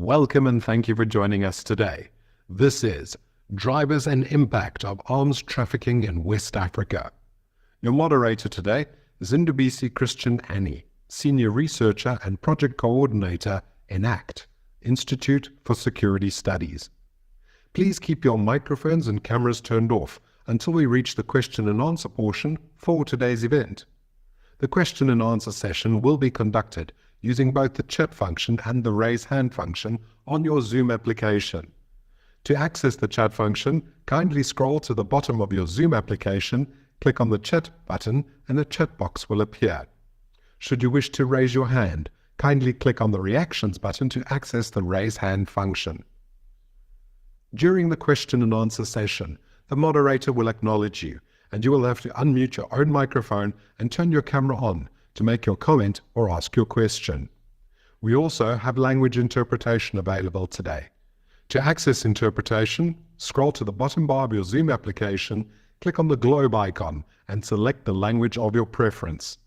Welcome and thank you for joining us today. This is Drivers and Impact of Arms Trafficking in West Africa. Your moderator today is Ndubuisi Christian Annie, Senior Researcher and Project Coordinator, ENACT, Institute for Security Studies. Please keep your microphones and cameras turned off until we reach the question and answer portion for today's event. The question and answer session will be conducted using both the chat function and the raise hand function on your Zoom application. To access the chat function, kindly scroll to the bottom of your Zoom application, click on the chat button, and a chat box will appear. Should you wish to raise your hand, kindly click on the reactions button to access the raise hand function. During the question and answer session, the moderator will acknowledge you, and you will have to unmute your own microphone and turn your camera on to make your comment or ask your question. We also have language interpretation available today. To access interpretation, scroll to the bottom bar of your Zoom application, click on the globe icon, and select the language of your preference.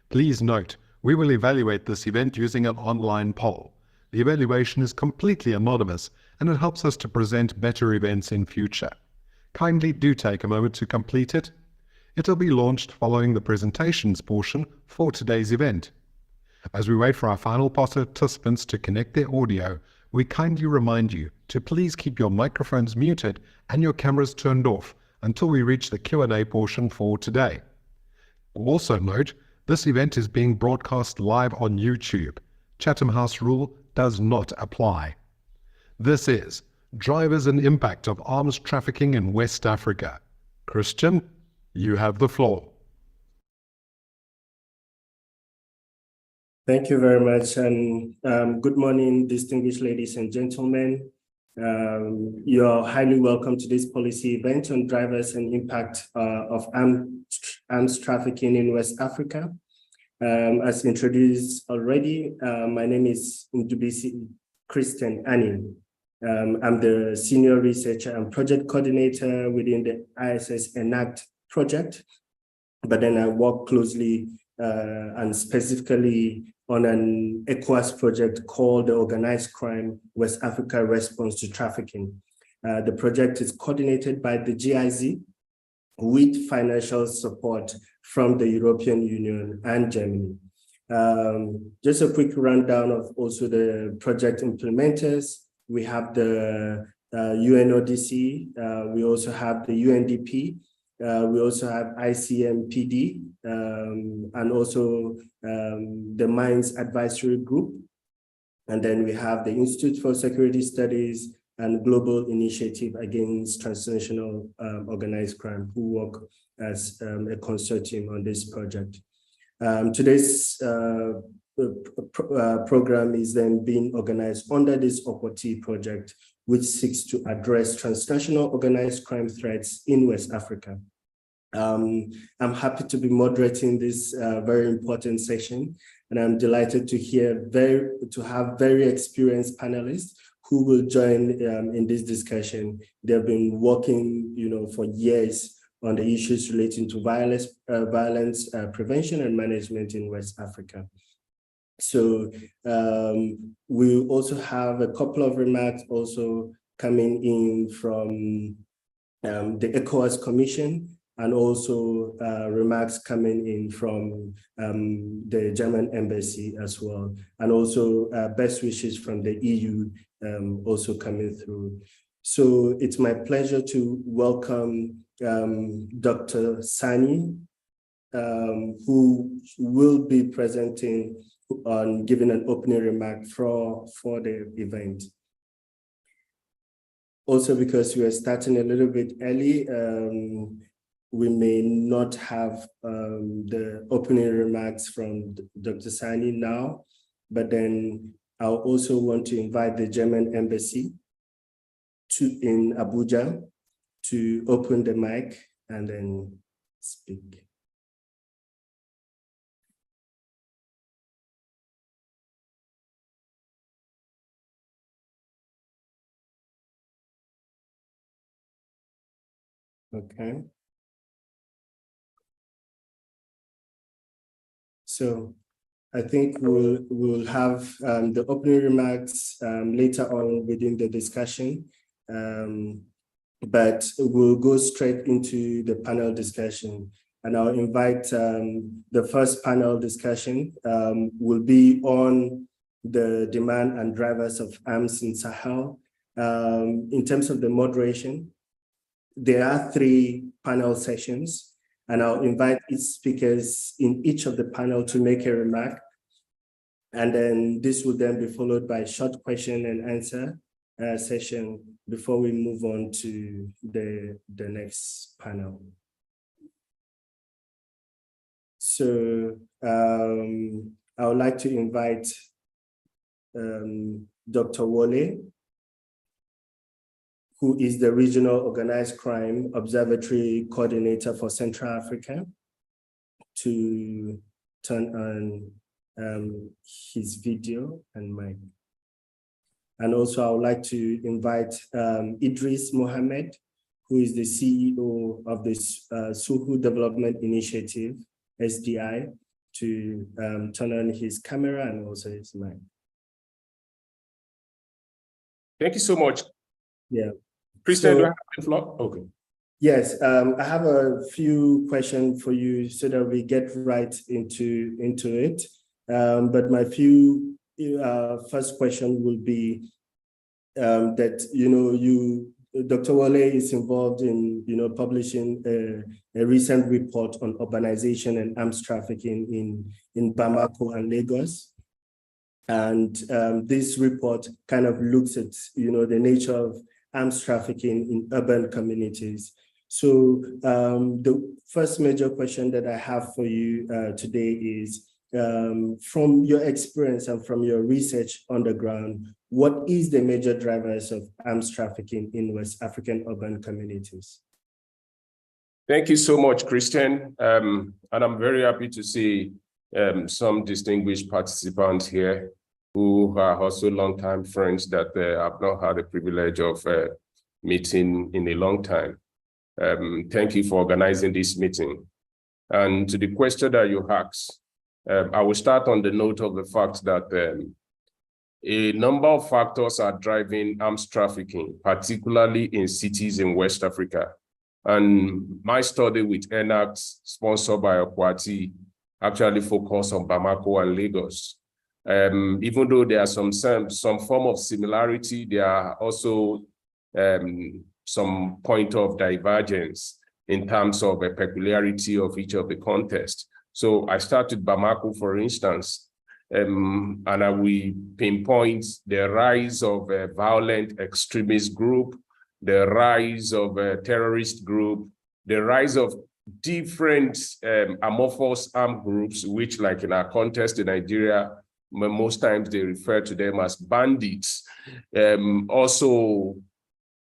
Please note, we will evaluate this event using an online poll. The evaluation is completely anonymous, and it helps us to present better events in future. Kindly do take a moment to complete it. It'll be launched following the presentations portion for today's event. As we wait for our final participants to connect their audio, we kindly remind you to please keep your microphones muted and your cameras turned off until we reach the Q&A portion for today. Also note, this event is being broadcast live on YouTube. Chatham House rule does not apply. This is Drivers and Impact of Arms Trafficking in West Africa. Christian, you have the floor. Thank you very much, and good morning, distinguished ladies and gentlemen. You're highly welcome to this policy event on drivers and impact of arms trafficking in West Africa. As introduced already, my name is Ndubuisi Christian Annie. I'm the Senior Researcher and Project Coordinator within the ISS ENACT project, but then I work closely and specifically on an ECOWAS project called the Organized Crime West Africa Response to Trafficking. The project is coordinated by the GIZ with financial support from the European Union and Germany. Just a quick rundown of also the project implementers. We have the UNODC, we also have the UNDP, we also have ICMPD, and also the Mines Advisory Group. And then we have the Institute for Security Studies and Global Initiative Against Transnational Organized Crime, who work as a consortium on this project. Today's program is then being organized under this OPOT project, which seeks to address transnational organized crime threats in West Africa. I'm happy to be moderating this very important session, and I'm delighted to have very experienced panelists who will join in this discussion. They've been working, for years on the issues relating to violence prevention and management in West Africa. So we also have a couple of remarks also coming in from the ECOWAS Commission, and also remarks coming in from the German embassy as well, and also best wishes from the EU also coming through. So it's my pleasure to welcome Dr. Sani, who will be presenting on giving an opening remark for the event. Also, because we are starting a little bit early, we may not have the opening remarks from Dr. Sani now, but then I'll also want to invite the German embassy in Abuja to open the mic and then speak. Okay. So I think we'll have the opening remarks later on within the discussion, but we'll go straight into the panel discussion. And I'll invite the first panel discussion will be on the demand and drivers of arms in Sahel. In terms of the moderation, there are 3 panel sessions, and I'll invite each speakers in each of the panel to make a remark. And then this will then be followed by a short question and answer session before we move on to the next panel. So I would like to invite Dr. Oluwole, who is the Regional Organized Crime Observatory Coordinator for Central Africa, to turn on his video and mic. And also I would like to invite Idris Mohammed, who is the CEO of the Suhu Development Initiative, SDI, to turn on his camera and also his mic. Thank you so much. Yeah. Christian, do I have the floor? Okay. Yes, I have a few questions for you so that we get right into it. But my first question will be that, Dr. Oluwole is involved in, publishing a recent report on urbanization and arms trafficking in Bamako and Lagos. And this report kind of looks at, the nature of arms trafficking in urban communities. So the first major question that I have for you today is, from your experience and from your research on the ground, what is the major drivers of arms trafficking in West African urban communities? Thank you so much, Christian. And I'm very happy to see some distinguished participants here who are also longtime friends that I've not had the privilege of meeting in a long time. Thank you for organizing this meeting. And to the question that you asked, I will start on the note of the fact that a number of factors are driving arms trafficking, particularly in cities in West Africa. And my study with ENACT, sponsored by Okwati, actually focused on Bamako and Lagos. Even though there are some form of similarity, there are also some point of divergence in terms of a peculiarity of each of the contests. So I started Bamako, for instance, and I will pinpoint the rise of a violent extremist group, the rise of a terrorist group, the rise of different amorphous armed groups, which, like in our context in Nigeria, most times they refer to them as bandits, also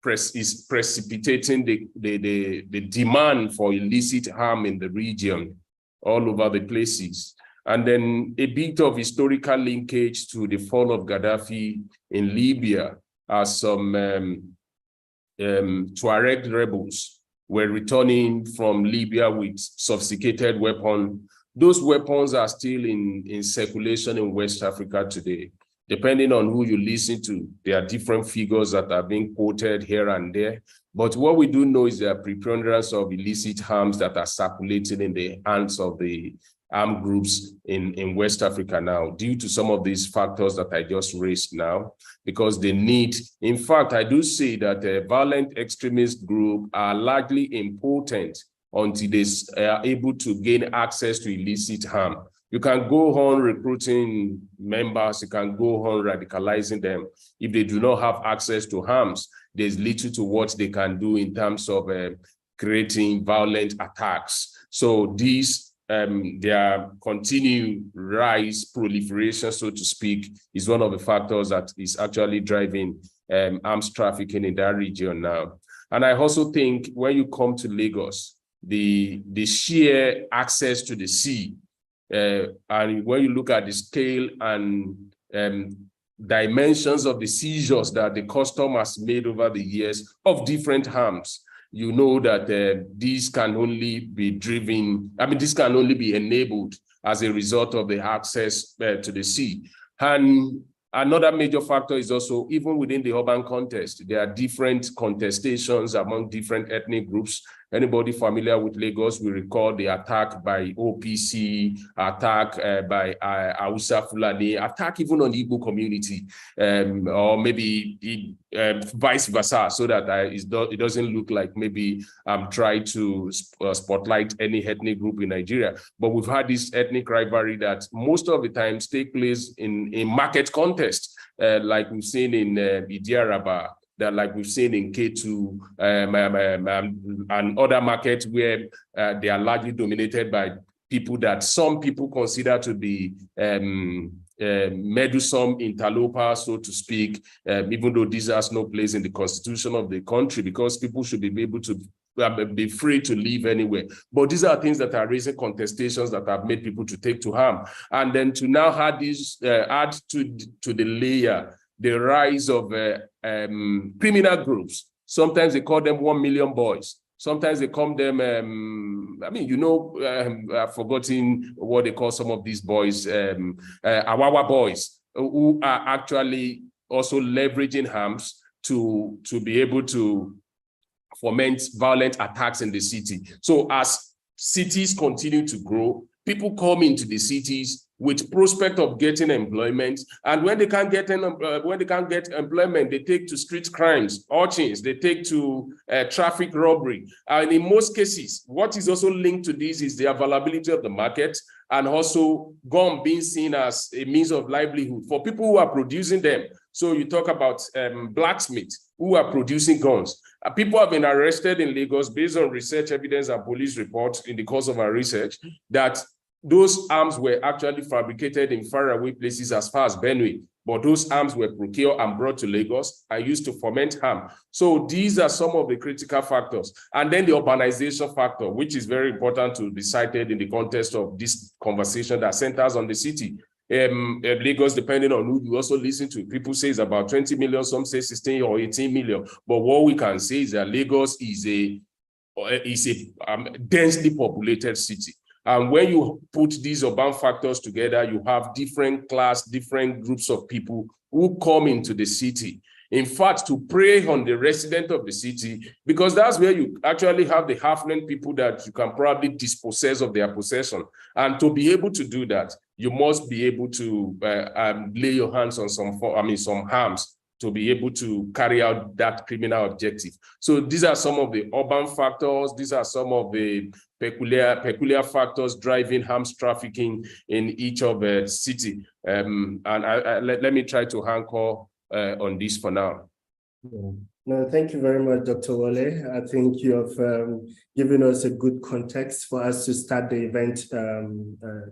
is precipitating the demand for illicit harm in the region, all over the places. And then a bit of historical linkage to the fall of Gaddafi in Libya, as some Tuareg rebels were returning from Libya with sophisticated weapons. Those weapons are still in circulation in West Africa today. Depending on who you listen to, there are different figures that are being quoted here and there. But what we do know is there are preponderance of illicit arms that are circulating in the hands of the armed groups in West Africa now, due to some of these factors that I just raised now, because they need, in fact, I do say that a violent extremist group are largely impotent until they are able to gain access to illicit harm. You can go on recruiting members, you can go on radicalizing them. If they do not have access to arms, there's little to what they can do in terms of creating violent attacks. So these, their continued rise, proliferation, so to speak, is one of the factors that is actually driving arms trafficking in that region now. And I also think when you come to Lagos, the sheer access to the sea, and when you look at the scale and dimensions of the seizures that the custom has made over the years of different arms, you know that this can only be driven, this can only be enabled as a result of the access to the sea. And another major factor is also, even within the urban context, there are different contestations among different ethnic groups. Anybody familiar with Lagos will recall the attack by OPC, attack by Hausa Fulani, attack even on the Igbo community, or maybe vice versa, so that it doesn't look like maybe I'm trying to spotlight any ethnic group in Nigeria. But we've had this ethnic rivalry that most of the times take place in market context, like we've seen in Idiaraba, that like we've seen in K2 and other markets where they are largely dominated by people that some people consider to be meddlesome interlopers, so to speak, even though this has no place in the constitution of the country, because people should be able to be free to live anywhere. But these are things that are raising contestations that have made people to take to harm. And then to now add this, add to the layer the rise of criminal groups. Sometimes they call them 1 million boys. Sometimes they call them, I mean, you know, I've forgotten what they call some of these boys, Awawa boys, who are actually also leveraging harms to be able to foment violent attacks in the city. So as cities continue to grow, people come into the cities with prospect of getting employment, and when they can't get employment, they take to street crimes, urchins, they take to traffic robbery. And in most cases, what is also linked to this is the availability of the market, and also gun being seen as a means of livelihood for people who are producing them. So you talk about blacksmiths who are producing guns. People have been arrested in Lagos based on research evidence and police reports in the course of our research that those arms were actually fabricated in faraway places as far as Benue, but those arms were procured and brought to Lagos and used to foment harm. So these are some of the critical factors. And then the urbanization factor, which is very important to be cited in the context of this conversation that centers on the city. Lagos, depending on who you also listen to, people say it's about 20 million, some say 16 or 18 million. But what we can say is that Lagos is a densely populated city. And when you put these urban factors together, you have different groups of people who come into the city. In fact, to prey on the resident of the city, because that's where you actually have the half-land people that you can probably dispossess of their possession. And to be able to do that, you must be able to lay your hands on some harms to be able to carry out that criminal objective. So these are some of the urban factors. These are some of the peculiar factors driving arms trafficking in each of the city. And let me try to anchor on this for now. Yeah. No, thank you very much, Dr. Wale. I think you have given us a good context for us to start the event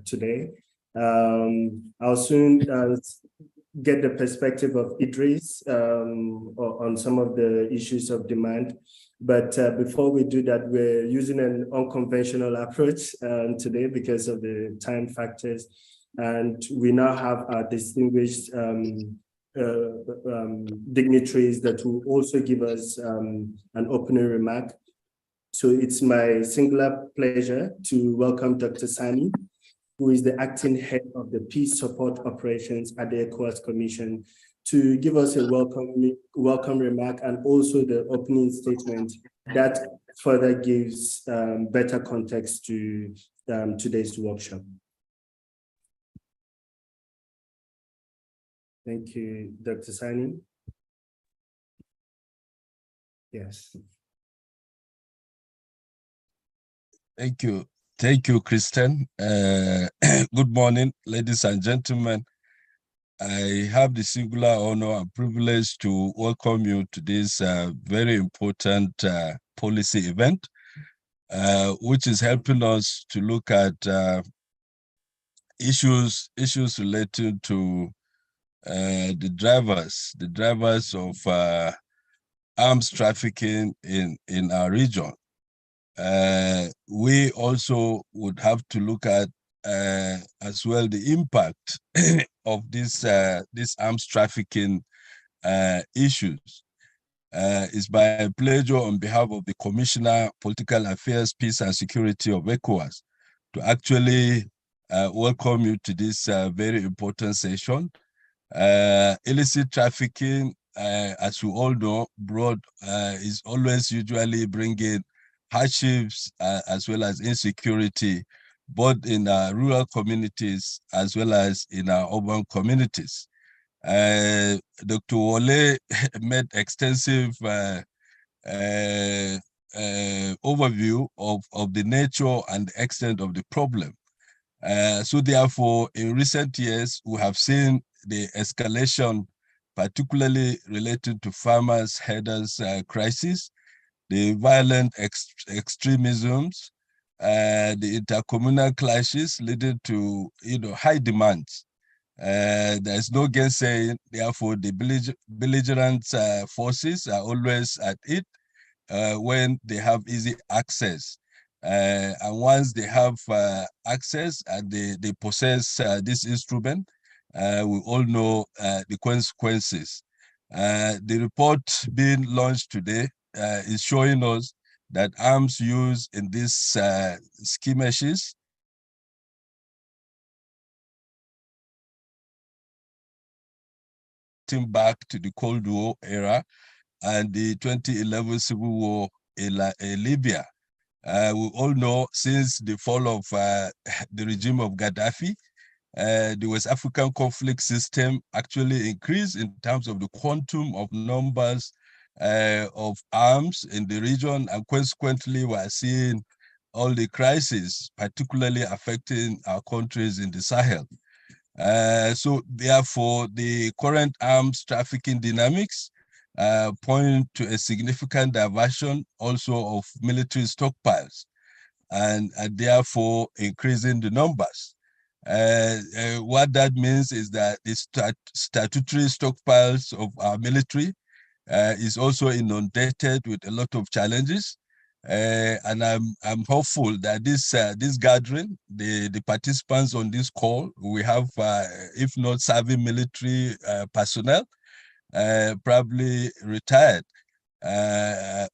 today. I'll soon get the perspective of Idris on some of the issues of demand. But before we do that, we're using an unconventional approach today because of the time factors. And we now have our distinguished dignitaries that will also give us an opening remark. So it's my singular pleasure to welcome Dr. Sani, who is the acting head of the Peace Support Operations at the ECOWAS Commission, to give us a welcome remark and also the opening statement that further gives better context to today's workshop. Thank you, Dr. Sani. Yes. Thank you. Thank you, Kristen. Good morning, ladies and gentlemen. I have the singular honor and privilege to welcome you to this very important policy event, which is helping us to look at issues related to the drivers of arms trafficking in our region. We also would have to look at as well the impact of this arms trafficking issues. It's by pleasure on behalf of the Commissioner, Political Affairs, Peace and Security of ECOWAS to actually welcome you to this very important session. Illicit trafficking, as we all know, is always usually bringing hardships as well as insecurity, both in rural communities as well as in our urban communities. Dr. Wole made extensive overview of the nature and extent of the problem. So therefore, in recent years, we have seen the escalation, particularly related to farmers' headers crisis, the violent extremisms, the intercommunal clashes leading to high demands. There's no gainsaying, therefore the belligerent forces are always at it when they have easy access. And once they have access and they possess this instrument, we all know the consequences. The report being launched today is showing us that arms used in these skirmishes back to the Cold War era and the 2011 civil war in Libya. We all know since the fall of the regime of Gaddafi, the West African conflict system actually increased in terms of the quantum of numbers of arms in the region, and consequently we are seeing all the crises, particularly affecting our countries in the Sahel. So therefore, the current arms trafficking dynamics point to a significant diversion also of military stockpiles and therefore increasing the numbers. What that means is that the statutory stockpiles of our military is also inundated with a lot of challenges. And I'm hopeful that this gathering, the participants on this call, we have, if not serving military personnel, probably retired.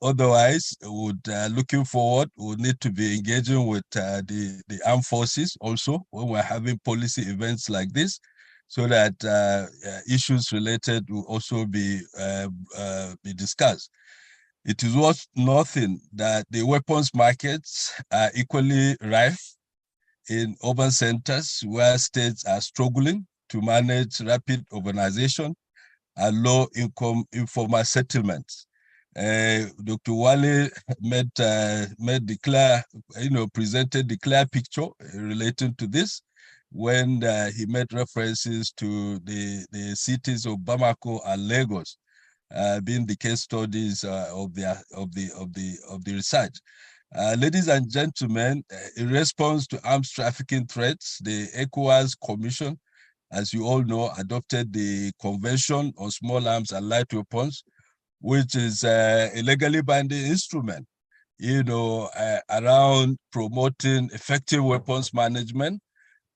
Otherwise, looking forward, we would need to be engaging with the armed forces also when we're having policy events like this, so that issues related will also be discussed. It is worth noting that the weapons markets are equally rife in urban centers where states are struggling to manage rapid urbanization and low-income informal settlements. Dr. Wale presented the clear picture relating to this when he made references to the cities of Bamako and Lagos being the case studies of the research. Ladies and gentlemen, in response to arms trafficking threats, the ECOWAS Commission, as you all know, adopted the Convention on Small Arms and Light Weapons, which is a legally binding instrument, around promoting effective weapons management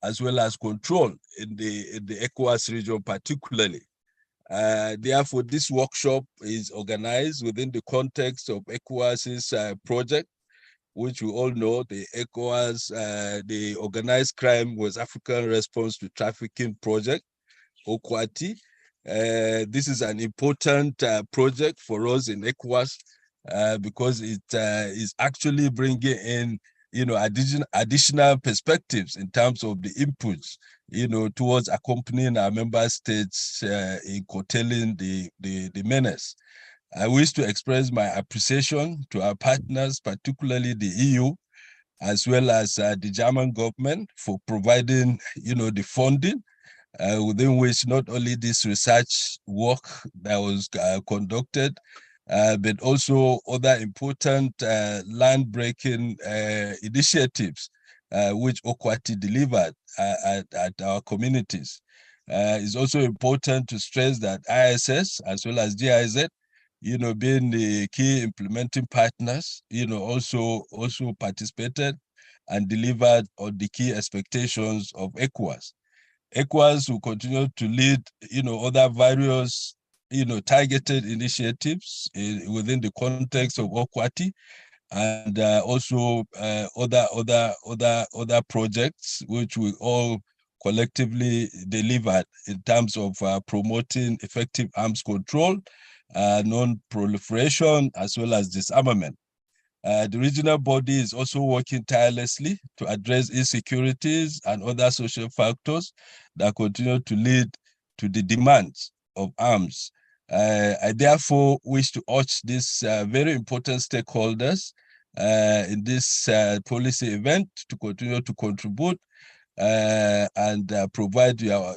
as well as control in the ECOWAS region particularly. Therefore, this workshop is organized within the context of ECOWAS's project, which we all know, the ECOWAS, the Organized Crime West African Response to Trafficking Project, OQATI. This is an important project for us in ECOWAS because it is actually bringing in, additional perspectives in terms of the inputs, towards accompanying our member states in curtailing the menace. I wish to express my appreciation to our partners, particularly the EU, as well as the German government for providing, the funding within which not only this research work that was conducted, but also other important land-breaking initiatives which OQATI delivered at our communities. It's also important to stress that ISS as well as GIZ, being the key implementing partners, also participated and delivered on the key expectations of ECOWAS. ECOWAS will continue to lead, other various, targeted initiatives within the context of OQATI, and also other projects which we all collectively delivered in terms of promoting effective arms control, non-proliferation, as well as disarmament. The regional body is also working tirelessly to address insecurities and other social factors that continue to lead to the demands of arms. I therefore wish to urge these very important stakeholders in this policy event to continue to contribute and provide your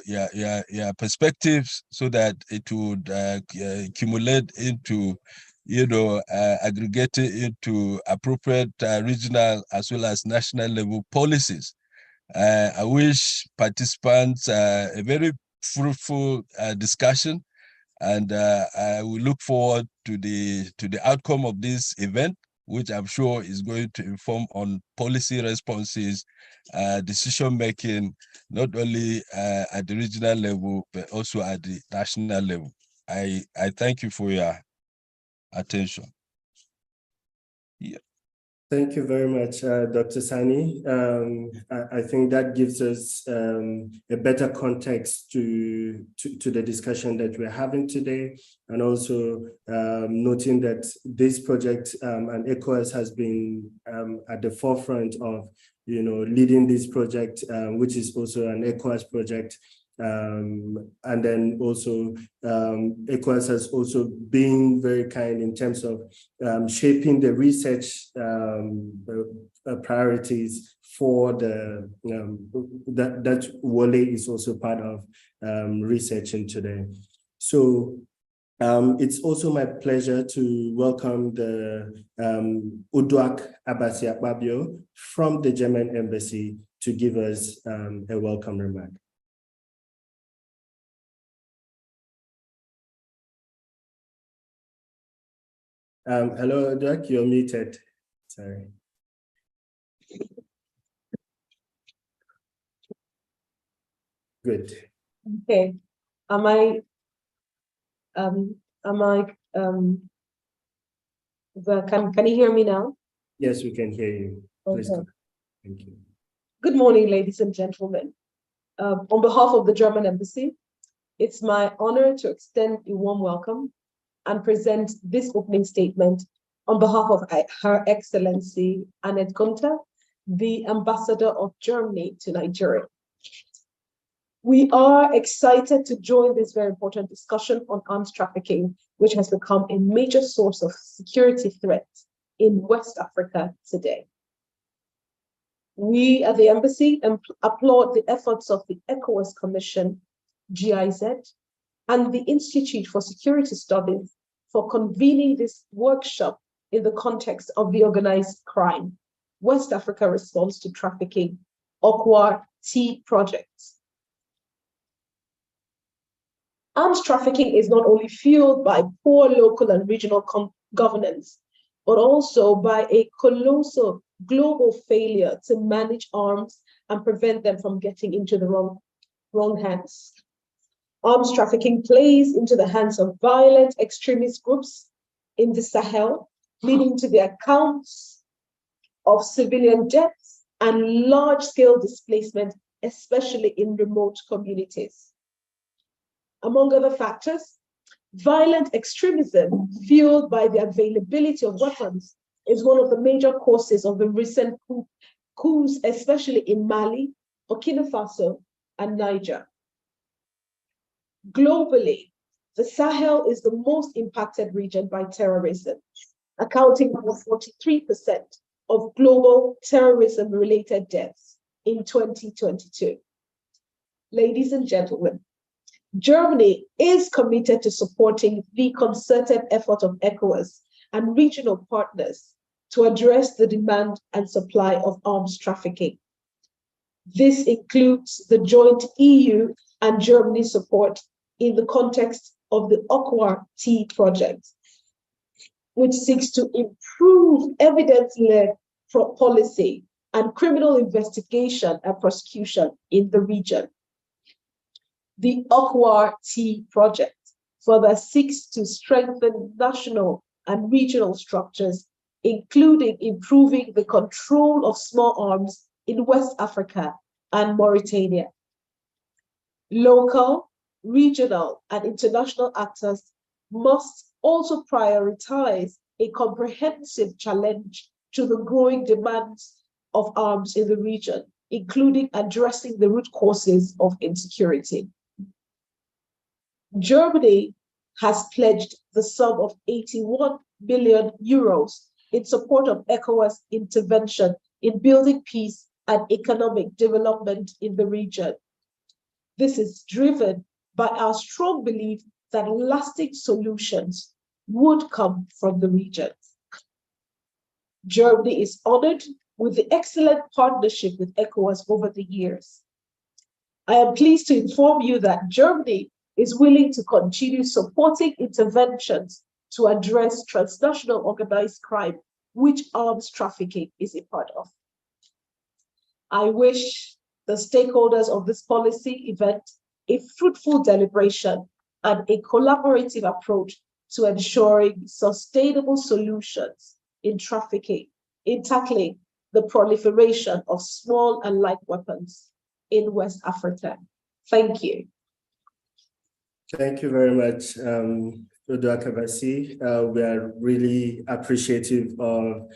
perspectives so that it would accumulate into, aggregated into appropriate regional as well as national level policies. I wish participants a very fruitful discussion, and I will look forward to the outcome of this event, which I'm sure is going to inform on policy responses, decision-making, not only at the regional level, but also at the national level. I thank you for your attention. Yeah. Thank you very much, Dr. Sani. I think that gives us a better context to the discussion that we're having today, and also noting that this project and ECOWAS has been at the forefront of, leading this project, which is also an ECOWAS project. And then also ECOWAS has also been very kind in terms of shaping the research priorities for the that Wole is also part of researching today. So it's also my pleasure to welcome the Uduak Abasiakbabio from the German Embassy to give us a welcome remark. Hello, Doc, you're muted. Sorry. Good. Okay. Can you hear me now? Yes, we can hear you. Please go. Thank you. Good morning, ladies and gentlemen. On behalf of the German Embassy, it's my honor to extend a warm welcome and present this opening statement on behalf of Her Excellency Annette Gunther, the Ambassador of Germany to Nigeria. We are excited to join this very important discussion on arms trafficking, which has become a major source of security threat in West Africa today. We at the Embassy applaud the efforts of the ECOWAS Commission, GIZ, and the Institute for Security Studies for convening this workshop in the context of the Organized Crime, West Africa Response to Trafficking, OCWAR T project. Arms trafficking is not only fueled by poor local and regional governance, but also by a colossal global failure to manage arms and prevent them from getting into the wrong hands. Arms trafficking plays into the hands of violent extremist groups in the Sahel, leading to the accounts of civilian deaths and large-scale displacement, especially in remote communities. Among other factors, violent extremism fueled by the availability of weapons is one of the major causes of the recent coups, especially in Mali, Burkina Faso, and Niger. Globally, the Sahel is the most impacted region by terrorism, accounting for 43% of global terrorism-related deaths in 2022. Ladies and gentlemen, Germany is committed to supporting the concerted effort of ECOWAS and regional partners to address the demand and supply of arms trafficking. This includes the joint EU and Germany support in the context of the OCWAR T project, which seeks to improve evidence-led policy and criminal investigation and prosecution in the region. The OCWAR T project further seeks to strengthen national and regional structures including improving the control of small arms in West Africa and Mauritania. Local, regional, and international actors must also prioritize a comprehensive challenge to the growing demands of arms in the region, including addressing the root causes of insecurity. Germany has pledged the sum of 81 billion euros in support of ECOWAS intervention in building peace and economic development in the region. This is driven by our strong belief that lasting solutions would come from the region. Germany is honored with the excellent partnership with ECOWAS over the years. I am pleased to inform you that Germany is willing to continue supporting interventions to address transnational organized crime, which arms trafficking is a part of. I wish the stakeholders of this policy event a fruitful deliberation and a collaborative approach to ensuring sustainable solutions in trafficking, in tackling the proliferation of small and light weapons in West Africa. Thank you. Thank you very much, Oluwole. We are really appreciative of,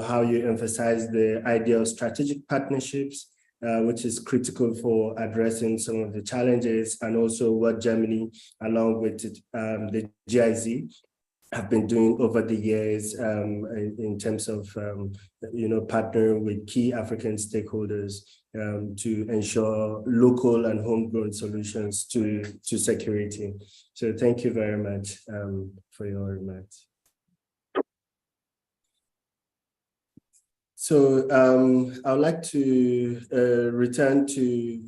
how you emphasize the idea of strategic partnerships, which is critical for addressing some of the challenges, and also what Germany, along with the GIZ, have been doing over the years in terms of, partnering with key African stakeholders to ensure local and homegrown solutions to security. So thank you very much for your remarks. So I would like to return to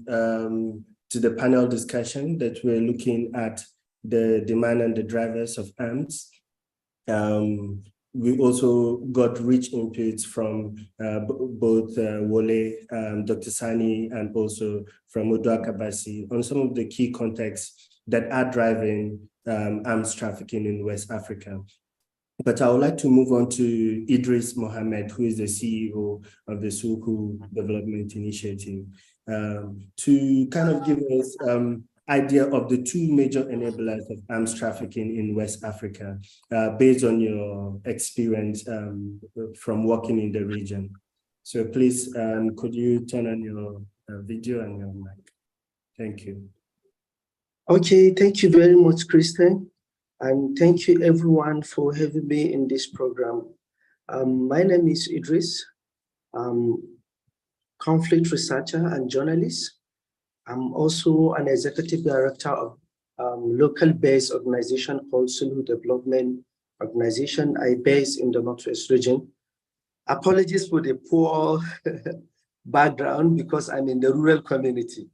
the panel discussion that we're looking at the demand and the drivers of arms. We also got rich inputs from both Wole, Dr. Sani, and also from Oluwole on some of the key contexts that are driving arms trafficking in West Africa. But I would like to move on to Idris Mohammed, who is the CEO of the Suku Development Initiative, to kind of give us idea of the two major enablers of arms trafficking in West Africa, based on your experience from working in the region. So please, could you turn on your video and your mic? Thank you. Okay, thank you very much, Kristen. And thank you everyone for having me in this program. My name is Idris. I'm conflict researcher and journalist. I'm also an executive director of local-based organization called Sulu Development Organization. I base in the Northwest region. Apologies for the poor background because I'm in the rural community.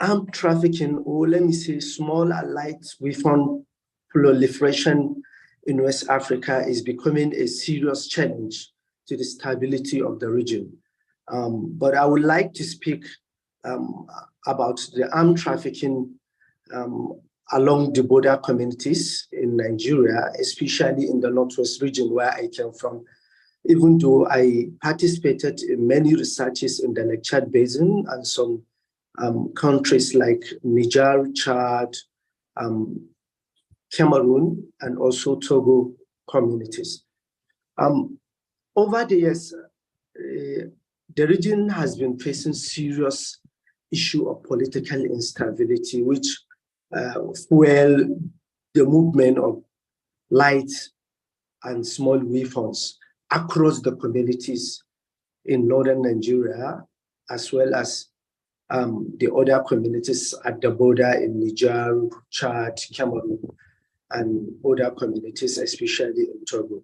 Armed trafficking, or let me say small and light weapon proliferation in West Africa is becoming a serious challenge to the stability of the region. But I would like to speak about the armed trafficking along the border communities in Nigeria, especially in the Northwest region where I came from. Even though I participated in many researches in the Lake Chad Basin and some countries like Niger, Chad, Cameroon, and also Togo communities. Over the years, the region has been facing serious issue of political instability, which fuel the movement of light and small weapons across the communities in northern Nigeria, as well as the other communities at the border in Niger, Chad, Cameroon, and other communities, especially in Togo,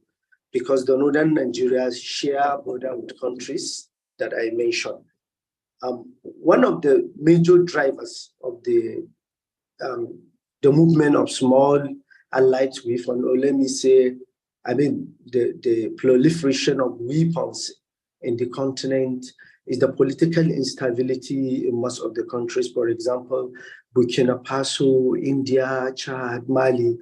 because the northern Nigeria share border with countries that I mentioned. One of the major drivers of the movement of small and light weapons, or let me say, the proliferation of weapons in the continent is the political instability in most of the countries. For example, Burkina Faso, India, Chad, Mali,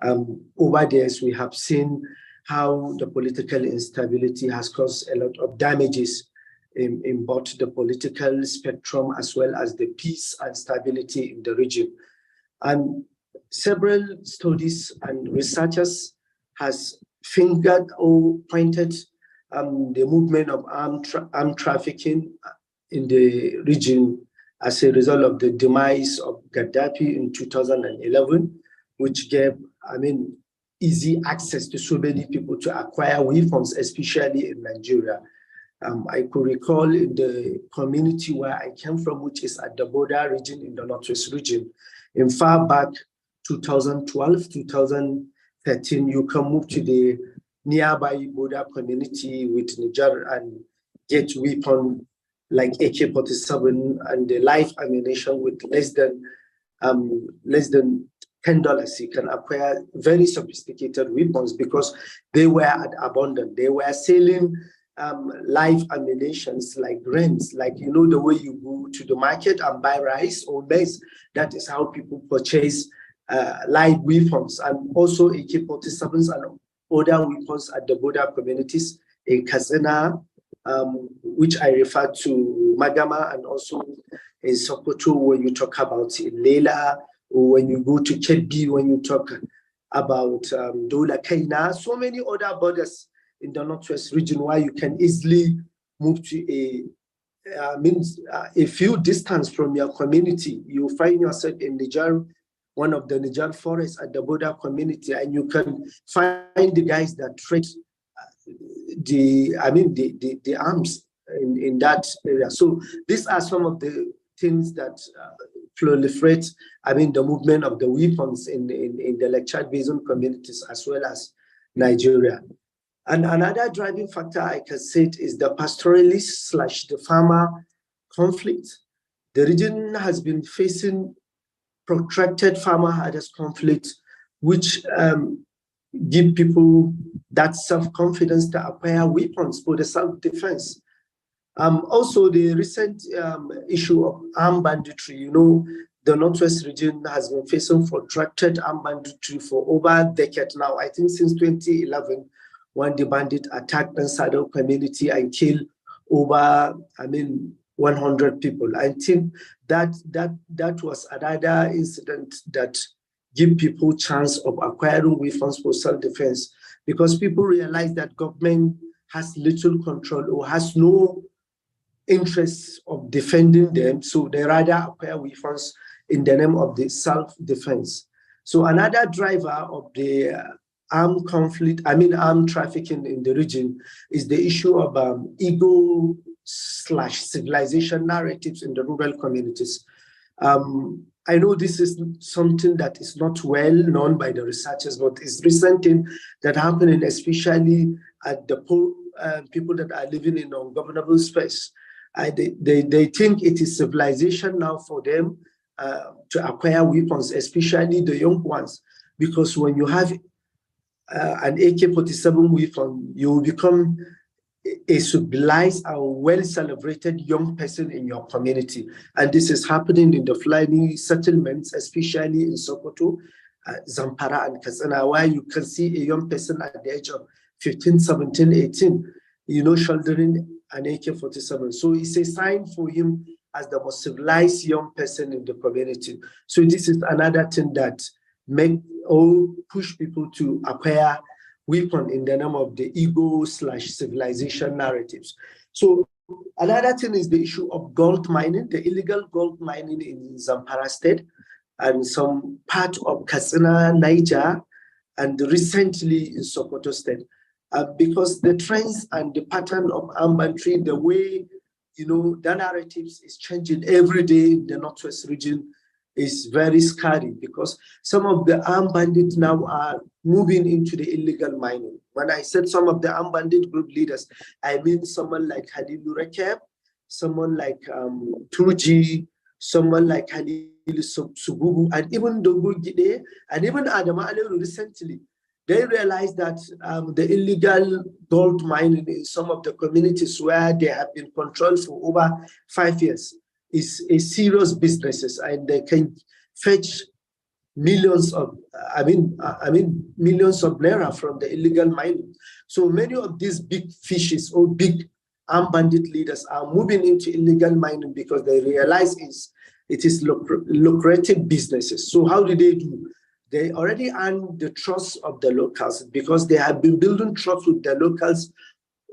Over the years, we have seen how the political instability has caused a lot of damages in both the political spectrum as well as the peace and stability in the region. And several studies and researchers has fingered or pointed the movement of armed trafficking in the region as a result of the demise of Gaddafi in 2011, which gave, easy access to so many people to acquire weapons, especially in Nigeria. I could recall in the community where I came from, which is at the border region in the Northwest region, in far back 2012, 2013, you can move to the nearby border community with Niger and get weapons like AK-47 and the live ammunition with less than $10. You can acquire very sophisticated weapons because they were at abundance. They were selling live ammunitions like grains, like the way you go to the market and buy rice or maize. That is how people purchase live weapons, and also AK-47s and other weapons at the border communities in Katsina, which I refer to Magama, and also in Sokoto when you talk about Lela, or when you go to Kebbi when you talk about Dola Kaina, so many other borders in the Northwest region where you can easily move to a few distance from your community. You find yourself in Niger, one of the Niger forests at the border community, and you can find the guys that trade the arms in that area. So these are some of the things that proliferate, the movement of the weapons in the Lake Chad Basin communities as well as Nigeria. And another driving factor I can say is the pastoralist / the farmer conflict. The region has been facing protracted farmer-herders conflict, which give people that self-confidence to acquire weapons for the self-defense. Also, the recent issue of armed banditry, the Northwest region has been facing protracted armed banditry for over a decade now. I think since 2011, when the bandit attacked the Saddle community and killed over, 100 people. I think that was another incident that give people chance of acquiring weapons for self-defense, because people realize that government has little control or has no interest of defending them, so they rather acquire weapons in the name of the self-defense. So another driver of the armed conflict, armed trafficking in the region, is the issue of ego / civilization narratives in the rural communities. I know this is something that is not well known by the researchers, but it's recent thing that happening, especially at the poor people that are living in ungovernable space. They think it is civilization now for them to acquire weapons, especially the young ones, because when you have an AK-47 weapon, you will become a civilized and well-celebrated young person in your community. And this is happening in the Fulani settlements, especially in Sokoto, Zamfara, and Katsina, where you can see a young person at the age of 15, 17, 18, shouldering an AK-47. So it's a sign for him as the most civilized young person in the community. So this is another thing that make or push people to acquire weapon in the name of the ego / civilization narratives. So another thing is the issue of gold mining, the illegal gold mining in Zamfara state and some part of Katsina, Niger, and recently in Sokoto state. Because the trends and the pattern of armed banditry, the way, the narratives is changing every day in the Northwest region is very scary, because some of the armed bandits now are moving into the illegal mining. When I said some of the armed bandit group leaders, I mean someone like Halilu Rekeb, someone like Turji, someone like Halilu Sububu, and even Dogo Gide, and even Adamu recently. They realized that the illegal gold mining in some of the communities where they have been controlled for over 5 years is a serious business, and they can fetch millions of, millions of naira from the illegal mining. So many of these big fishes or big armed bandit leaders are moving into illegal mining because they realize it is lucrative businesses. So how do? They already earn the trust of the locals because they have been building trust with the locals,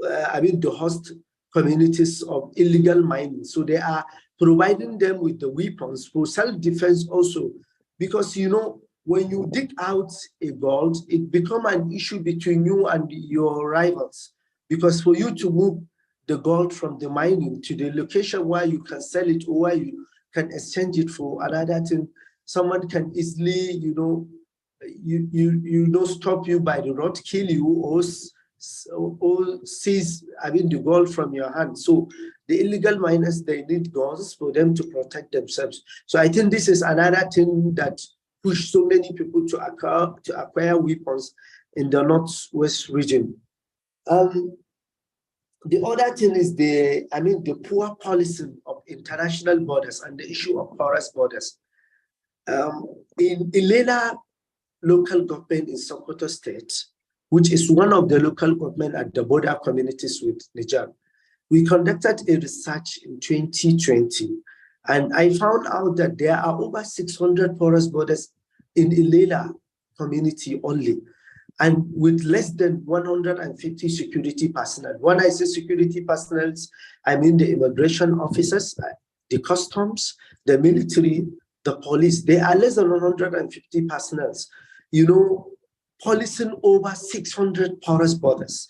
the host communities of illegal mining. So they are providing them with the weapons for self-defense also. Because, you know, when you dig out a gold, it becomes an issue between you and your rivals. Because for you to move the gold from the mining to the location where you can sell it or where you can exchange it for another thing, someone can easily, you know, stop you by the road, kill you, or seize, the gold from your hand. So the illegal miners, they need guns for them to protect themselves. So I think this is another thing that pushed so many people to acquire weapons in the Northwest region. The other thing is the poor policing of international borders and the issue of porous borders. In Ilela local government in Sokoto State, which is one of the local government at the border communities with Niger, we conducted a research in 2020, and I found out that there are over 600 porous borders in Ilela community only, and with less than 150 security personnel. When I say security personnel, I mean the immigration officers, the customs, the military, the police. They are less than 150 personnel, you know, policing over 600 porous borders.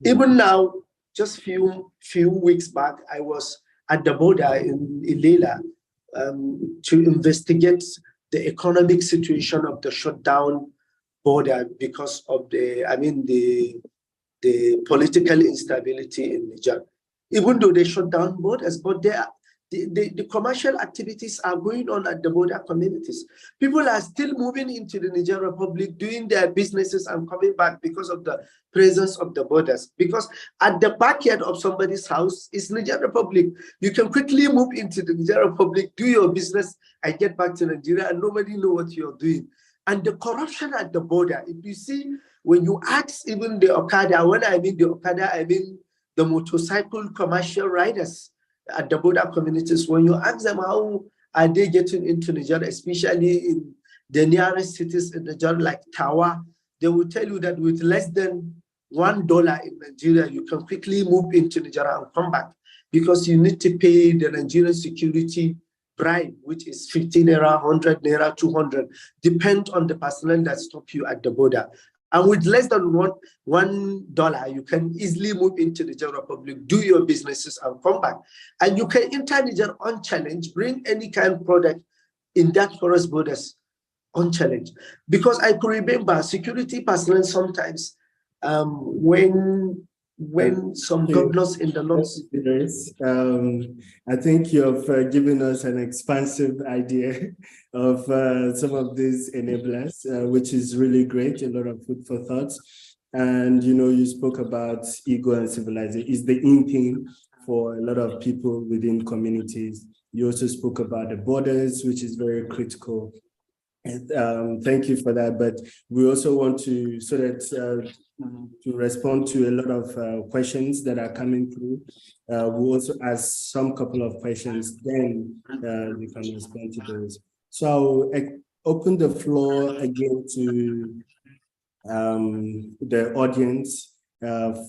Even now, just few weeks back, I was at the border in Ilela to investigate the economic situation of the shutdown border because of the political instability in Niger. Even though they shut down borders, but the commercial activities are going on at the border communities. People are still moving into the Niger Republic, doing their businesses and coming back because of the presence of the borders. Because at the backyard of somebody's house is Niger Republic. You can quickly move into the Niger Republic, do your business, and get back to Nigeria, and nobody knows what you're doing. And the corruption at the border, if you see, when you ask even the Okada, when I mean the Okada, I mean the motorcycle commercial riders at the border communities, when you ask them how are they getting into Niger, especially in the nearest cities in Niger, like Tawa, they will tell you that with less than $1 in Nigeria, you can quickly move into Niger and come back, because you need to pay the Nigerian security bribe, which is 50 naira, 100 naira, 200, depend on the personnel that stop you at the border. And with less than $1, you can easily move into the Niger Republic, do your businesses and come back. And you can enter Niger unchallenged, bring any kind of product in that porous borders unchallenged. Because I could remember security personnel sometimes when some governors in the north. I think you've given us an expansive idea of some of these enablers, which is really great, a lot of food for thought. And you know, you spoke about ego and civilization is the in thing for a lot of people within communities. You also spoke about the borders, which is very critical. And thank you for that. But we also want to, so that to respond to a lot of questions that are coming through. We'll also ask some couple of questions, then we can respond to those. So I'll open the floor again to the audience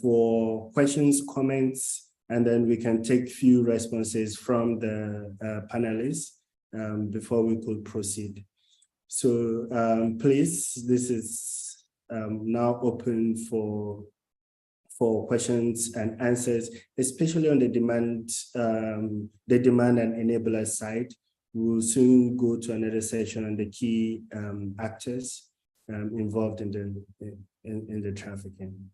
for questions, comments, and then we can take few responses from the panelists before we could proceed. So please, this is now open for questions and answers, especially on the demand and enabler side. We'll soon go to another session on the key actors involved in the trafficking.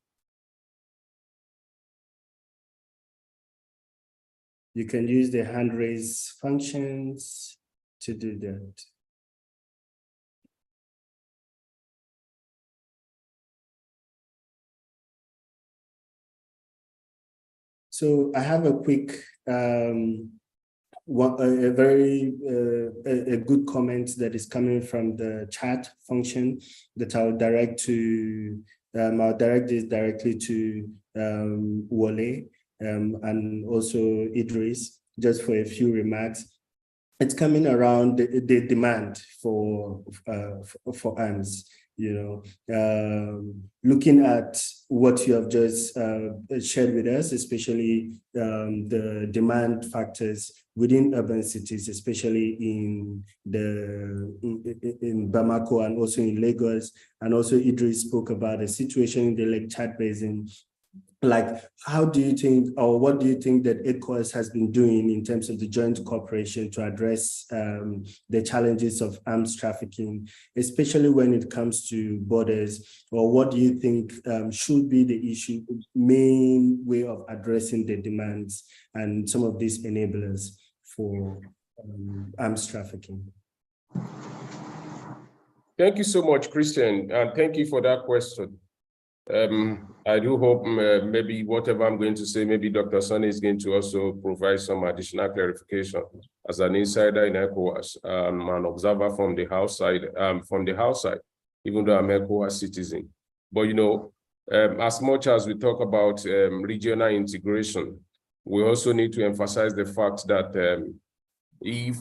You can use the hand raise functions to do that. So I have a quick a very good comment that is coming from the chat function that I'll direct to. I'll direct this directly to Wole and also Idris, just for a few remarks. It's coming around the demand for arms. You know, looking at what you have just shared with us, especially the demand factors within urban cities, especially in Bamako and also in Lagos, and also Idris spoke about the situation in the Lake Chad Basin. Like, how do you think, or what do you think that ECOWAS has been doing in terms of the joint cooperation to address the challenges of arms trafficking, especially when it comes to borders? Or what do you think should be the main way of addressing the demands and some of these enablers for arms trafficking? Thank you so much, Christian, and thank you for that question. I do hope maybe whatever I'm going to say, maybe Dr. Sani is going to also provide some additional clarification. As an insider in ECOWAS, I'm an observer from the house side, even though I'm an ECOWAS citizen. But you know, as much as we talk about regional integration, we also need to emphasize the fact that if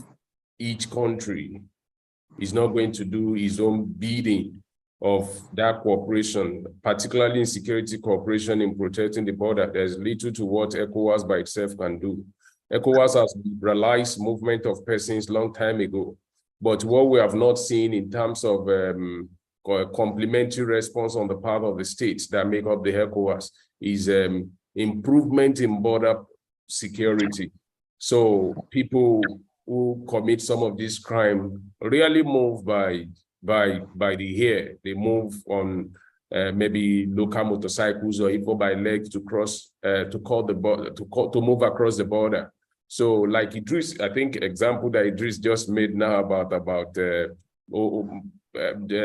each country is not going to do its own bidding of that cooperation, particularly in security cooperation in protecting the border, there's little to what ECOWAS by itself can do. ECOWAS has liberalized movement of persons long time ago, but what we have not seen in terms of complementary response on the part of the states that make up the ECOWAS is improvement in border security. So people who commit some of this crime really move by the hair. They move on maybe local motorcycles or even by legs to cross to move across the border. So like Idris, I think example that Idris just made now about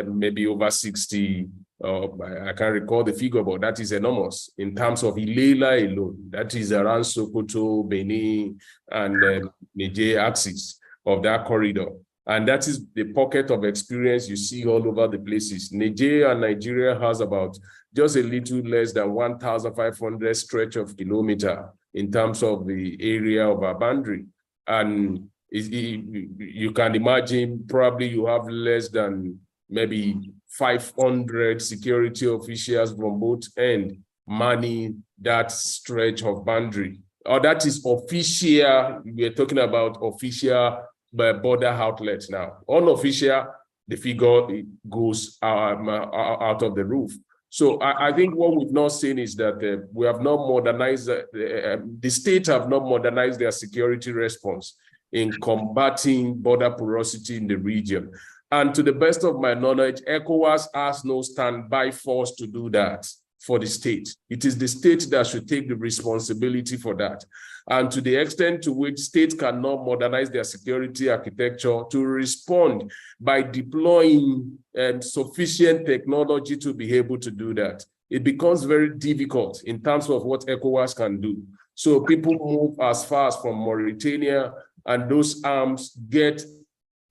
maybe over 60, I can't recall the figure, but that is enormous in terms of Ilela alone. That is around Sokoto, Benin, and Niger axis of that corridor. And that is the pocket of experience you see all over the places. Niger and Nigeria has about just a little less than 1,500 stretch of kilometer in terms of the area of our boundary. And you can imagine probably you have less than maybe 500 security officials from both ends manning that stretch of boundary. Or that is official, we're talking about official border outlets now. Unofficial, the figure goes out of the roof. So I think what we've not seen is that we have not modernized, the state have not modernized their security response in combating border porosity in the region. And to the best of my knowledge, ECOWAS has no standby force to do that for the state. It is the state that should take the responsibility for that. And to the extent to which states cannot modernize their security architecture to respond by deploying sufficient technology to be able to do that, it becomes very difficult in terms of what ECOWAS can do. So people move as far as from Mauritania, and those arms get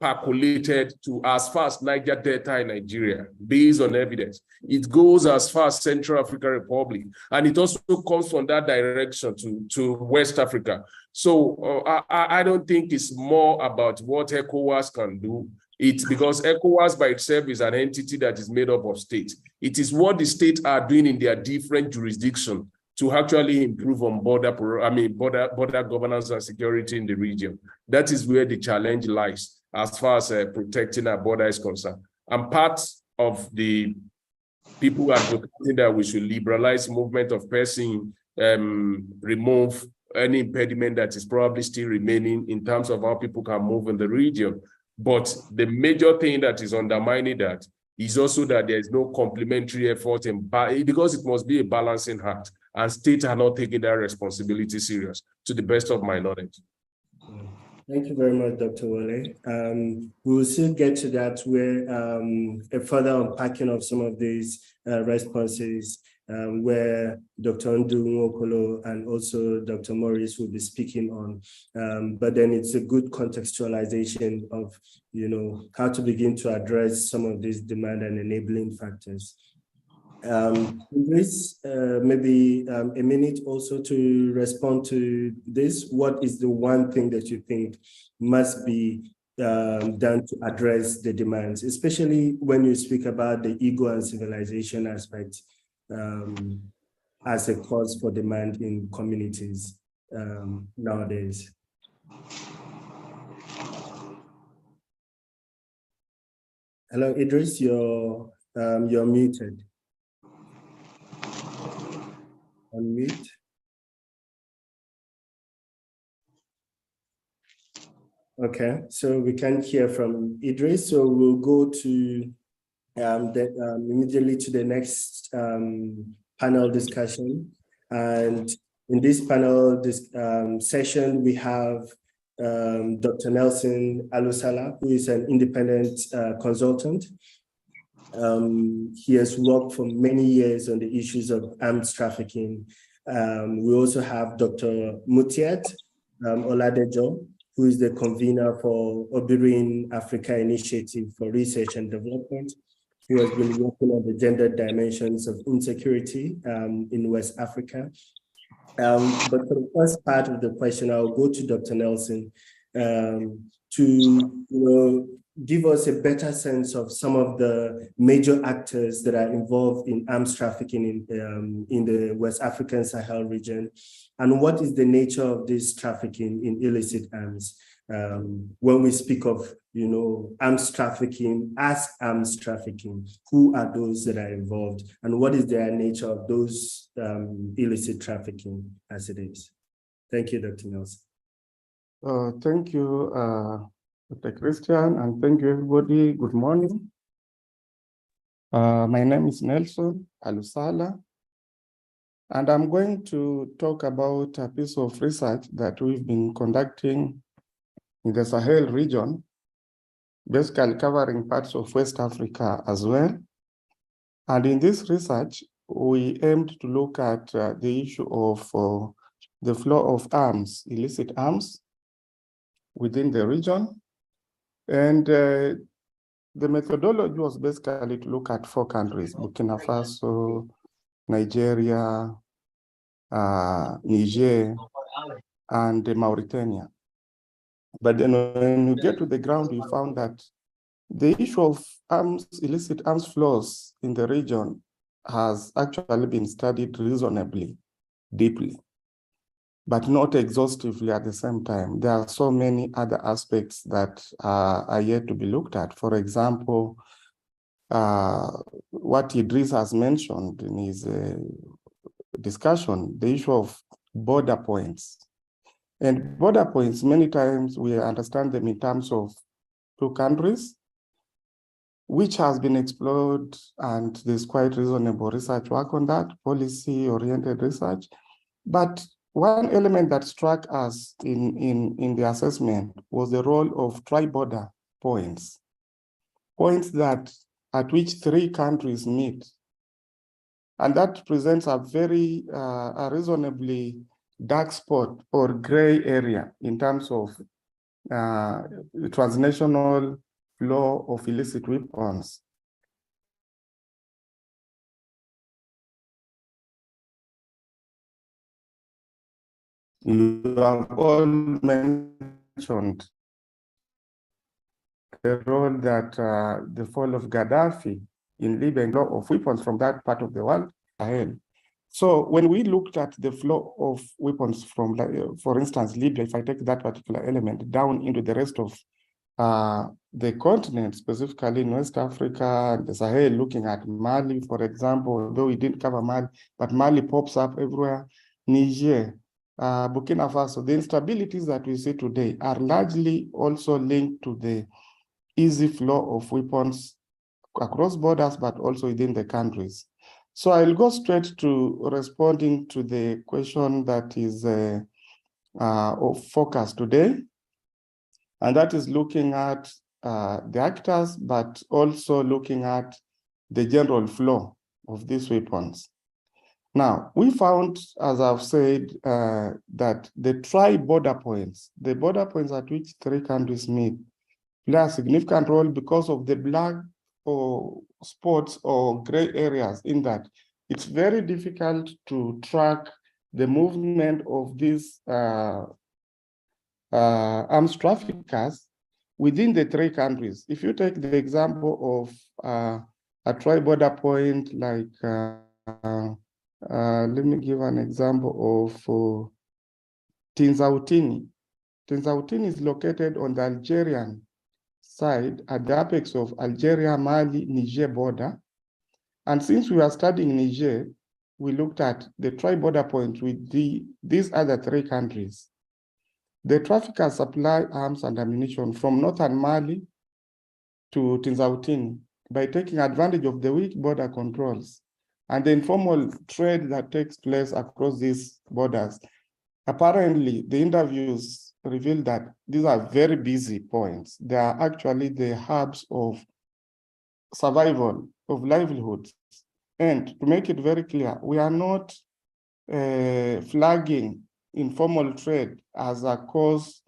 percolated to as far as Niger Delta in Nigeria, based on evidence. It goes as far as Central African Republic, and it also comes from that direction to West Africa. So I don't think it's more about what ECOWAS can do. It's because ECOWAS by itself is an entity that is made up of states. It is what the states are doing in their different jurisdictions to actually improve on border governance and security in the region. That is where the challenge lies as far as protecting our border is concerned. I'm part of the people advocating that we should liberalize movement of persons, remove any impediment that is probably still remaining in terms of how people can move in the region. But the major thing that is undermining that is also that there is no complementary effort because it must be a balancing act, and states are not taking that responsibility serious, to the best of my knowledge. Thank you very much, Dr. Wole. We will still get to that where a further unpacking of some of these responses. where Dr. Ndubuisi and also Dr. Morris will be speaking on. But then it's a good contextualization of, how to begin to address some of these demand and enabling factors. Grace, maybe a minute also to respond to this. What is the one thing that you think must be done to address the demands, especially when you speak about the ego and civilization aspect as a cause for demand in communities nowadays? Hello, Idris, you're muted. Unmute. Okay, so we can't hear from Idris, so we'll go to immediately to the next panel discussion. And in this panel session, we have Dr. Nelson Alusala, who is an independent consultant. He has worked for many years on the issues of arms trafficking. We also have Dr. Mutiat Oladejo, who is the convener for Obinrin Afrika Initiative for Research and Development, who has been working on the gender dimensions of insecurity in West Africa. But for the first part of the question, I'll go to Dr. Nelson to give us a better sense of some of the major actors that are involved in arms trafficking in the West African Sahel region, and what is the nature of this trafficking in illicit arms. When we speak of, arms trafficking as arms trafficking, who are those that are involved, and what is the nature of those illicit trafficking as it is? Thank you, Dr. Nelson. Thank you, Dr. Christian, and thank you, everybody. Good morning. My name is Nelson Alusala, and I'm going to talk about a piece of research that we've been conducting in the Sahel region, basically covering parts of West Africa as well. And in this research, we aimed to look at the issue of the flow of arms, illicit arms, within the region. And the methodology was basically to look at 4 countries: Burkina Faso, Nigeria, Niger, and Mauritania. But then when you get to the ground, we found that the issue of illicit arms flows in the region has actually been studied reasonably deeply, but not exhaustively at the same time. There are so many other aspects that are yet to be looked at. For example, what Idris has mentioned in his discussion, the issue of border points. And border points, many times we understand them in terms of 2 countries, which has been explored, and there's quite reasonable research work on that, policy-oriented research. But one element that struck us in the assessment was the role of tri-border points that at which 3 countries meet. And that presents a very a reasonably dark spot or gray area in terms of transnational flow of illicit weapons. You have all mentioned the role that the fall of Gaddafi in Libya and flow of weapons from that part of the world ahead. So when we looked at the flow of weapons from, for instance, Libya, if I take that particular element down into the rest of the continent, specifically in West Africa, the Sahel, looking at Mali, for example, though we didn't cover Mali, but Mali pops up everywhere, Niger, Burkina Faso. The instabilities that we see today are largely also linked to the easy flow of weapons across borders, but also within the countries. So I'll go straight to responding to the question that is of focus today, and that is looking at the actors, but also looking at the general flow of these weapons. Now, we found, as I've said, that the tri-border points, the border points at which three countries meet, play a significant role because of the black or spots or gray areas in that it's very difficult to track the movement of these arms traffickers within the three countries. If you take the example of a tri-border point, like, let me give an example of Tinzautini. Tinzautini is located on the Algerian side at the apex of Algeria, Mali, Niger border. And since we are studying Niger, we looked at the tri-border point with these other three countries. The traffickers supply arms and ammunition from northern Mali to Tinzautini by taking advantage of the weak border controls and the informal trade that takes place across these borders. Apparently, the interviews revealed that these are very busy points. They are actually the hubs of survival, of livelihoods. And to make it very clear, we are not flagging informal trade as a cause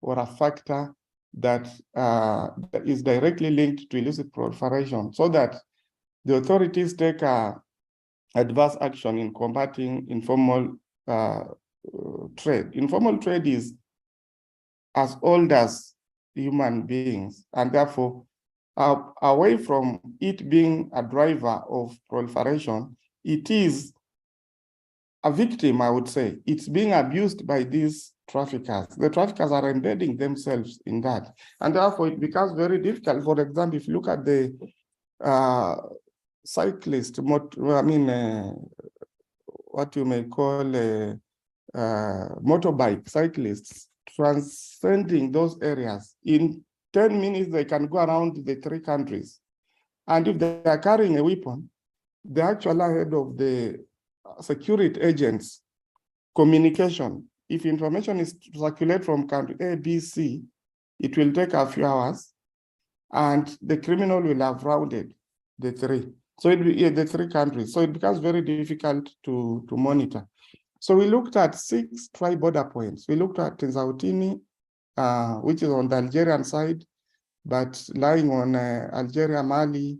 or a factor that is directly linked to illicit proliferation, so that the authorities take adverse action in combating informal trade. Informal trade is as old as human beings, and therefore, away from it being a driver of proliferation, it is a victim, I would say. It's being abused by these traffickers. The traffickers are embedding themselves in that. And therefore, it becomes very difficult. For example, if you look at the cyclist, what you may call motorbike cyclists, transcending those areas. In 10 minutes, they can go around the three countries. And if they are carrying a weapon, the actual head of the security agents' communication, if information is to circulate from country A, B, C, it will take a few hours, and the criminal will have rounded the three. So the three countries. So it becomes very difficult to monitor. So we looked at 6 tri-border points. We looked at Tinzautini, which is on the Algerian side, but lying on Algeria, Mali,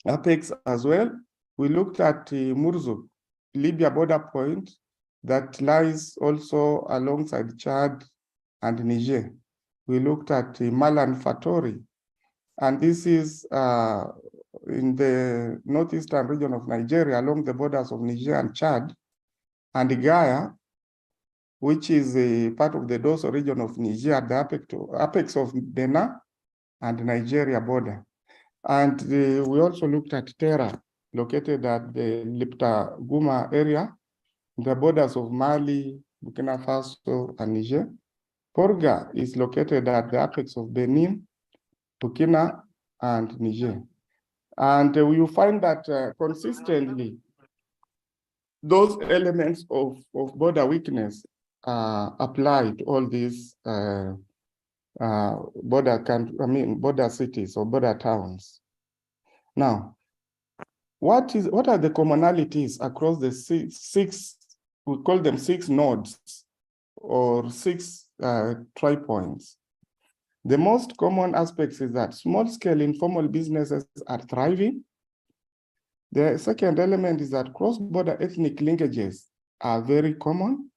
apex as well. We looked at Murzu, Libya border point that lies also alongside Chad and Niger. We looked at Malan Fatori, and this is in the northeastern region of Nigeria, along the borders of Niger and Chad, and Gaia, which is a part of the Dosso region of Niger at the apex of Benin and Nigeria border. And we also looked at Terra, located at the Lipta Guma area, the borders of Mali, Burkina Faso, and Niger. Porga is located at the apex of Benin, Burkina, and Niger. And we will find that consistently, those elements of border weakness apply to all these border cities or border towns. Now, what are the commonalities across the six, we call them 6 nodes or 6 tri-points? The most common aspects is that small-scale informal businesses are thriving. The second element is that cross-border ethnic linkages are very common.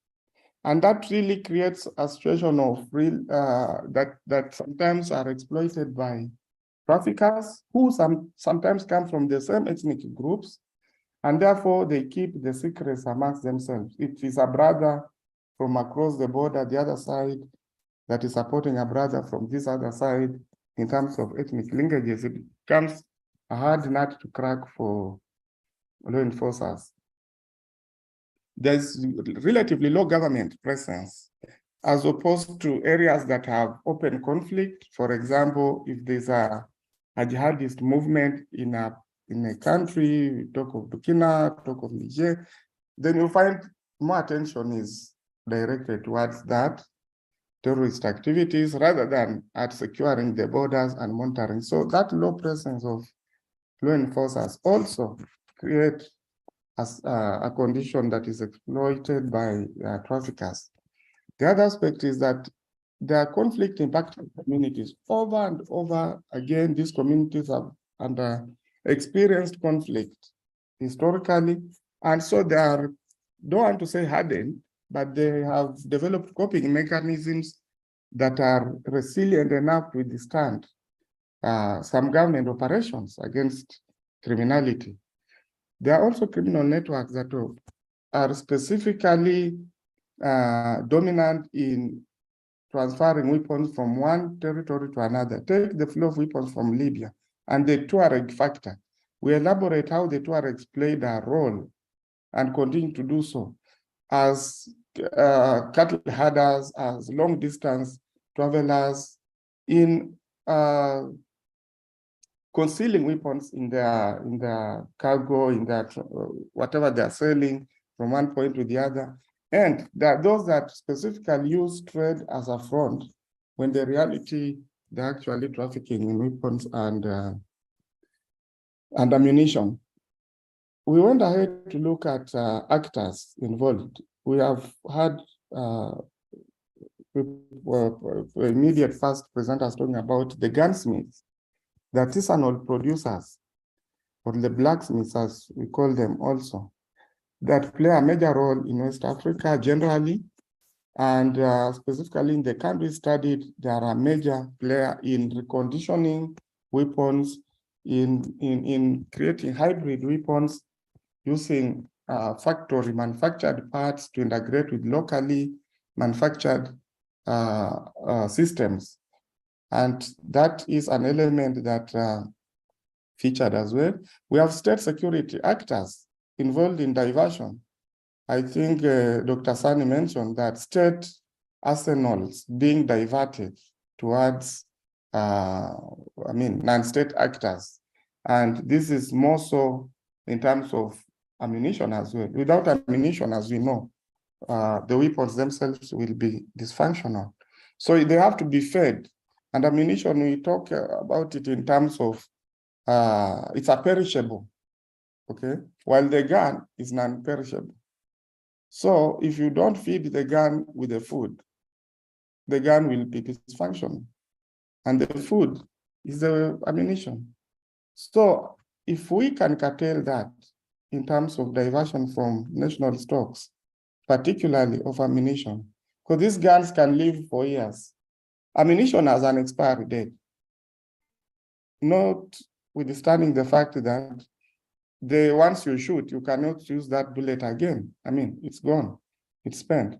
And that really creates a situation of real that sometimes are exploited by traffickers who sometimes come from the same ethnic groups, and therefore they keep the secrets amongst themselves. If it's a brother from across the border, the other side, that is supporting a brother from this other side, in terms of ethnic linkages, it becomes a hard nut to crack for law enforcers. There's relatively low government presence, as opposed to areas that have open conflict. For example, if there's a jihadist movement in a country, we talk of Burkina, talk of Niger, then you'll find more attention is directed towards that terrorist activities rather than at securing the borders and monitoring. So that low presence of law enforcers also create as a condition that is exploited by traffickers. The other aspect is that there are conflict impacted communities. Over and over again, these communities have experienced conflict historically, and so they are, don't want to say hardened, but they have developed coping mechanisms that are resilient enough to withstand some government operations against criminality. There are also criminal networks that are specifically dominant in transferring weapons from one territory to another. Take the flow of weapons from Libya and the Tuareg factor. We elaborate how the Tuaregs played a role and continue to do so as cattle herders, as long distance travelers in concealing weapons in their cargo, in their whatever they're selling from one point to the other. And there are those that specifically use trade as a front when the reality they're actually trafficking in weapons and ammunition. We went ahead to look at actors involved. We have had immediate first presenters talking about the gunsmiths, the artisanal producers, or the blacksmiths as we call them also, that play a major role in West Africa generally, and specifically in the country studied, they are a major player in reconditioning weapons, in creating hybrid weapons, using factory manufactured parts to integrate with locally manufactured systems. And that is an element that featured as well. We have state security actors involved in diversion. I think Dr. Sani mentioned that state arsenals being diverted towards, non-state actors. And this is more so in terms of ammunition as well. Without ammunition, as we know, the weapons themselves will be dysfunctional. So they have to be fed. And ammunition, we talk about it in terms of, it's a perishable, okay? While the gun is non-perishable. So if you don't feed the gun with the food, the gun will be dysfunctional. And the food is the ammunition. So if we can curtail that in terms of diversion from national stocks, particularly of ammunition, because these guns can live for years. Ammunition has an expiry date, notwithstanding the fact that once you shoot, you cannot use that bullet again. I mean, it's gone, it's spent.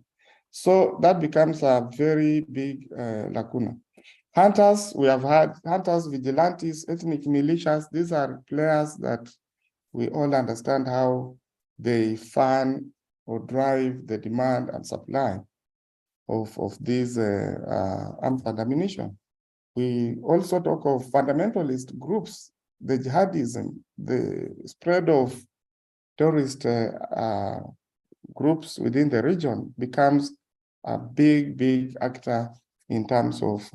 So that becomes a very big lacuna. Hunters, we have had hunters, vigilantes, ethnic militias. These are players that we all understand how they fund or drive the demand and supply of these arms and ammunition. We also talk of fundamentalist groups, the jihadism, the spread of terrorist groups within the region becomes a big actor in terms of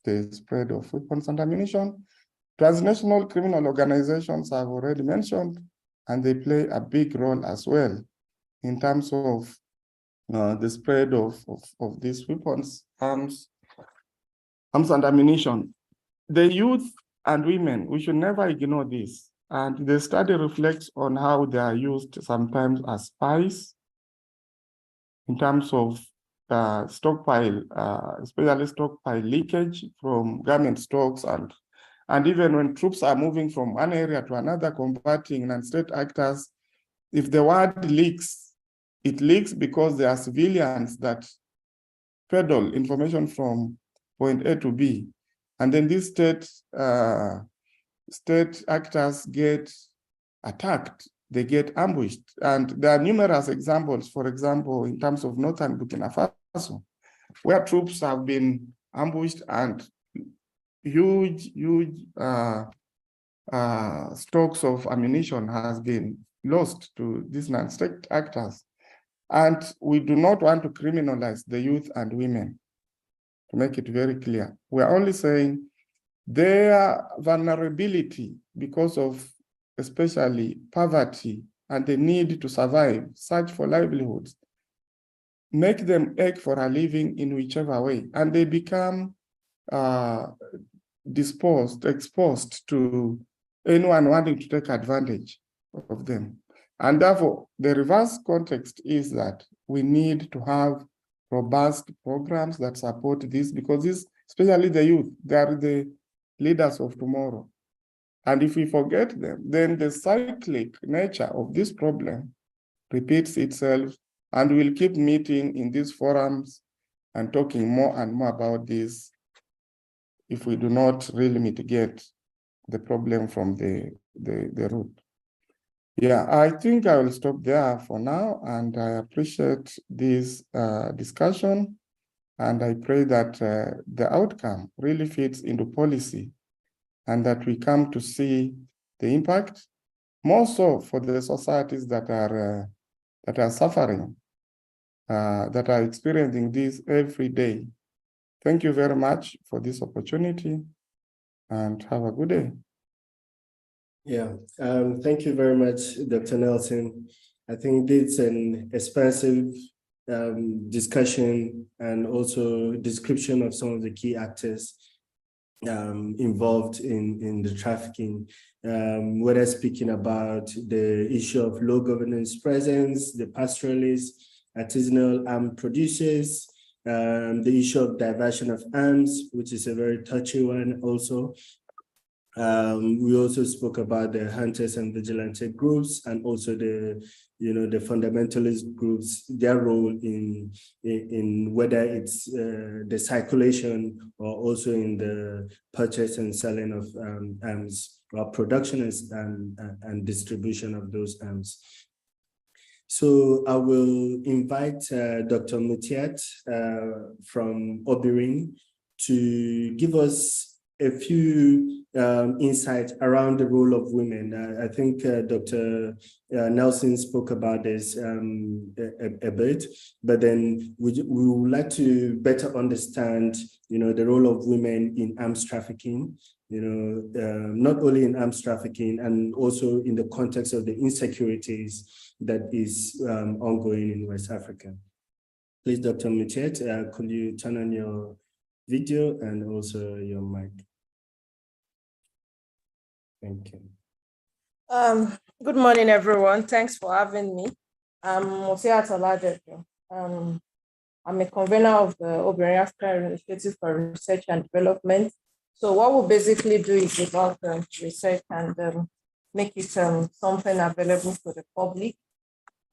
the spread of weapons and ammunition. Transnational criminal organizations I've already mentioned, and they play a big role as well in terms of the spread of these weapons, arms and ammunition. The youth and women, we should never ignore this. And the study reflects on how they are used sometimes as spies in terms of stockpile, especially stockpile leakage from government stocks, and even when troops are moving from one area to another, combating non-state actors, if the word leaks, it leaks because there are civilians that peddle information from point A to B. And then these state actors get attacked, they get ambushed. And there are numerous examples, for example, in terms of northern Burkina Faso, where troops have been ambushed and huge stocks of ammunition has been lost to these non-state actors. And we do not want to criminalize the youth and women, to make it very clear. We're only saying their vulnerability because of especially poverty and the need to survive, search for livelihoods, make them ache for a living in whichever way, and they become exposed to anyone wanting to take advantage of them. And therefore, the reverse context is that we need to have robust programs that support this, because this, especially the youth, they are the leaders of tomorrow. And if we forget them, then the cyclic nature of this problem repeats itself, and we'll keep meeting in these forums and talking more and more about this if we do not really mitigate the problem from the root. Yeah, I think I will stop there for now, and I appreciate this discussion, and I pray that the outcome really fits into policy and that we come to see the impact, more so for the societies that are suffering, that are experiencing this every day. Thank you very much for this opportunity, and have a good day. Yeah, thank you very much, Dr. Nelson. I think it's an expansive discussion and also description of some of the key actors involved in the trafficking, whether speaking about the issue of low governance presence, the pastoralists, artisanal arm producers, the issue of diversion of arms, which is a very touchy one also. We also spoke about the hunters and vigilante groups, and also the fundamentalist groups, their role in whether it's the circulation or also in the purchase and selling of arms, or production and distribution of those arms. So I will invite Dr. Mutiat from Obinrin to give us a few insights around the role of women. I think Dr. Nelson spoke about this a bit, but then we would like to better understand, the role of women in arms trafficking, not only in arms trafficking, and also in the context of the insecurities that is ongoing in West Africa. Please, Dr. Mutiat, could you turn on your video and also your mic? Thank you. Good morning, everyone. Thanks for having me. I'm Mutiat Oladejo. I'm a convener of the Obinrin African Initiative for Research and Development. So what we'll basically do is about research and make it something available for the public.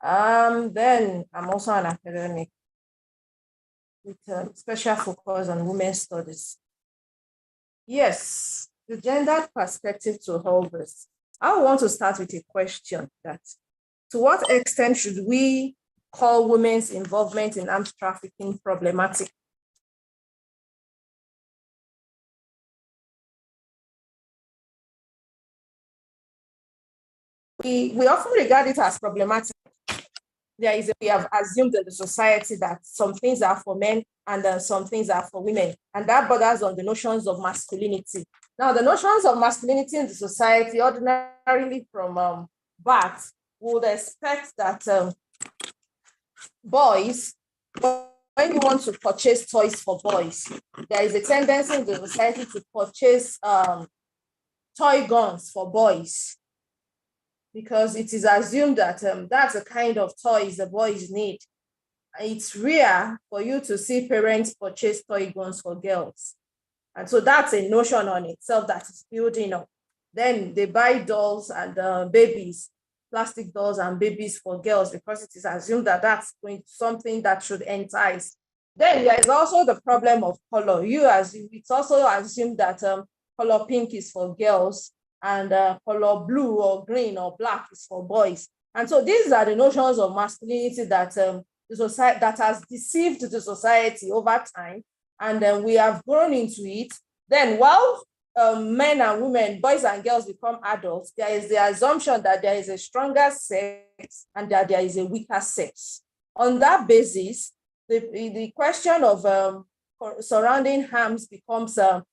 Then I'm also an academic with a special focus on women's studies. Yes, the gender perspective to all this. I want to start with a question that, to what extent should we call women's involvement in arms trafficking problematic? We often regard it as problematic. We have assumed in the society that some things are for men and some things are for women, and that borders on the notions of masculinity. Now, the notions of masculinity in the society, ordinarily from birth, would expect that boys, when you want to purchase toys for boys, there is a tendency in the society to purchase toy guns for boys, because it is assumed that that's the kind of toys the boys need. It's rare for you to see parents purchase toy guns for girls. And so that's a notion on itself that is building up. Then they buy dolls and babies, plastic dolls and babies for girls, because it is assumed that that's going to something that should entice. Then there is also the problem of color. It's also assumed that color pink is for girls, and color blue or green or black is for boys. And so these are the notions of masculinity that the society that has deceived the society over time, and we have grown into it. Then while men and women, boys and girls become adults, there is the assumption that there is a stronger sex and that there is a weaker sex. On that basis, the question of surrounding harms becomes a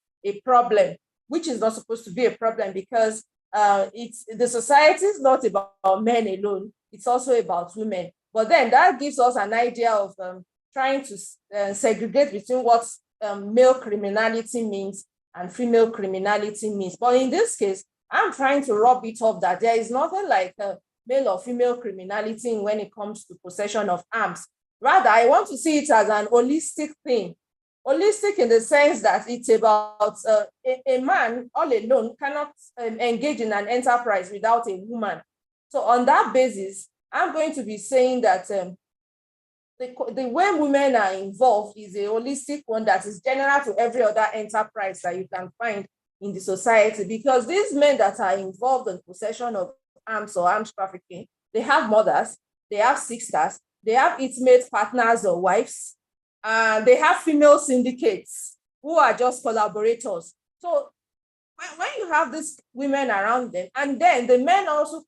problem, which is not supposed to be a problem, because the society is not about men alone, it's also about women. But then that gives us an idea of trying to segregate between what male criminality means and female criminality means. But in this case, I'm trying to rub it off that there is nothing like male or female criminality when it comes to possession of arms. Rather, I want to see it as an holistic thing. Holistic in the sense that it's about a man all alone cannot engage in an enterprise without a woman. So on that basis, I'm going to be saying that the way women are involved is a holistic one that is general to every other enterprise that you can find in the society, because these men that are involved in possession of arms or arms trafficking, they have mothers, they have sisters, they have intimate partners or wives, they have female syndicates who are just collaborators. So when you have these women around them, and then the men also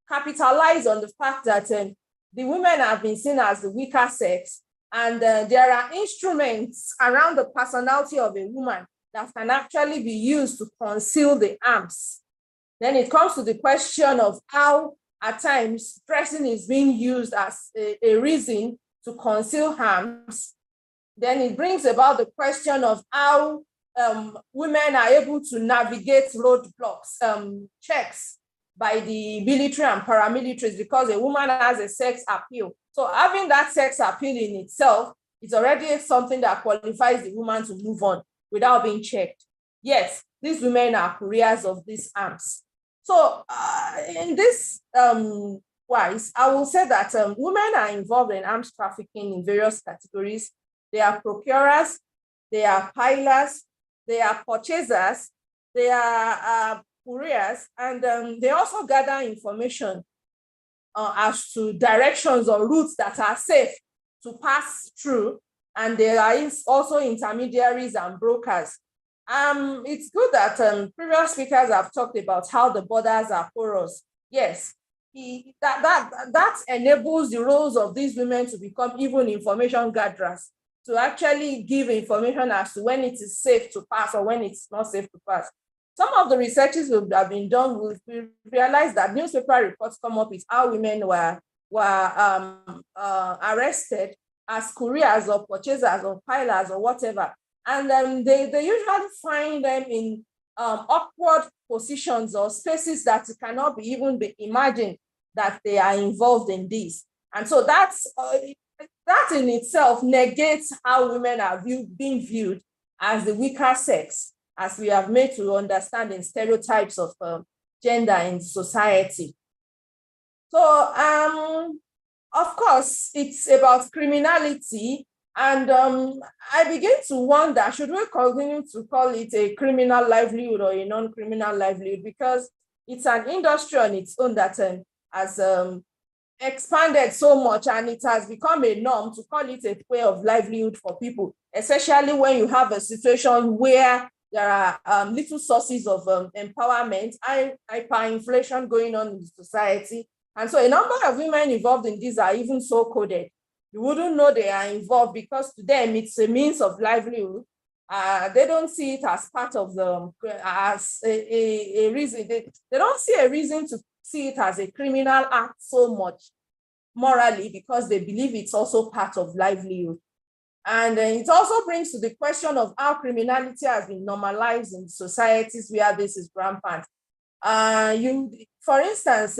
capitalize on the fact that the women have been seen as the weaker sex, and there are instruments around the personality of a woman that can actually be used to conceal the arms. Then it comes to the question of how, at times, dressing is being used as a reason to conceal harms. Then it brings about the question of how women are able to navigate roadblocks, checks by the military and paramilitaries, because a woman has a sex appeal. So having that sex appeal in itself is already something that qualifies the woman to move on without being checked. Yes, these women are couriers of these arms. So in this wise, I will say that women are involved in arms trafficking in various categories. They are procurers, they are pilers, they are purchasers, they are couriers, and they also gather information as to directions or routes that are safe to pass through. And there are also intermediaries and brokers. It's good that previous speakers have talked about how the borders are porous. Yes, that enables the roles of these women to become even information gatherers, to actually give information as to when it is safe to pass or when it's not safe to pass. Some of the researches that have been done, we realized that newspaper reports come up with how women were arrested as couriers or purchasers or pilers or whatever. And they usually find them in awkward positions or spaces that cannot even be imagined that they are involved in this. And so that in itself negates how women are being viewed as the weaker sex, as we have made to understand in stereotypes of gender in society. So, of course, it's about criminality. And I begin to wonder, should we continue to call it a criminal livelihood or a non-criminal livelihood? Because it's an industry on its own that has expanded so much, and it has become a norm to call it a way of livelihood for people, especially when you have a situation where there are little sources of empowerment, hyperinflation going on in society. And so a number of women involved in this are even so coded. You wouldn't know they are involved because to them it's a means of livelihood. They don't see it as part of as a reason. They don't see a reason to see it as a criminal act so much morally, because they believe it's also part of livelihood. And it also brings to the question of how criminality has been normalized in societies where this is rampant. For instance,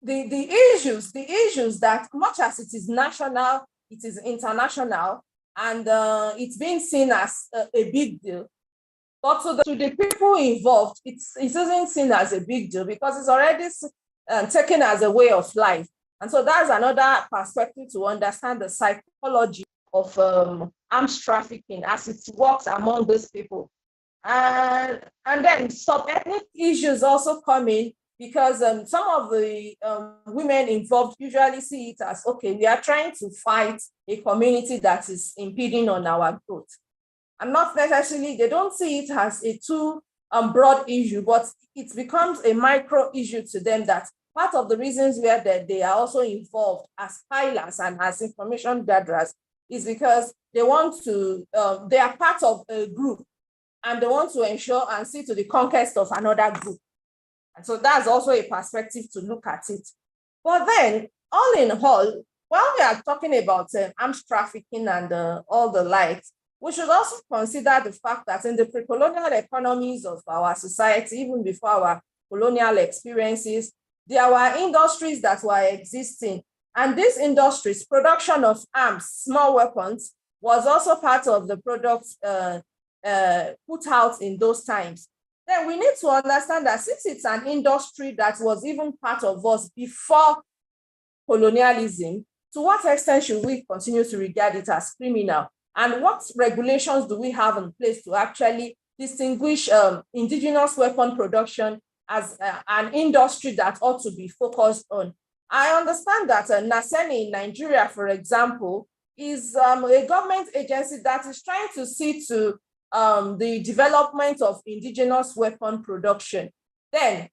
the issues that much as it is national, it is international, and it's being seen as a big deal. But to the people involved, it isn't seen as a big deal because it's already taken as a way of life. And so that's another perspective to understand the psychology of arms trafficking as it works among those people. And then sub-ethnic issues also come in, because some of the women involved usually see it as, okay, we are trying to fight a community that is impeding on our growth. And not necessarily, they don't see it as a too broad issue, but it becomes a micro issue to them, that part of the reasons where they are also involved as pilots and as information gatherers is because they want to, they are part of a group and they want to ensure and see to the conquest of another group. And so that's also a perspective to look at it. But then, all in all, while we are talking about arms trafficking and all the likes, we should also consider the fact that in the pre-colonial economies of our society, even before our colonial experiences, there were industries that were existing. And these industries, production of arms, small weapons, was also part of the products put out in those times. Then we need to understand that since it's an industry that was even part of us before colonialism, to what extent should we continue to regard it as criminal? And what regulations do we have in place to actually distinguish indigenous weapon production as an industry that ought to be focused on? I understand that Sani in Nigeria, for example, is a government agency that is trying to see to the development of indigenous weapon production. Then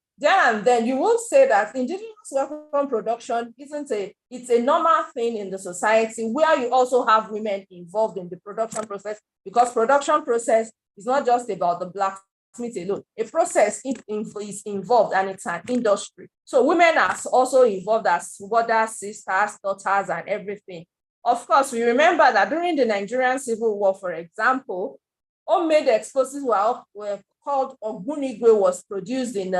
you will say that indigenous weapon production it's a normal thing in the society where you also have women involved in the production process, because production process is not just about the blacksmith alone. A process is involved and it's an industry. So women are also involved as mothers, sisters, daughters, and everything. Of course, we remember that during the Nigerian Civil War, for example, homemade explosives were called Ogunigwe, was produced in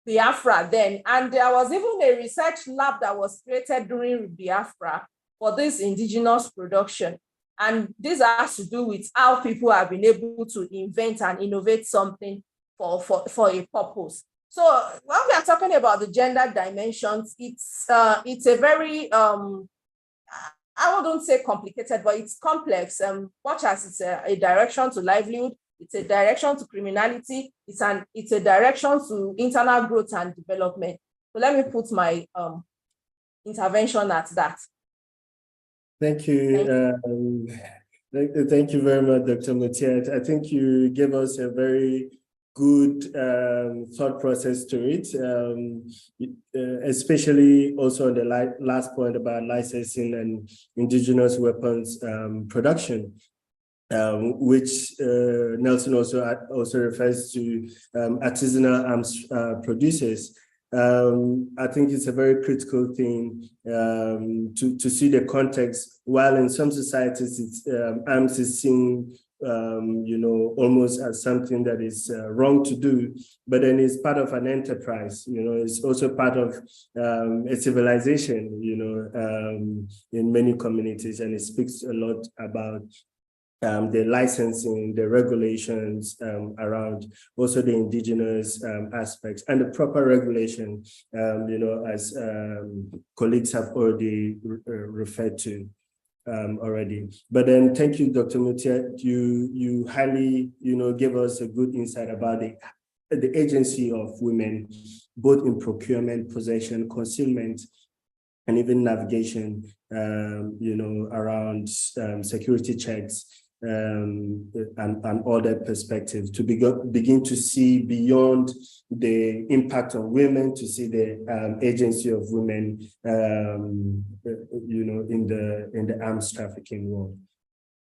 Biafra then. And there was even a research lab that was created during Biafra for this indigenous production. And this has to do with how people have been able to invent and innovate something for a purpose. So when we are talking about the gender dimensions, it's a very, I wouldn't say complicated, but it's complex. Much as it's a direction to livelihood, it's a direction to criminality, it's a direction to internal growth and development. So let me put my intervention at that. Thank you. Thank you very much, Dr. Mutiat. I think you gave us a very good thought process to it, especially also on the last point about licensing and indigenous weapons production, which Nelson also refers to artisanal arms producers. I think it's a very critical thing to see the context. While in some societies, arms is seen almost as something that is wrong to do, but then it's part of an enterprise. It's also part of a civilization. In many communities, and it speaks a lot about the licensing, the regulations around also the indigenous aspects and the proper regulation, as colleagues have already referred to already. But then thank you, Dr. Mutiat. You highly, gave us a good insight about the agency of women, both in procurement, possession, concealment, and even navigation, around security checks, and other perspectives, to begin to see beyond the impact on women, to see the agency of women, in the arms trafficking world.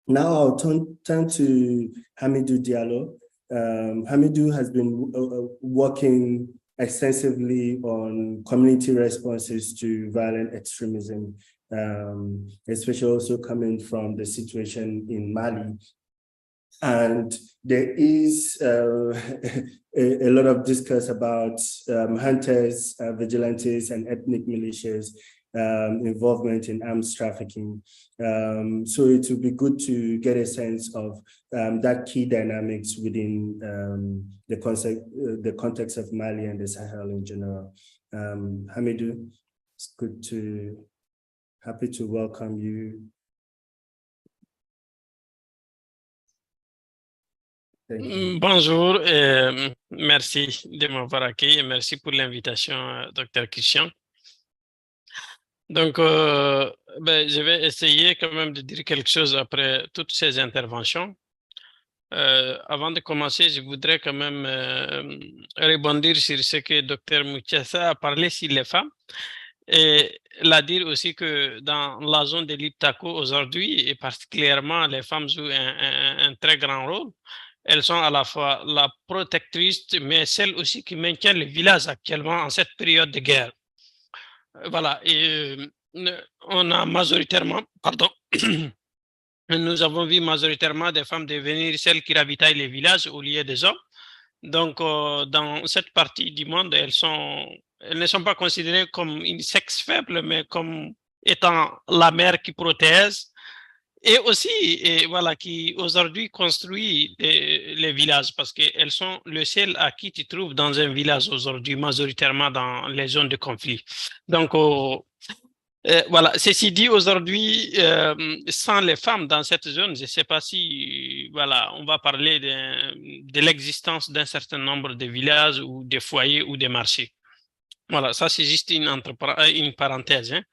Now I'll turn to Hamidou Diallo. Hamidou has been working extensively on community responses to violent extremism, especially also coming from the situation in Mali. And there is a lot of discourse about hunters, vigilantes, and ethnic militias involvement in arms trafficking. So it would be good to get a sense of that key dynamics within the context of Mali and the Sahel in general. Hamidou, it's happy to welcome you. Thank you. Bonjour, merci de m'avoir accueilli et merci pour l'invitation, Dr. Christian. Donc, je vais essayer quand même de dire quelque chose après toutes ces interventions. Avant de commencer, je voudrais quand même rebondir sur ce que Dr. Mutiat a parlé sur les femmes. Et la dire aussi que dans la zone de l'Iptako aujourd'hui, et particulièrement, les femmes jouent un très grand rôle. elles sont à la fois la protectrice, mais celles aussi qui maintiennent le village actuellement en cette période de guerre. Voilà, et on a majoritairement, pardon, nous avons vu majoritairement des femmes devenir celles qui ravitaillent les villages au lieu des hommes. Donc, dans cette partie du monde, elles ne sont pas considérées comme une sexe faible, mais comme étant la mère qui protège et aussi, voilà, qui aujourd'hui construit les villages parce qu'elles sont le seul à qui tu trouves dans un village aujourd'hui, majoritairement dans les zones de conflit. Donc, voilà, ceci dit, aujourd'hui, sans les femmes dans cette zone, je ne sais pas si, voilà, on va parler de l'existence d'un certain nombre de villages ou de foyers ou de marchés. Voilà, ça c'est juste une parenthèse. Hein.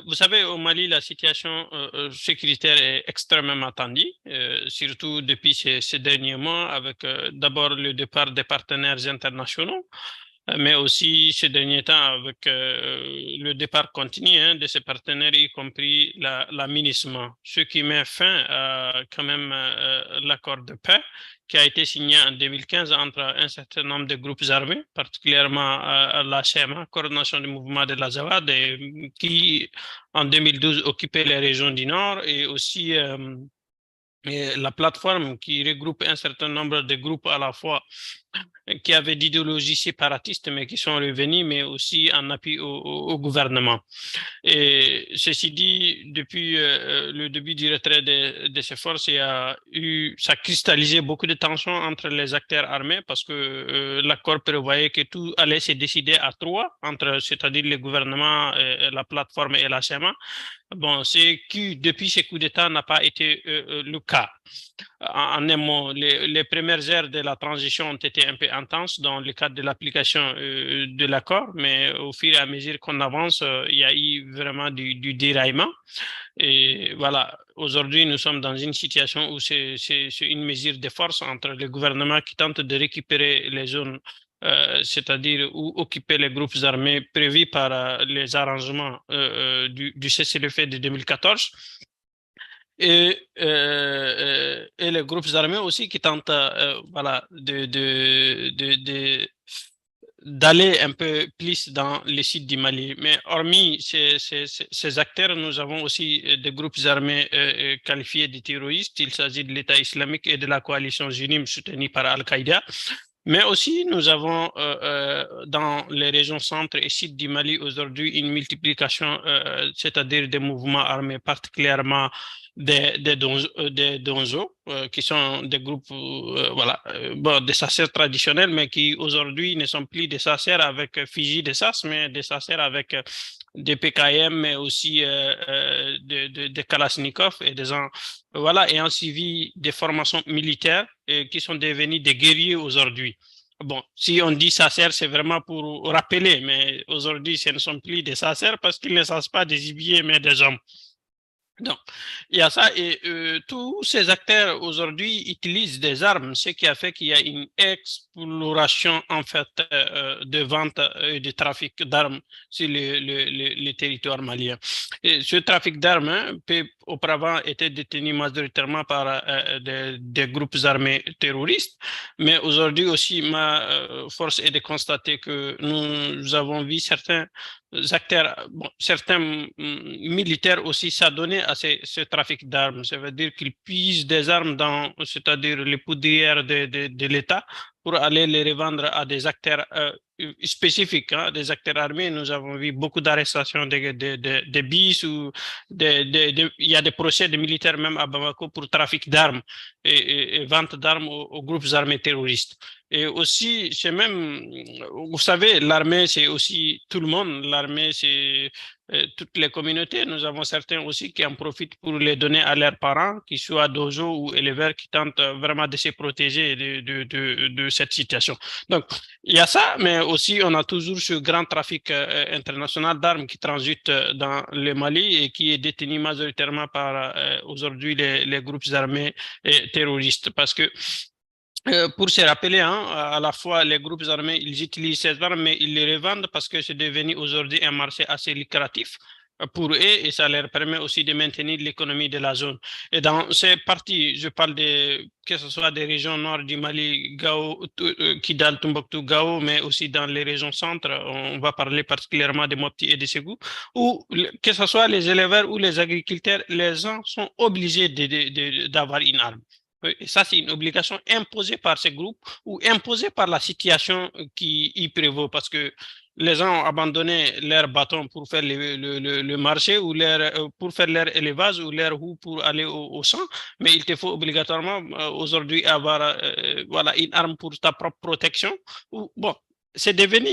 Vous savez, au Mali, la situation sécuritaire est extrêmement tendue, surtout depuis ces derniers mois, avec d'abord le départ des partenaires internationaux, mais aussi ces derniers temps avec le départ continu hein, de ces partenaires, y compris la MINUSMA, ce qui met fin à quand même l'accord de paix qui a été signé en 2015 entre un certain nombre de groupes armés, particulièrement la CMA, Coordination du mouvement de la Zawad, qui en 2012 occupait les régions du Nord, et aussi et la plateforme qui regroupe un certain nombre de groupes à la fois qui avaient d'idéologie séparatiste, mais qui sont revenus, mais aussi en appui au gouvernement. Et ceci dit, depuis le début du retrait de ces forces, ça a cristallisé beaucoup de tensions entre les acteurs armés parce que l'accord prévoyait que tout allait se décider à trois, c'est-à-dire le gouvernement, la plateforme et la CMA. Bon, c'est que depuis ce coup d'État n'a pas été le cas. En un mot, les premières heures de la transition ont été un peu intenses dans le cadre de l'application de l'accord, mais au fur et à mesure qu'on avance, il y a eu vraiment du déraillement. Et voilà, aujourd'hui, nous sommes dans une situation où c'est une mesure de force entre le gouvernement qui tente de récupérer les zones, c'est-à-dire où occuper les groupes armés prévus par les arrangements du cessez-le-feu de 2014. Et les groupes armés aussi qui tentent voilà, d'aller un peu plus dans les sites du Mali. Mais hormis ces acteurs, nous avons aussi des groupes armés qualifiés de terroristes. Il s'agit de l'État islamique et de la coalition Junim soutenue par Al-Qaïda. Mais aussi, nous avons dans les régions centre et sud du Mali aujourd'hui une multiplication, c'est-à-dire des mouvements armés, particulièrement des donzos, qui sont des groupes voilà, bon, des sacers traditionnels, mais qui aujourd'hui ne sont plus des sacers avec Fiji des SAS, mais des sacers avec des PKM, mais aussi des Kalachnikov et des gens, voilà, ayant suivi des formations militaires et qui sont devenus des guerriers aujourd'hui. Bon, si on dit sacers, c'est vraiment pour rappeler, mais aujourd'hui, ce ne sont plus des sacers parce qu'ils ne savent pas des gibiers, mais des hommes. Donc, il y a ça et tous ces acteurs aujourd'hui utilisent des armes, ce qui a fait qu'il y a une exploration en fait de vente et de trafic d'armes sur le territoire malien. Et ce trafic d'armes peut auparavant était détenu majoritairement par des groupes armés terroristes, mais aujourd'hui aussi ma force est de constater que nous avons vu certains acteurs, bon, certains militaires aussi s'adonner à ce trafic d'armes. Ça veut dire qu'ils puisent des armes dans, c'est-à-dire les poudrières de l'État pour aller les revendre à des acteurs spécifiques, hein, des acteurs armés. Nous avons vu beaucoup d'arrestations de bis ou il y a des procès de militaires même à Bamako pour trafic d'armes et vente d'armes aux groupes armés terroristes. Et aussi, c'est même, vous savez, l'armée, c'est aussi tout le monde. L'armée, c'est toutes les communautés. Nous avons certains aussi qui en profitent pour les donner à leurs parents, qu'ils soient dojo ou éleveurs, qui tentent vraiment de se protéger de cette situation. Donc, il y a ça, mais aussi, on a toujours ce grand trafic international d'armes qui transite dans le Mali et qui est détenu majoritairement par aujourd'hui les groupes armés terroristes. Parce que pour se rappeler, hein, à la fois les groupes armés, ils utilisent ces armes, mais ils les revendent parce que c'est devenu aujourd'hui un marché assez lucratif pour eux et ça leur permet aussi de maintenir l'économie de la zone. Et dans ces parties, je parle que ce soit des régions nord du Mali, Gao, Kidal, Tombouctou, Gao, mais aussi dans les régions centres, on va parler particulièrement de Mopti et de Ségou, où que ce soit les éleveurs ou les agriculteurs, les gens sont obligés d'avoir une arme. Et ça, c'est une obligation imposée par ces groupes ou imposée par la situation qui y prévaut parce que les gens ont abandonné leur bâton pour faire le marché ou pour faire leur élevage ou leur roue pour aller au champ, mais il te faut obligatoirement aujourd'hui avoir voilà, une arme pour ta propre protection. Bon, c'est devenu,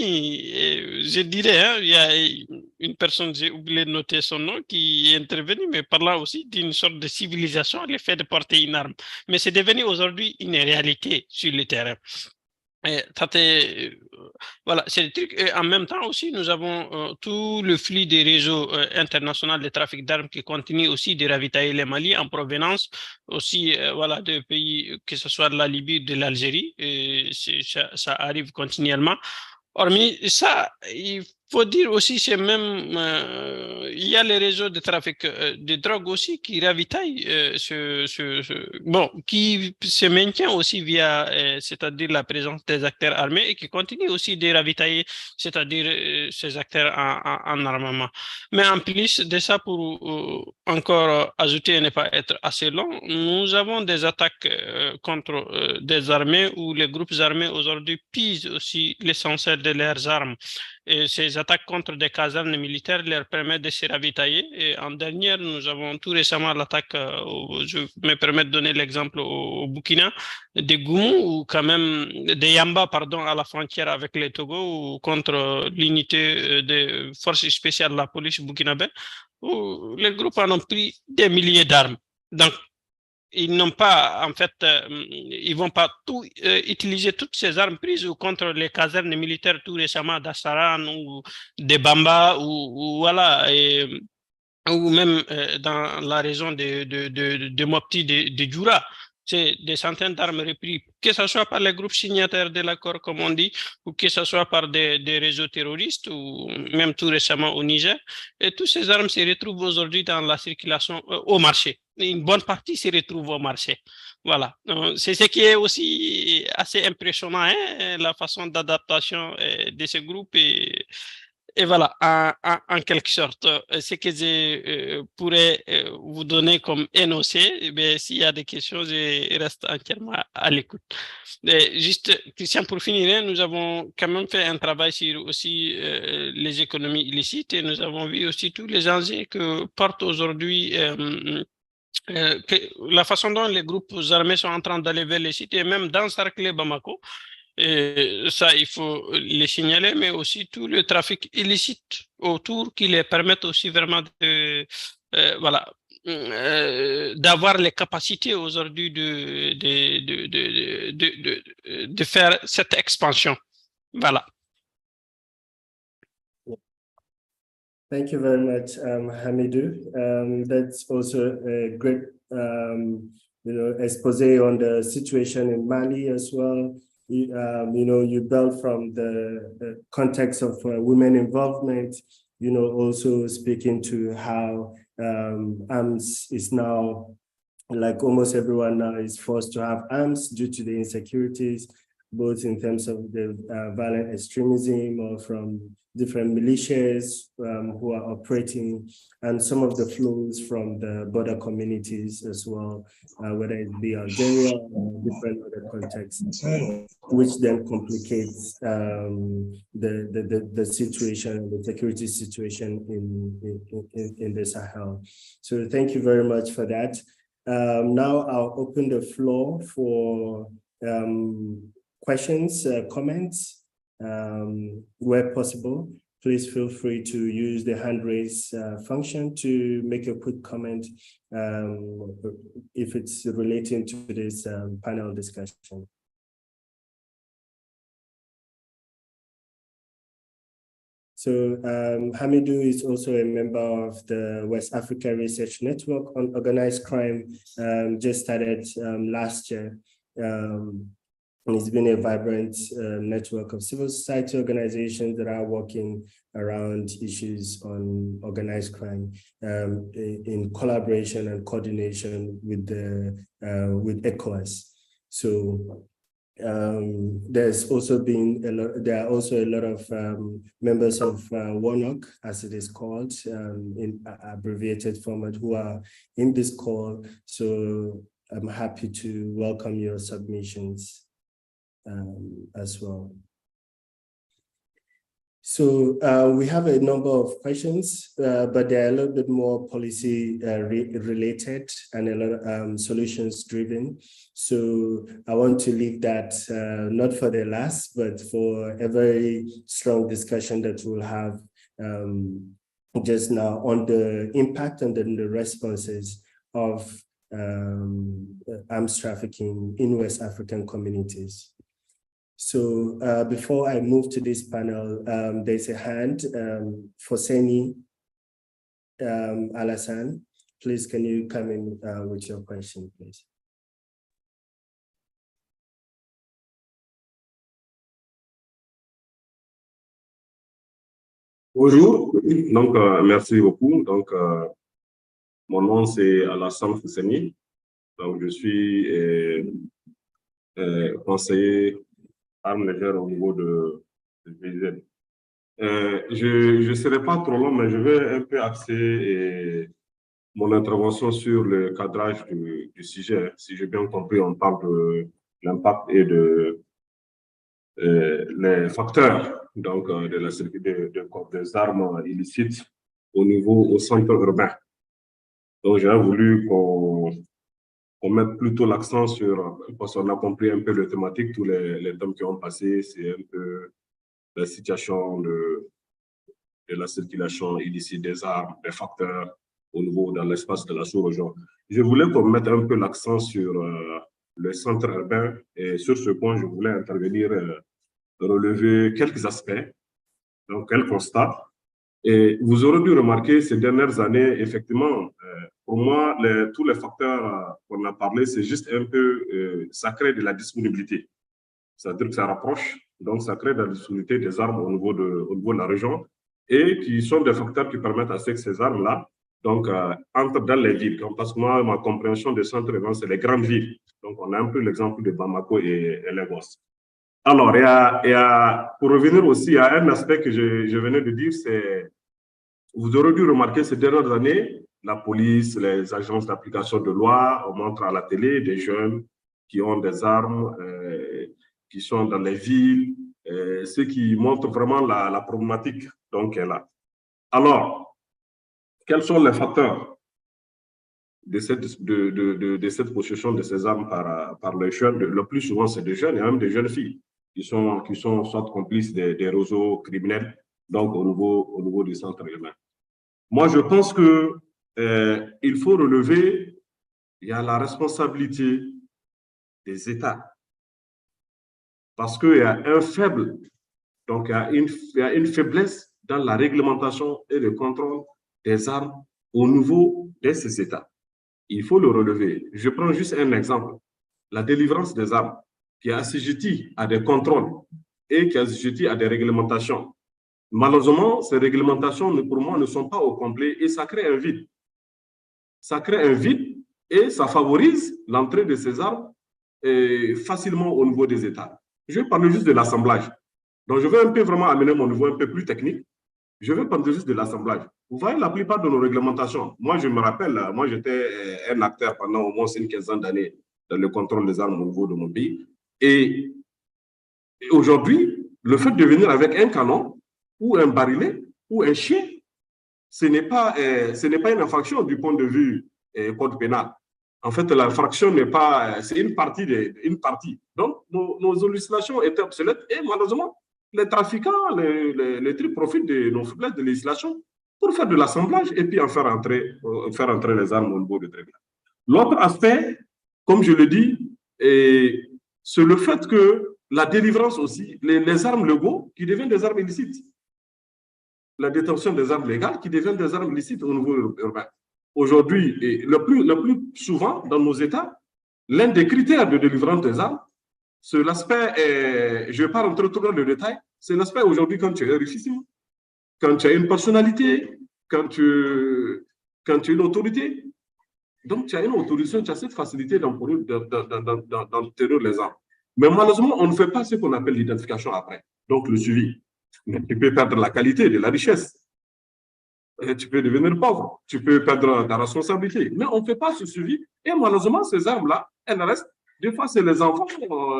je dirais, hein, il y a une personne, j'ai oublié de noter son nom, qui est intervenue, mais parlant aussi d'une sorte de civilisation, le fait de porter une arme. Mais c'est devenu aujourd'hui une réalité sur le terrain. Et ça voilà, c'est le truc. Et en même temps aussi, nous avons tout le flux des réseaux internationaux de trafic d'armes qui continue aussi de ravitailler les Mali en provenance aussi voilà, de pays, que ce soit de la Libye, de l'Algérie. Et ça arrive continuellement. Hormis ça, il faut dire aussi, c'est même, il y a les réseaux de trafic de drogue aussi qui ravitaillent, bon, qui se maintient aussi via, c'est-à-dire la présence des acteurs armés et qui continue aussi de ravitailler, c'est-à-dire ces acteurs en armement. Mais en plus de ça, pour encore ajouter et ne pas être assez long, nous avons des attaques contre des armées où les groupes armés aujourd'hui pillent aussi l'essentiel de leurs armes. Et ces attaques contre des casernes militaires leur permettent de se ravitailler. Et en dernière, nous avons tout récemment l'attaque, je me permets de donner l'exemple au Burkina, des Goumou ou quand même des Yamba, pardon, à la frontière avec les Togo ou contre l'unité de forces spéciales de la police burkinabé, où les groupes en ont pris des milliers d'armes. Donc, ils n'ont pas, en fait, ils vont pas tout utiliser toutes ces armes prises contre les casernes militaires tout récemment d'Assaran ou de Bamba ou voilà, ou même dans la région de Mopti, de Djoura. C'est des centaines d'armes reprises, que ce soit par les groupes signataires de l'accord, comme on dit, ou que ce soit par des réseaux terroristes, ou même tout récemment au Niger. Et toutes ces armes se retrouvent aujourd'hui dans la circulation au marché. Une bonne partie se retrouve au marché. Voilà. C'est ce qui est aussi assez impressionnant, hein, la façon d'adaptation de ces groupes et voilà, en quelque sorte, ce que je pourrais vous donner comme énoncé, s'il y a des questions, je reste entièrement à l'écoute. Juste, Christian, pour finir, nous avons quand même fait un travail sur aussi les économies illicites et nous avons vu aussi tous les enjeux que portent aujourd'hui la façon dont les groupes armés sont en train d'aller vers les sites et même d'encercler Bamako. Et ça, il faut les signaler, mais aussi tout le trafic illicite autour qui les permettent aussi vraiment de, voilà, d'avoir les capacités aujourd'hui de faire cette expansion. Voilà. Thank you very much, Hamidou. That's also a great, expose on the situation in Mali as well. You built from the context of women involvement, also speaking to how arms is now, like almost everyone now is forced to have arms due to the insecurities, both in terms of the violent extremism or from different militias who are operating, and some of the flows from the border communities as well, whether it be Algeria or different other contexts, which then complicates the situation, the security situation in the Sahel. So thank you very much for that. Now I'll open the floor for questions, comments. Where possible, please feel free to use the hand raise function to make a quick comment if it's relating to this panel discussion. So Hamidou is also a member of the West Africa Research Network on Organized Crime, just started last year. And it's been a vibrant network of civil society organizations that are working around issues on organized crime in collaboration and coordination with ECOWAS. So there's also been there are also a lot of members of WANOC, as it is called, in abbreviated format, who are in this call. So I'm happy to welcome your submissions as well. So we have a number of questions, but they're a little bit more policy related and a lot of solutions driven. So I want to leave that not for the last, but for a very strong discussion that we'll have just now on the impact and then the responses of arms trafficking in West African communities. So before I move to this panel, there's a hand for Sani Alassan. Please, can you come in with your question, please? Bonjour, donc merci beaucoup. Donc mon nom c'est Alassane Fousseni. Donc je suis conseiller armes légères au niveau de VZ. Je ne serai pas trop long, mais je vais un peu axer mon intervention sur le cadrage du sujet. Si j'ai bien compris, on parle de l'impact et de les facteurs donc, de la des armes illicites au centre urbain. Donc, j'ai voulu qu'on mette plutôt l'accent sur, parce qu'on a compris un peu les thématiques, tous les thèmes qui ont passé, c'est un peu la situation de la circulation illicite des armes, des facteurs au niveau dans l'espace de la sous-région. Je voulais qu'on mette un peu l'accent sur le centre urbain et sur ce point, je voulais intervenir, relever quelques aspects, donc quelques constats. Et vous aurez dû remarquer ces dernières années, effectivement, pour moi, tous les facteurs qu'on a parlé, c'est juste un peu, ça crée de la disponibilité. C'est-à-dire que ça rapproche, donc ça crée de la disponibilité des armes au niveau de la région et qui sont des facteurs qui permettent à ce que ces armes-là donc, entrent dans les villes. Parce que moi, ma compréhension des centres urbains, c'est les grandes villes. Donc, on a un peu l'exemple de Bamako et Lagos. Alors, pour revenir aussi, il y a un aspect que je venais de dire, c'est, vous aurez dû remarquer ces dernières années, la police, les agences d'application de loi, on montre à la télé des jeunes qui ont des armes, qui sont dans les villes, ce qui montre vraiment la problématique donc, est là. Alors, quels sont les facteurs de cette possession de ces armes par les jeunes? Le plus souvent, c'est des jeunes, il y a même des jeunes filles qui sont soit complices des réseaux criminels, donc au niveau du centre urbain. Moi, je pense qu'il faut relever, il y a la responsabilité des États. Parce qu'il y a un faible, donc il y a une faiblesse dans la réglementation et le contrôle des armes au niveau de ces États. Il faut le relever. Je prends juste un exemple. La délivrance des armes, qui est assujettie à des contrôles et qui est assujettie à des réglementations. Malheureusement, ces réglementations, pour moi, ne sont pas au complet et ça crée un vide. Ça crée un vide et ça favorise l'entrée de ces armes facilement au niveau des États. Je vais parler juste de l'assemblage. Donc, je vais un peu vraiment amener mon niveau un peu plus technique. Je vais parler juste de l'assemblage. Vous voyez, la plupart de nos réglementations, moi, je me rappelle, moi, j'étais un acteur pendant au moins une quinzaine d'années dans le contrôle des armes au niveau de mon pays. Et aujourd'hui, le fait de venir avec un canon ou un barillet ou un chien, ce n'est pas une infraction du point de vue code pénal. En fait, l'infraction n'est pas, c'est une partie. Donc, nos législations étaient obsolètes et malheureusement, les trafiquants, les trucs profitent de nos faiblesses de législation pour faire de l'assemblage et puis en faire entrer les armes au niveau de tribunal. L'autre aspect, comme je le dis, c'est le fait que la délivrance aussi, les armes légaux qui deviennent des armes illicites. La détention des armes légales qui deviennent des armes illicites au niveau urbain. Aujourd'hui, le plus souvent dans nos États, l'un des critères de délivrance des armes, c'est l'aspect, je ne vais pas rentrer trop dans le détail, c'est l'aspect aujourd'hui quand tu es richissime, quand tu as une personnalité, quand tu as une autorité. Donc, tu as une autorisation, tu as cette facilité d'enterrer les armes. Mais malheureusement, on ne fait pas ce qu'on appelle l'identification après, donc le suivi. Mais tu peux perdre la qualité de la richesse. Et tu peux devenir pauvre, tu peux perdre ta responsabilité. Mais on ne fait pas ce suivi. Et malheureusement, ces armes-là, elles restent. Des fois, c'est les enfants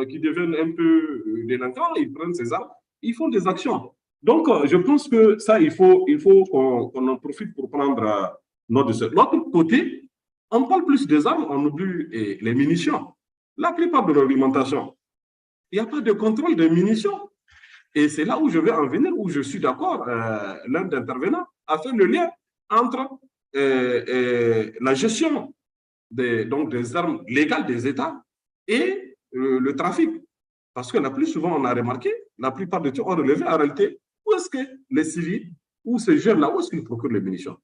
qui deviennent un peu délinquants, ils prennent ces armes, ils font des actions. Donc, je pense que ça, il faut qu'on en profite pour prendre note de ça. De l'autre côté, on parle plus des armes, on oublie les munitions. La plupart de l'alimentation, il n'y a pas de contrôle des munitions. Et c'est là où je vais en venir, où je suis d'accord, l'un d'intervenants a fait le lien entre la gestion des armes légales des États et le trafic. Parce que la plus souvent, on a remarqué, la plupart des gens ont relevé en réalité, où est-ce que les civils, ou ces jeunes-là, où est-ce qu'ils procurent les munitions?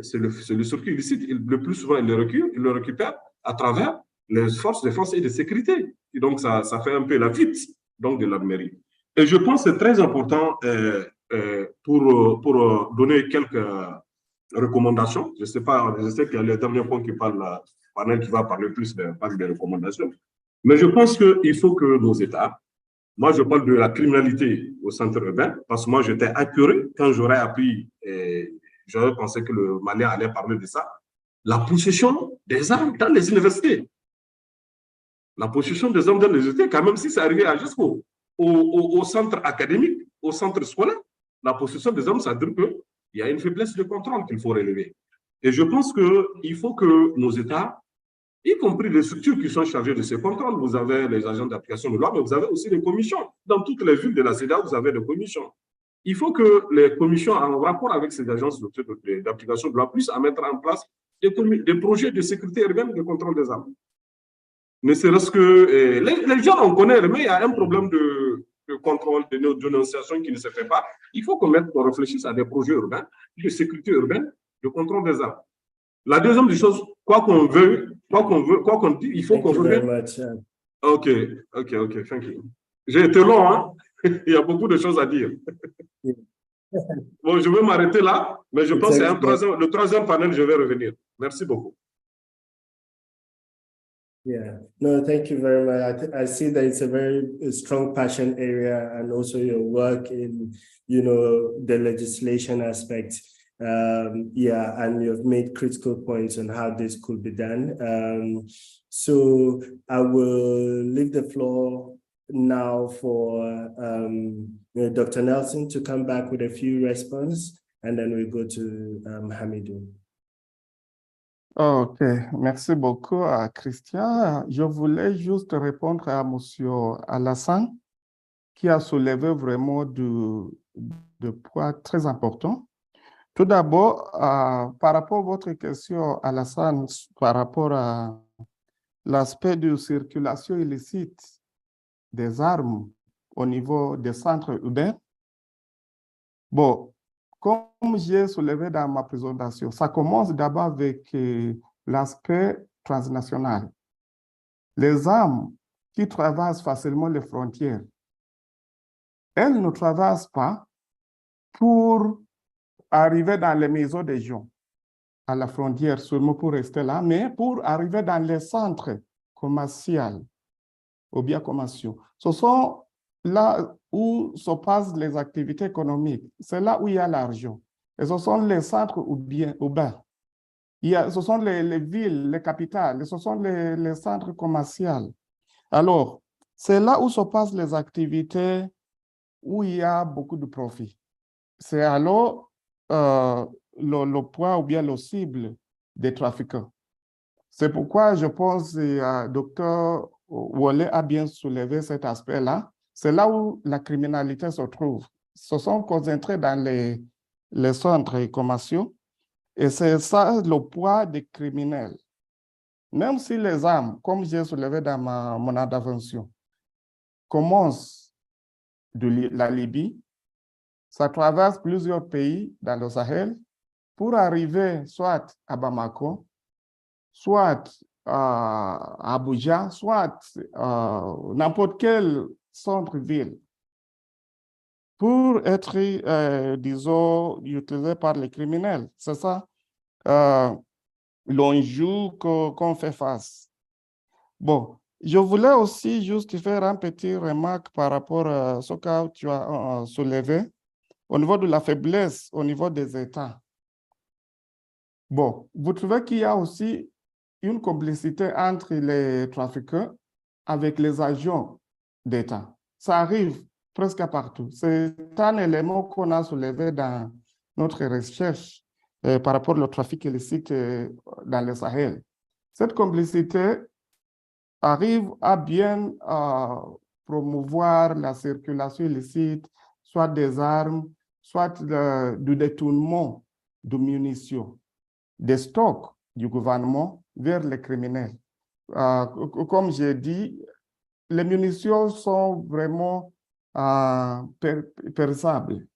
C'est le circuit illicite. Le plus souvent, ils le récupèrent à travers les forces de défense et de sécurité. Et donc, ça fait un peu la fuite donc, de la mairie. Et je pense que c'est très important pour donner quelques recommandations. Je sais qu'il y a le dernier point qui parle, le panel qui va parler plus des recommandations. Mais je pense qu'il faut que nos États, moi je parle de la criminalité au centre urbain, parce que moi j'étais apeuré quand j'aurais appris, j'aurais pensé que le Malien allait parler de ça, la possession des armes dans les universités. La possession des armes dans les universités, quand même si c'est arrivé jusqu'au centre académique, au centre scolaire, la possession des armes, ça veut dire qu'il y a une faiblesse de contrôle qu'il faut relever. Et je pense qu'il faut que nos États, y compris les structures qui sont chargées de ces contrôles, vous avez les agents d'application de loi, mais vous avez aussi les commissions. Dans toutes les villes de la CEDEAO, vous avez des commissions. Il faut que les commissions, en rapport avec ces agences d'application de loi, puissent mettre en place des projets de sécurité urbaine de contrôle des armes. Ne serait-ce que les gens, on connaît, mais il y a un problème de contrôle, de dénonciation qui ne se fait pas. Il faut qu'on réfléchisse à des projets urbains, de sécurité urbaine, de contrôle des armes. La deuxième des choses, quoi qu'on dit, il faut qu'on revienne. OK, thank you. J'ai été long, hein? Il y a beaucoup de choses à dire. Bon, je vais m'arrêter là, mais je pense que le troisième panel, je vais revenir. Merci beaucoup. Yeah, no, thank you very much. I see that it's a very strong passion area, and also your work in, the legislation aspect. Yeah, and you've made critical points on how this could be done. So I will leave the floor now for Dr. Nelson to come back with a few responses, and then we go to Hamidou. Ok, merci beaucoup à Christian. Je voulais juste répondre à M. Alassane, qui a soulevé vraiment de points très importants. Tout d'abord, par rapport à votre question, Alassane, par rapport à l'aspect de circulation illicite des armes au niveau des centres urbains, bon, comme j'ai soulevé dans ma présentation, ça commence d'abord avec l'aspect transnational. Les armes qui traversent facilement les frontières, elles ne traversent pas pour arriver dans les maisons des gens, à la frontière seulement pour rester là, mais pour arriver dans les centres commerciaux ou bien commerciaux. Ce sont là où se passent les activités économiques. C'est là où il y a l'argent. Et ce sont les centres urbains. Ce sont les villes, les capitales, ce sont les centres commerciaux. Alors, c'est là où se passent les activités où il y a beaucoup de profit. C'est alors le point ou bien le cible des trafiquants. C'est pourquoi je pense que Dr. Oluwole a bien soulevé cet aspect-là. C'est là où la criminalité se trouve. Se sont concentrés dans les centres commerciaux et c'est ça le poids des criminels. Même si les armes, comme j'ai soulevé dans mon intervention, commencent de la Libye, ça traverse plusieurs pays dans le Sahel pour arriver soit à Bamako, soit Abuja, soit n'importe quel centre-ville, pour être, disons, utilisé par les criminels. C'est ça l'enjeu qu'on fait face. Bon, je voulais aussi juste faire un petit remarque par rapport à ce que tu as soulevé au niveau de la faiblesse au niveau des États. Bon, vous trouvez qu'il y a aussi une complicité entre les trafiquants avec les agents d'État. Ça arrive presque partout. C'est un élément qu'on a soulevé dans notre recherche par rapport au trafic illicite dans le Sahel. Cette complicité arrive à bien promouvoir la circulation illicite, soit des armes, soit du détournement de munitions, des stocks du gouvernement vers les criminels. Comme j'ai dit, les munitions sont vraiment périssables.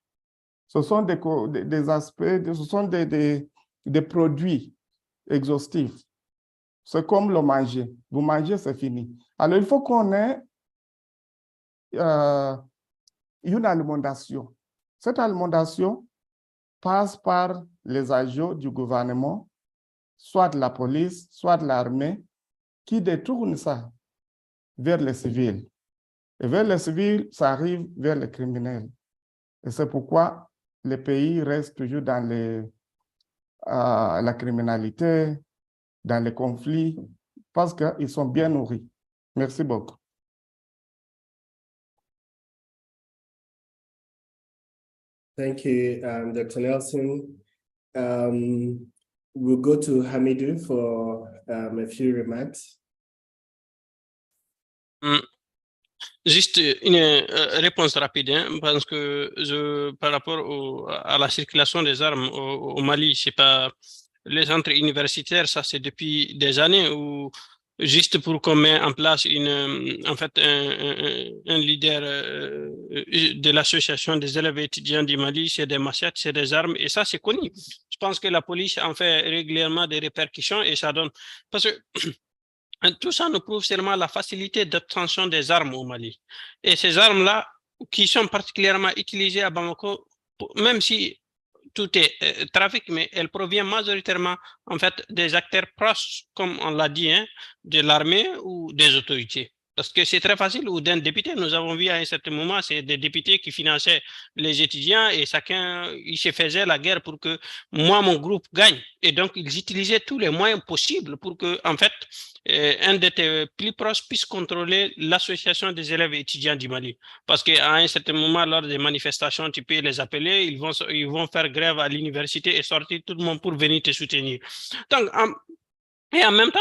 Ce sont des aspects, ce sont des produits exhaustifs. C'est comme le manger. Vous mangez, c'est fini. Alors, il faut qu'on ait une alimentation. Cette alimentation passe par les agents du gouvernement, soit de la police, soit de l'armée, qui détournent ça vers les civils. Et vers les civils, ça arrive vers les criminels. Et c'est pourquoi les pays restent toujours dans la criminalité, dans les conflits, parce qu'ils sont bien nourris. Merci beaucoup. Thank you, Dr. Nelson. We'll go to Hamidou for a few remarks. Juste une réponse rapide, hein, parce que par rapport à la circulation des armes au Mali, c'est pas les centres universitaires, ça c'est depuis des années où juste pour qu'on mette en place un leader de l'association des élèves étudiants du Mali, c'est des machettes, c'est des armes, et ça c'est connu. Je pense que la police en fait régulièrement des répercussions et ça donne, parce que tout ça nous prouve seulement la facilité d'obtention des armes au Mali. Et ces armes-là, qui sont particulièrement utilisées à Bamako, même si tout est trafic, mais elles proviennent majoritairement en fait des acteurs proches, comme on l'a dit, hein, de l'armée ou des autorités. Parce que c'est très facile, ou d'un député, nous avons vu à un certain moment, c'est des députés qui finançaient les étudiants et chacun, il se faisait la guerre pour que moi, mon groupe gagne. Et donc, ils utilisaient tous les moyens possibles pour que, en fait, un de tes plus proches puisse contrôler l'association des élèves étudiants du Mali. Parce qu'à un certain moment, lors des manifestations, tu peux les appeler, ils vont faire grève à l'université et sortir tout le monde pour venir te soutenir. Donc, et en même temps,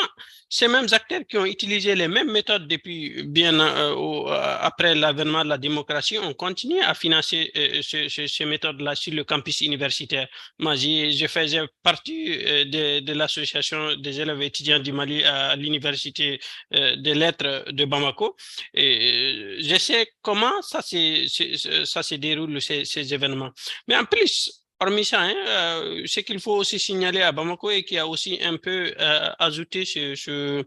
ces mêmes acteurs qui ont utilisé les mêmes méthodes depuis bien après l'avènement de la démocratie ont continué à financer ces méthodes-là sur le campus universitaire. Moi, je faisais partie de l'association des élèves étudiants du Mali à l'université des lettres de Bamako. Et je sais comment ça se déroule, ces événements. Mais en plus, hormis ça, hein, ce qu'il faut aussi signaler à Bamako et qui a aussi un peu ajouté c'est-à-dire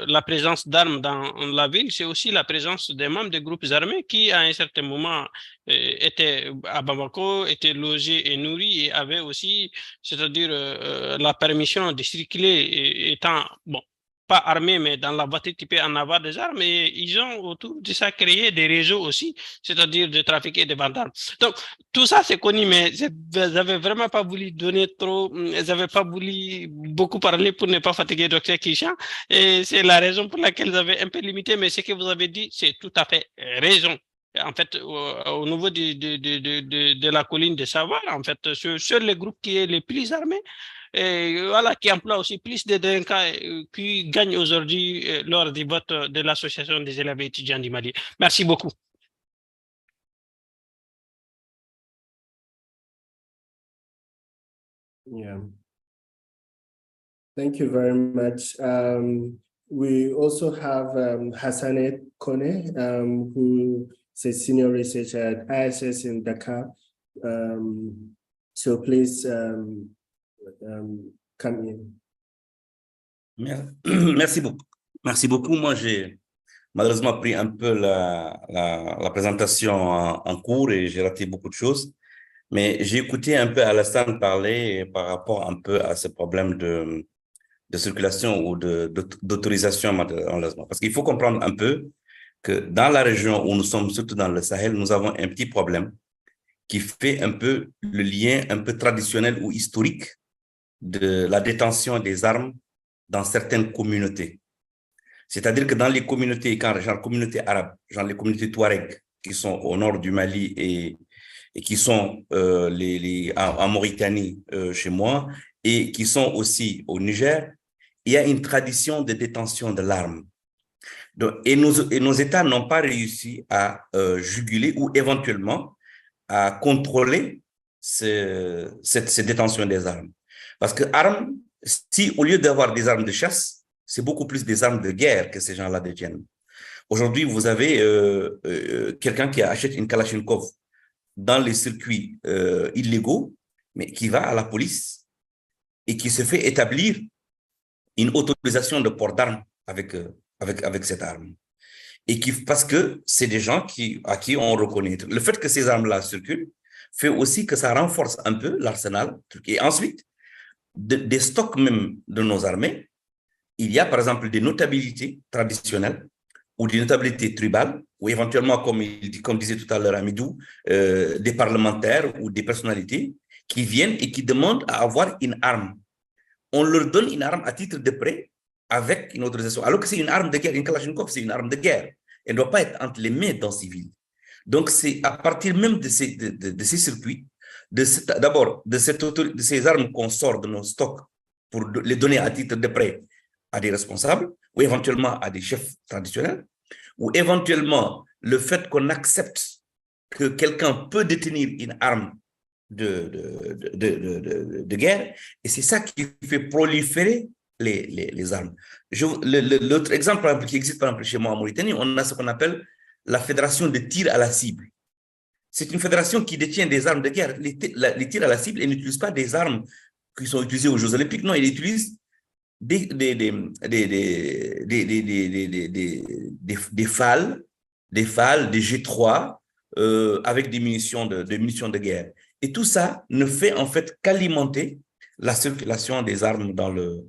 la présence d'armes dans la ville, c'est aussi la présence des membres des groupes armés qui, à un certain moment, étaient à Bamako, étaient logés et nourris et avaient aussi, c'est-à-dire la permission de circuler étant, bon, pas armés, mais dans la voiture, tu peux en avoir des armes et ils ont autour de ça créé des réseaux aussi, c'est-à-dire de trafic et de vente d'armes. Donc, tout ça, c'est connu, mais je n'avais vraiment pas voulu donner trop, je n'avais pas voulu beaucoup parler pour ne pas fatiguer Dr. Kishan. Et c'est la raison pour laquelle j'avais un peu limité, mais ce que vous avez dit, c'est tout à fait raison. En fait, au niveau de la colline de Savoir, en fait, sur les groupes qui est les plus armés, et voilà, qui emploie aussi plus de délinquants qui gagnent aujourd'hui lors du vote de l'association des élèves étudiants du Mali. Merci beaucoup. Yeah. Thank you very much. We also have Hassane Kone, who is a senior researcher at ISS in Dakar. So please come in. Merci beaucoup. Merci beaucoup. Moi, j'ai malheureusement pris un peu la présentation en cours et j'ai raté beaucoup de choses. Mais j'ai écouté un peu Alassane parler par rapport un peu à ce problème de circulation ou d'autorisation en logement. Parce qu'il faut comprendre un peu que dans la région où nous sommes, surtout dans le Sahel, nous avons un petit problème qui fait un peu le lien un peu traditionnel ou historique de la détention des armes dans certaines communautés. C'est-à-dire que dans les communautés, genre communautés arabes, genre les communautés Touareg, qui sont au nord du Mali et qui sont en Mauritanie chez moi, et qui sont aussi au Niger, il y a une tradition de détention de l'arme. Et nos États n'ont pas réussi à juguler ou éventuellement à contrôler cette détention des armes. Parce que armes, si au lieu d'avoir des armes de chasse, c'est beaucoup plus des armes de guerre que ces gens-là détiennent. Aujourd'hui, vous avez quelqu'un qui achète une Kalachnikov dans les circuits illégaux, mais qui va à la police et qui se fait établir une autorisation de port d'armes avec cette arme. Et parce que c'est des gens à qui on reconnaît. Le fait que ces armes-là circulent fait aussi que ça renforce un peu l'arsenal. Et ensuite, des stocks même de nos armées, il y a par exemple des notabilités traditionnelles ou des notabilités tribales, ou éventuellement, comme disait tout à l'heure Amidou, des parlementaires ou des personnalités qui viennent et qui demandent à avoir une arme. On leur donne une arme à titre de prêt avec une autorisation. Alors que c'est une arme de guerre, une Kalachnikov, c'est une arme de guerre. Elle ne doit pas être entre les mains d'un civil. Donc, c'est à partir même de ces circuits, d'abord de ces armes qu'on sort de nos stocks pour les donner à titre de prêt à des responsables ou éventuellement à des chefs traditionnels, ou éventuellement le fait qu'on accepte que quelqu'un peut détenir une arme de guerre, et c'est ça qui fait proliférer les armes. L'autre exemple par exemple, qui existe par exemple chez moi en Mauritanie, on a ce qu'on appelle la fédération de tir à la cible. C'est une fédération qui détient des armes de guerre. Les tirs à la cible, ils n'utilisent pas des armes qui sont utilisées aux Jeux Olympiques, non, ils utilisent des FAL, des G3 avec des munitions de guerre. Et tout ça ne fait en fait qu'alimenter la circulation des armes dans le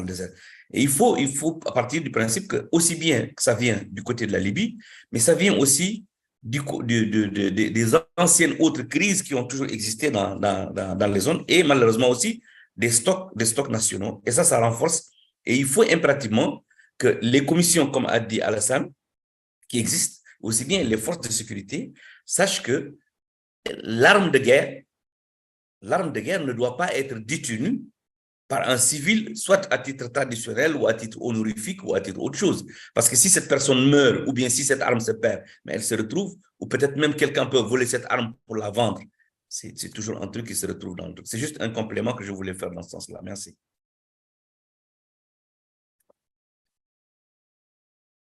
désert. Et il faut partir du principe que aussi bien que ça vient du côté de la Libye, mais ça vient aussi des anciennes autres crises qui ont toujours existé dans les zones, et malheureusement aussi des stocks nationaux. Et ça renforce. Et il faut impérativement que les commissions, comme a dit Alassane, qui existent, aussi bien les forces de sécurité, sachent que l'arme de guerre ne doit pas être détenue par un civil, soit à titre traditionnel ou à titre honorifique ou à titre autre chose. Parce que si cette personne meurt ou bien si cette arme se perd, mais elle se retrouve, ou peut-être même quelqu'un peut voler cette arme pour la vendre. C'est toujours un truc qui se retrouve dans le truc. C'est juste un complément que je voulais faire dans ce sens-là. Merci.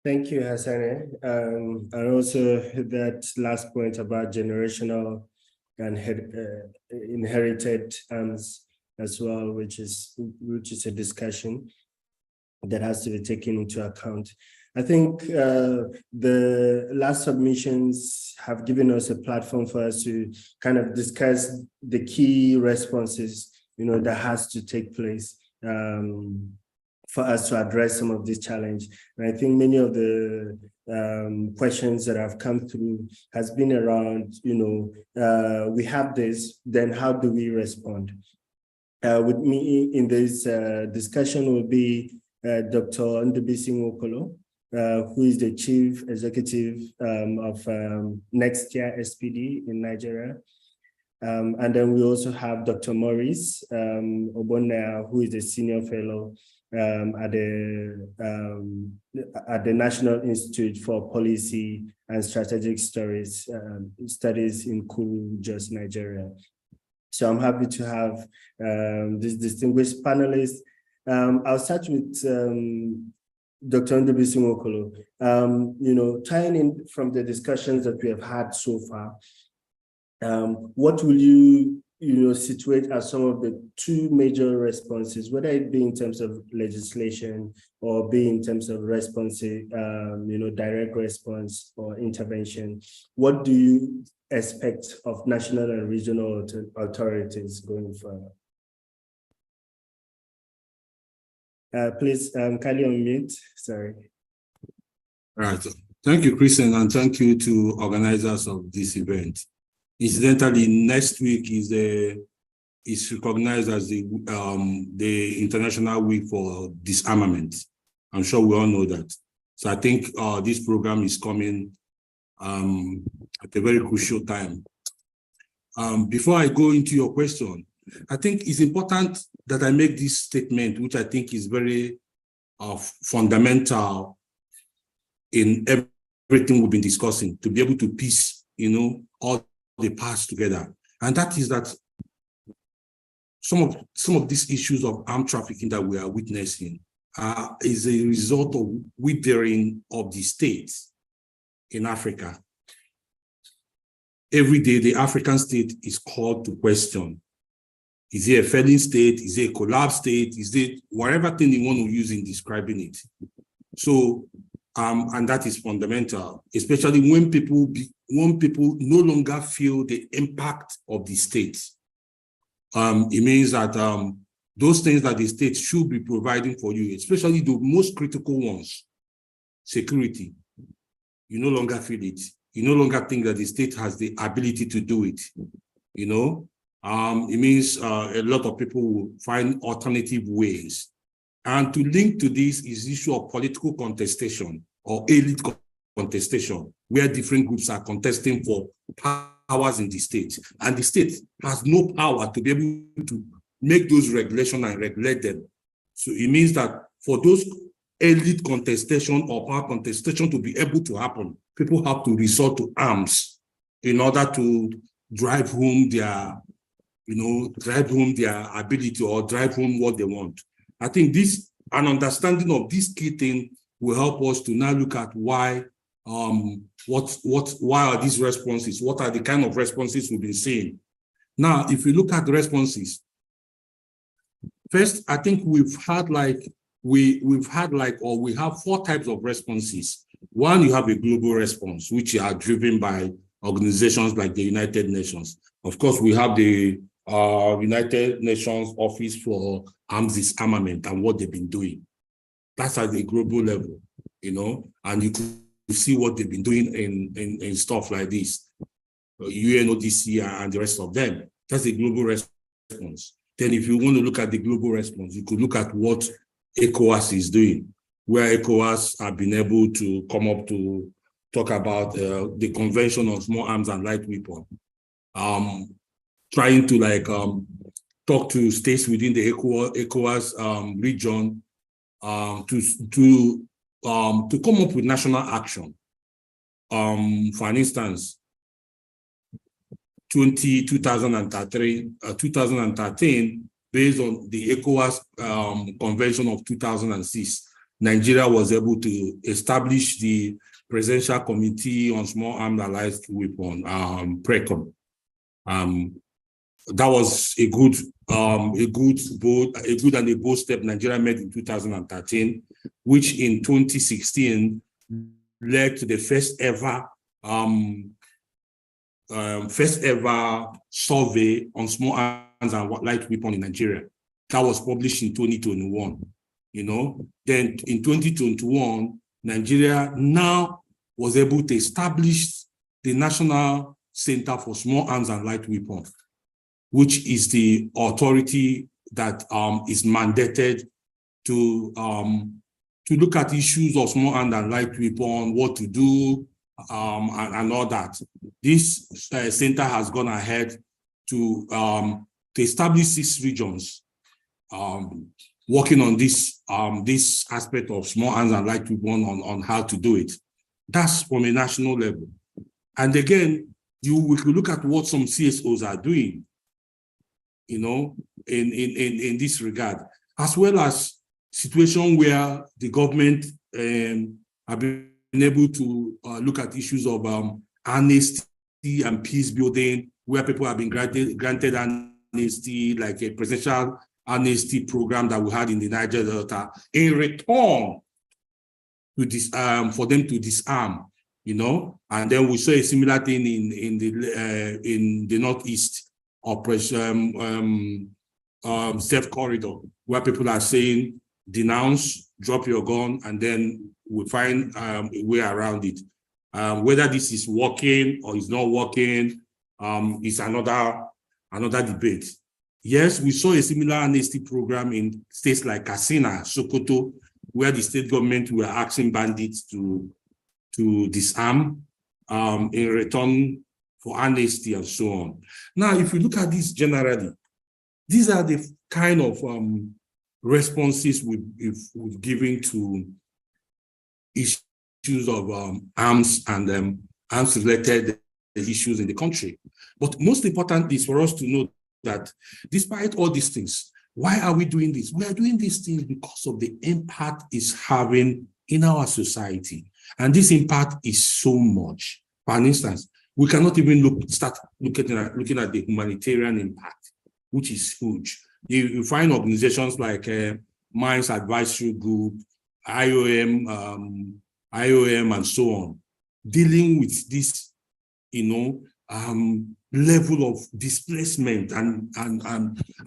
Thank you, Hassane. And also that last point about generational and inherited arms as well, which is a discussion that has to be taken into account. I think the last submissions have given us a platform for us to kind of discuss the key responses, that has to take place for us to address some of these challenges. And I think many of the questions that have come through has been around, we have this, then how do we respond? With me in this discussion will be Dr. Ndubuisi, who is the Chief Executive of Next Year SPD in Nigeria. And then we also have Dr. Maurice Obonea, who is a Senior Fellow at the National Institute for Policy and Strategic Studies in Kuru, Jos, Nigeria. So I'm happy to have this distinguished panelist. I'll start with Dr. Ndubuisi Nwokolo. Tying in from the discussions that we have had so far, what will you situate as some of the two major responses, whether it be in terms of legislation or be in terms of responsive, direct response or intervention. What do you expect of national and regional authorities going forward? Please, kindly unmute. Sorry. All right. Thank you, Christian, and thank you to organizers of this event. Incidentally, next week is recognized as the International Week for Disarmament. I'm sure we all know that. So I think this program is coming at a very crucial time. Before I go into your question, I think it's important that I make this statement, which I think is very fundamental in everything we've been discussing, to be able to piece, all the parts together. And that is that some of these issues of armed trafficking that we are witnessing is a result of withering of the states in Africa. Every day, the African state is called to question. Is it a failing state? Is it a collapsed state? Is it whatever thing you want to use in describing it? So, and that is fundamental, especially when people no longer feel the impact of the state. It means that those things that the state should be providing for you, especially the most critical ones, security, you no longer feel it. You no longer think that the state has the ability to do it. It means a lot of people will find alternative ways. And to link to this is the issue of political contestation or elite contestation, where different groups are contesting for powers in the state. And the state has no power to be able to make those regulations and regulate them. So it means that for those elite contestation or power contestation to be able to happen, people have to resort to arms in order to drive home their ability or drive home what they want. I think an understanding of this key thing will help us to now look at why are these responses? What are the kind of responses we've been seeing? Now, if we look at the responses, first, I think we have 4 types of responses. One, you have a global response, which are driven by organizations like the United Nations. Of course, we have the United Nations Office for Arms Disarmament and what they've been doing. That's at the global level, and you can see what they've been doing in stuff like this, UNODC and the rest of them. That's the global response. Then if you want to look at the global response, you could look at what ECOWAS is doing, where ECOWAS have been able to come up to talk about the Convention on Small Arms and Light Weapons, trying to talk to states within the ECOWAS region to come up with national action. For an instance, 2013, based on the ECOWAS Convention of 2006, Nigeria was able to establish the Presidential Committee on Small Arms and Light Weapons, PRECOM. That was a good and a bold step Nigeria made in 2013, which in 2016 led to the first ever survey on small arms and light weapons in Nigeria. That was published in 2021. Then in 2021, Nigeria now was able to establish the National Center for Small Arms and Light Weapons, which is the authority that is mandated to look at issues of small arms and light weapons, what to do, and all that. This center has gone ahead to establish 6 regions working on this aspect of small arms and light weapons on how to do it. That's from a national level. And again, we could look at what some CSOs are doing, in this regard, as well as situation where the government have been able to look at issues of amnesty and peace building, where people have been granted amnesty amnesty, like a presidential amnesty program that we had in the Niger Delta, in return to this, for them to disarm, you know. And then we saw a similar thing in the Northeast operation, safe corridor, where people are saying denounce, drop your gun, and then we find a way around it. Whether this is working or is not working is another debate. Yes, we saw a similar amnesty program in states like Katsina, Sokoto, where the state government were asking bandits to disarm in return for amnesty and so on. Now, if you look at this generally, these are the kind of responses we've given to issues of arms and arms-related issues in the country. But most important is for us to know that despite all these things, why are we doing this? We are doing these things because of the impact it's having in our society. And this impact is so much. For instance, we cannot even start looking at the humanitarian impact, which is huge. You find organizations like Mines Advisory Group, IOM, and so on, dealing with this, you know, level of displacement and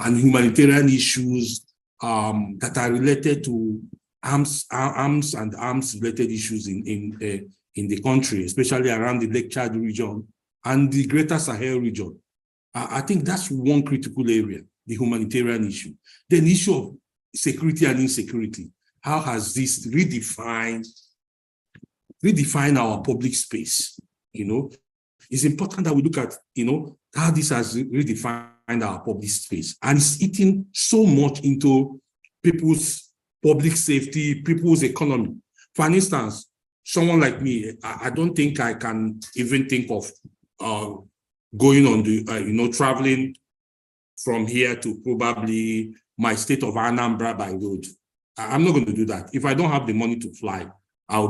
humanitarian issues that are related to arms and arms-related issues in the country, especially around the Lake Chad region and the Greater Sahel region. I think that's one critical area, the humanitarian issue. Then the issue of security and insecurity. How has this redefined our public space? You know, it's important that we look at, you know, how this has redefined our public space. And it's eating so much into people's public safety, people's economy. For instance, someone like me, I don't think I can even think of going on the, you know, traveling from here to probably my state of Anambra by road. I'm not going to do that. If I don't have the money to fly,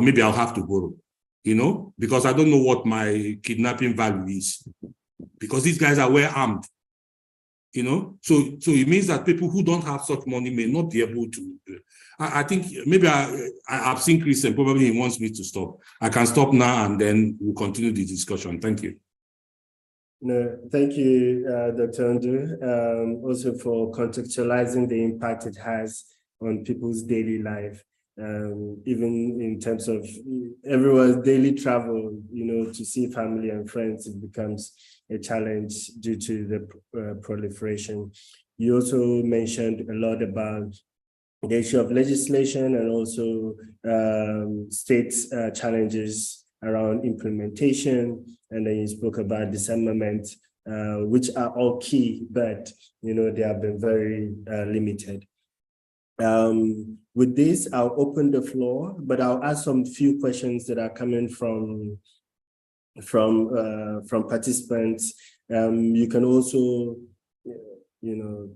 maybe I'll have to borrow, you know, because I don't know what my kidnapping value is. Because these guys are well armed, you know. So it means that people who don't have such money may not be able to. I think maybe I've seen Chris and probably he wants me to stop. I can stop now and then we'll continue the discussion. Thank you. No, thank you, Dr. Ndu, also for contextualizing the impact it has on people's daily life, even in terms of everyone's daily travel, you know, to see family and friends, it becomes a challenge due to the proliferation. You also mentioned a lot about the issue of legislation and also state challenges around implementation, and then you spoke about disarmament, which are all key, but you know they have been very limited. With this, I'll open the floor, but I'll ask some few questions that are coming from participants. You can also, you know,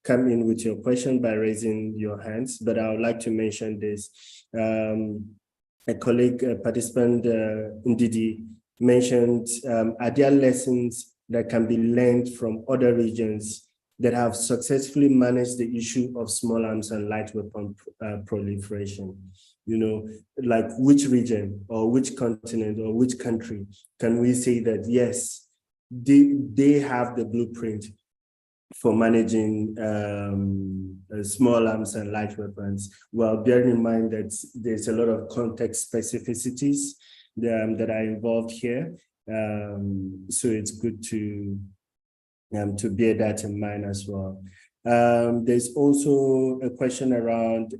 come in with your question by raising your hands, but I would like to mention this. A colleague, participant, Ndidi, mentioned, are there lessons that can be learned from other regions that have successfully managed the issue of small arms and light weapon proliferation? You know, like which region or which continent or which country can we say that, yes, they have the blueprint for managing small arms and light weapons? Well, bearing in mind that there's a lot of context specificities that are involved here. So it's good to bear that in mind as well. There's also a question around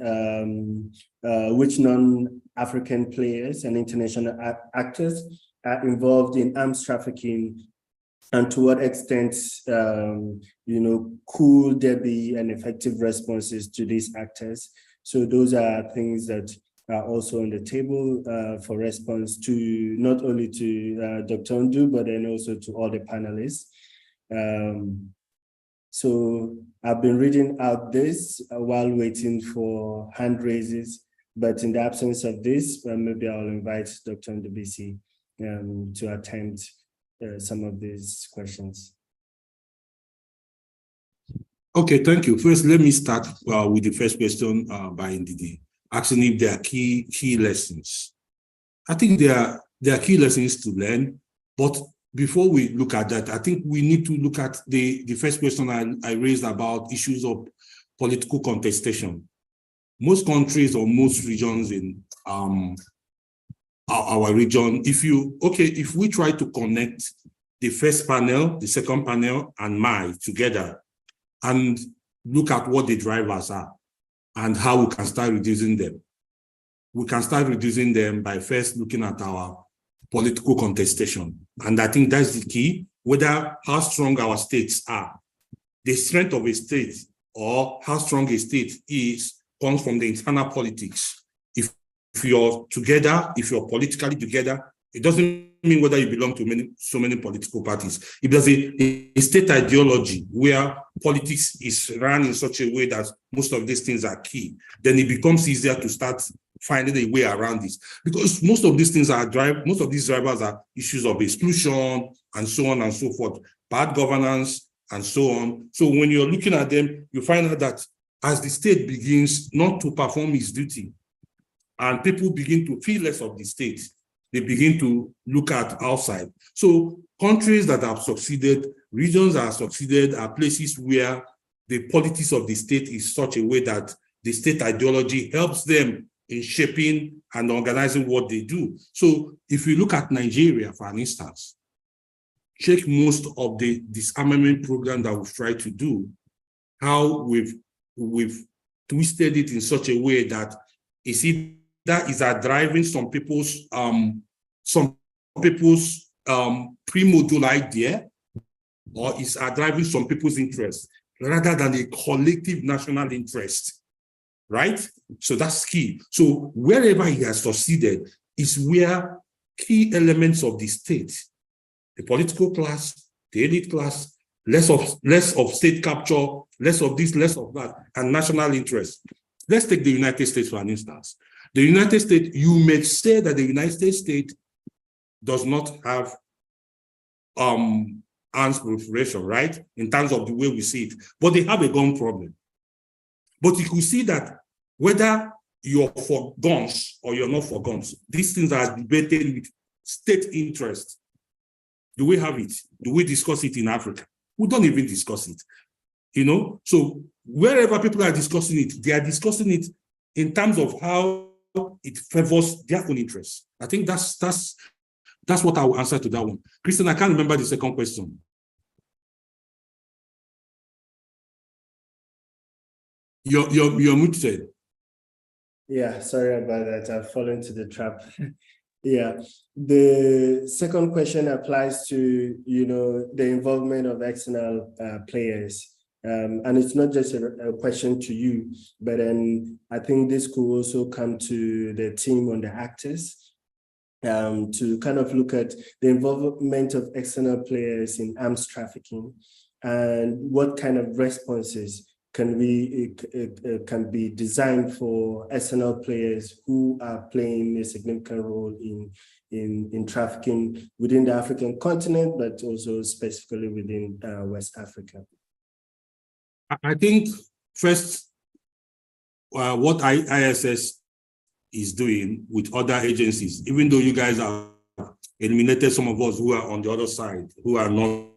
which non-African players and international actors are involved in arms trafficking, and to what extent, you know, could there be an effective responses to these actors? So those are things that are also on the table for response to not only to Dr. Ndu, but then also to all the panelists. So I've been reading out this while waiting for hand raises, but in the absence of this, maybe I'll invite Dr. Ndubuisi to attempt some of these questions. Okay, thank you. First, let me start with the first question by Ndidi, asking if there are key lessons. I think there are key lessons to learn, but before we look at that, I think we need to look at the first question I raised about issues of political contestation. Most countries or most regions in our region, if we try to connect the first panel, the second panel, and together, and look at what the drivers are and how we can start reducing them. We can start reducing them by first looking at our political contestation. And I think that's the key, whether how strong our states are. The strength of a state or how strong a state is comes from the internal politics. If you're together, if you're politically together, it doesn't mean whether you belong to so many political parties. If there's a state ideology where politics is run in such a way that most of these things are key, then it becomes easier to start finding a way around this. Because most of these things most of these drivers are issues of exclusion and so on and so forth, bad governance and so on. So when you're looking at them, you find out that as the state begins not to perform its duty and people begin to feel less of the state, they begin to look at outside. So countries that have succeeded, regions that have succeeded are places where the politics of the state is such a way that the state ideology helps them in shaping and organizing what they do. So if you look at Nigeria, for instance, check most of the disarmament program that we've tried to do, how we've twisted it in such a way that that is driving some people's pre-module idea, or is driving some people's interest rather than a collective national interest, right? So that's key. So wherever he has succeeded is where key elements of the state, the political class, the elite class, less of state capture, less of this, less of that, and national interest. Let's take the United States for an instance. The United States, you may say that the United States does not have arms proliferation, right? In terms of the way we see it, but they have a gun problem. But you could see that whether you're for guns or you're not for guns, these things are debated with state interest. Do we have it? Do we discuss it in Africa? We don't even discuss it. You know, so wherever people are discussing it, they are discussing it in terms of how it favors their own interests. I think that's what I will answer to that one. Christian, I can't remember the second question. You're muted. Yeah, sorry about that. I've fallen into the trap. Yeah, the second question applies to, the involvement of external players. And it's not just a question to you, but I think this could also come to the team on the actors to kind of look at the involvement of external players in arms trafficking and what kind of responses can be designed for external players who are playing a significant role in trafficking within the African continent, but also specifically within West Africa. I think first, what ISS is doing with other agencies, even though you guys have eliminated some of us who are on the other side, who are not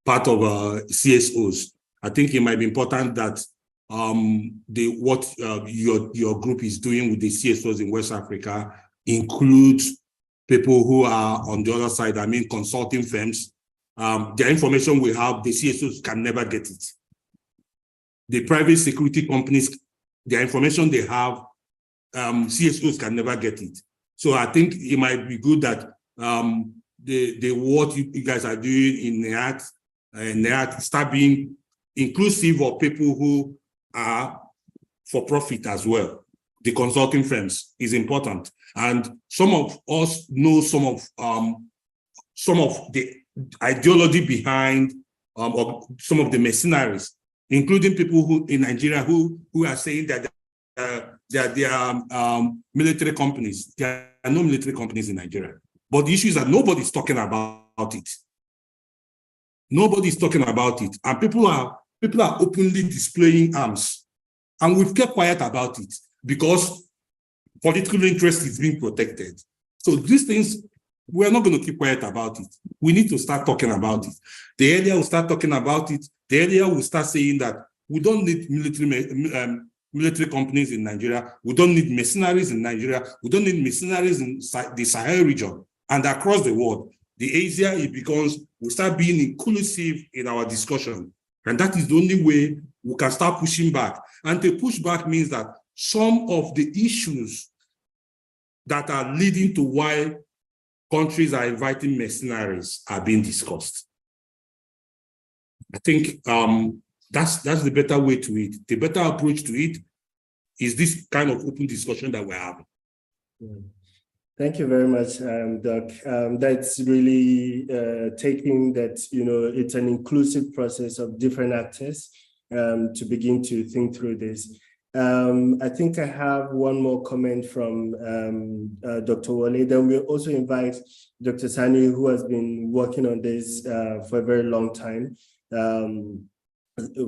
part of CSOs, I think it might be important that what your group is doing with the CSOs in West Africa includes people who are on the other side, I mean consulting firms. The information we have, the CSOs can never get it. The private security companies, the information they have, CSOs can never get it. So I think it might be good that the what you guys are doing in ENACT start being inclusive of people who are for profit as well. The consulting firms is important, and some of us know some of the ideology behind some of the mercenaries, including people who in Nigeria who are saying that they are military companies. There are no military companies in Nigeria. But the issue is that nobody's talking about it. Nobody's talking about it. And people are openly displaying arms. And we've kept quiet about it because political interest is being protected. So these things, we're not going to keep quiet about it. We need to start talking about it. The earlier we start talking about it, the earlier we start saying that we don't need military companies in Nigeria. We don't need mercenaries in Nigeria. We don't need mercenaries in the Sahel region and across the world. The easier it becomes, we start being inclusive in our discussion. And that is the only way we can start pushing back. And to push back means that some of the issues that are leading to why countries are inviting mercenaries are being discussed. I think that's the better way to it. The better approach to it is this kind of open discussion that we're having. Thank you very much, Doc. That's really taking that, it's an inclusive process of different actors to begin to think through this. I think I have one more comment from Dr. Oluwole. Then we'll also invite Dr. Sani, who has been working on this for a very long time,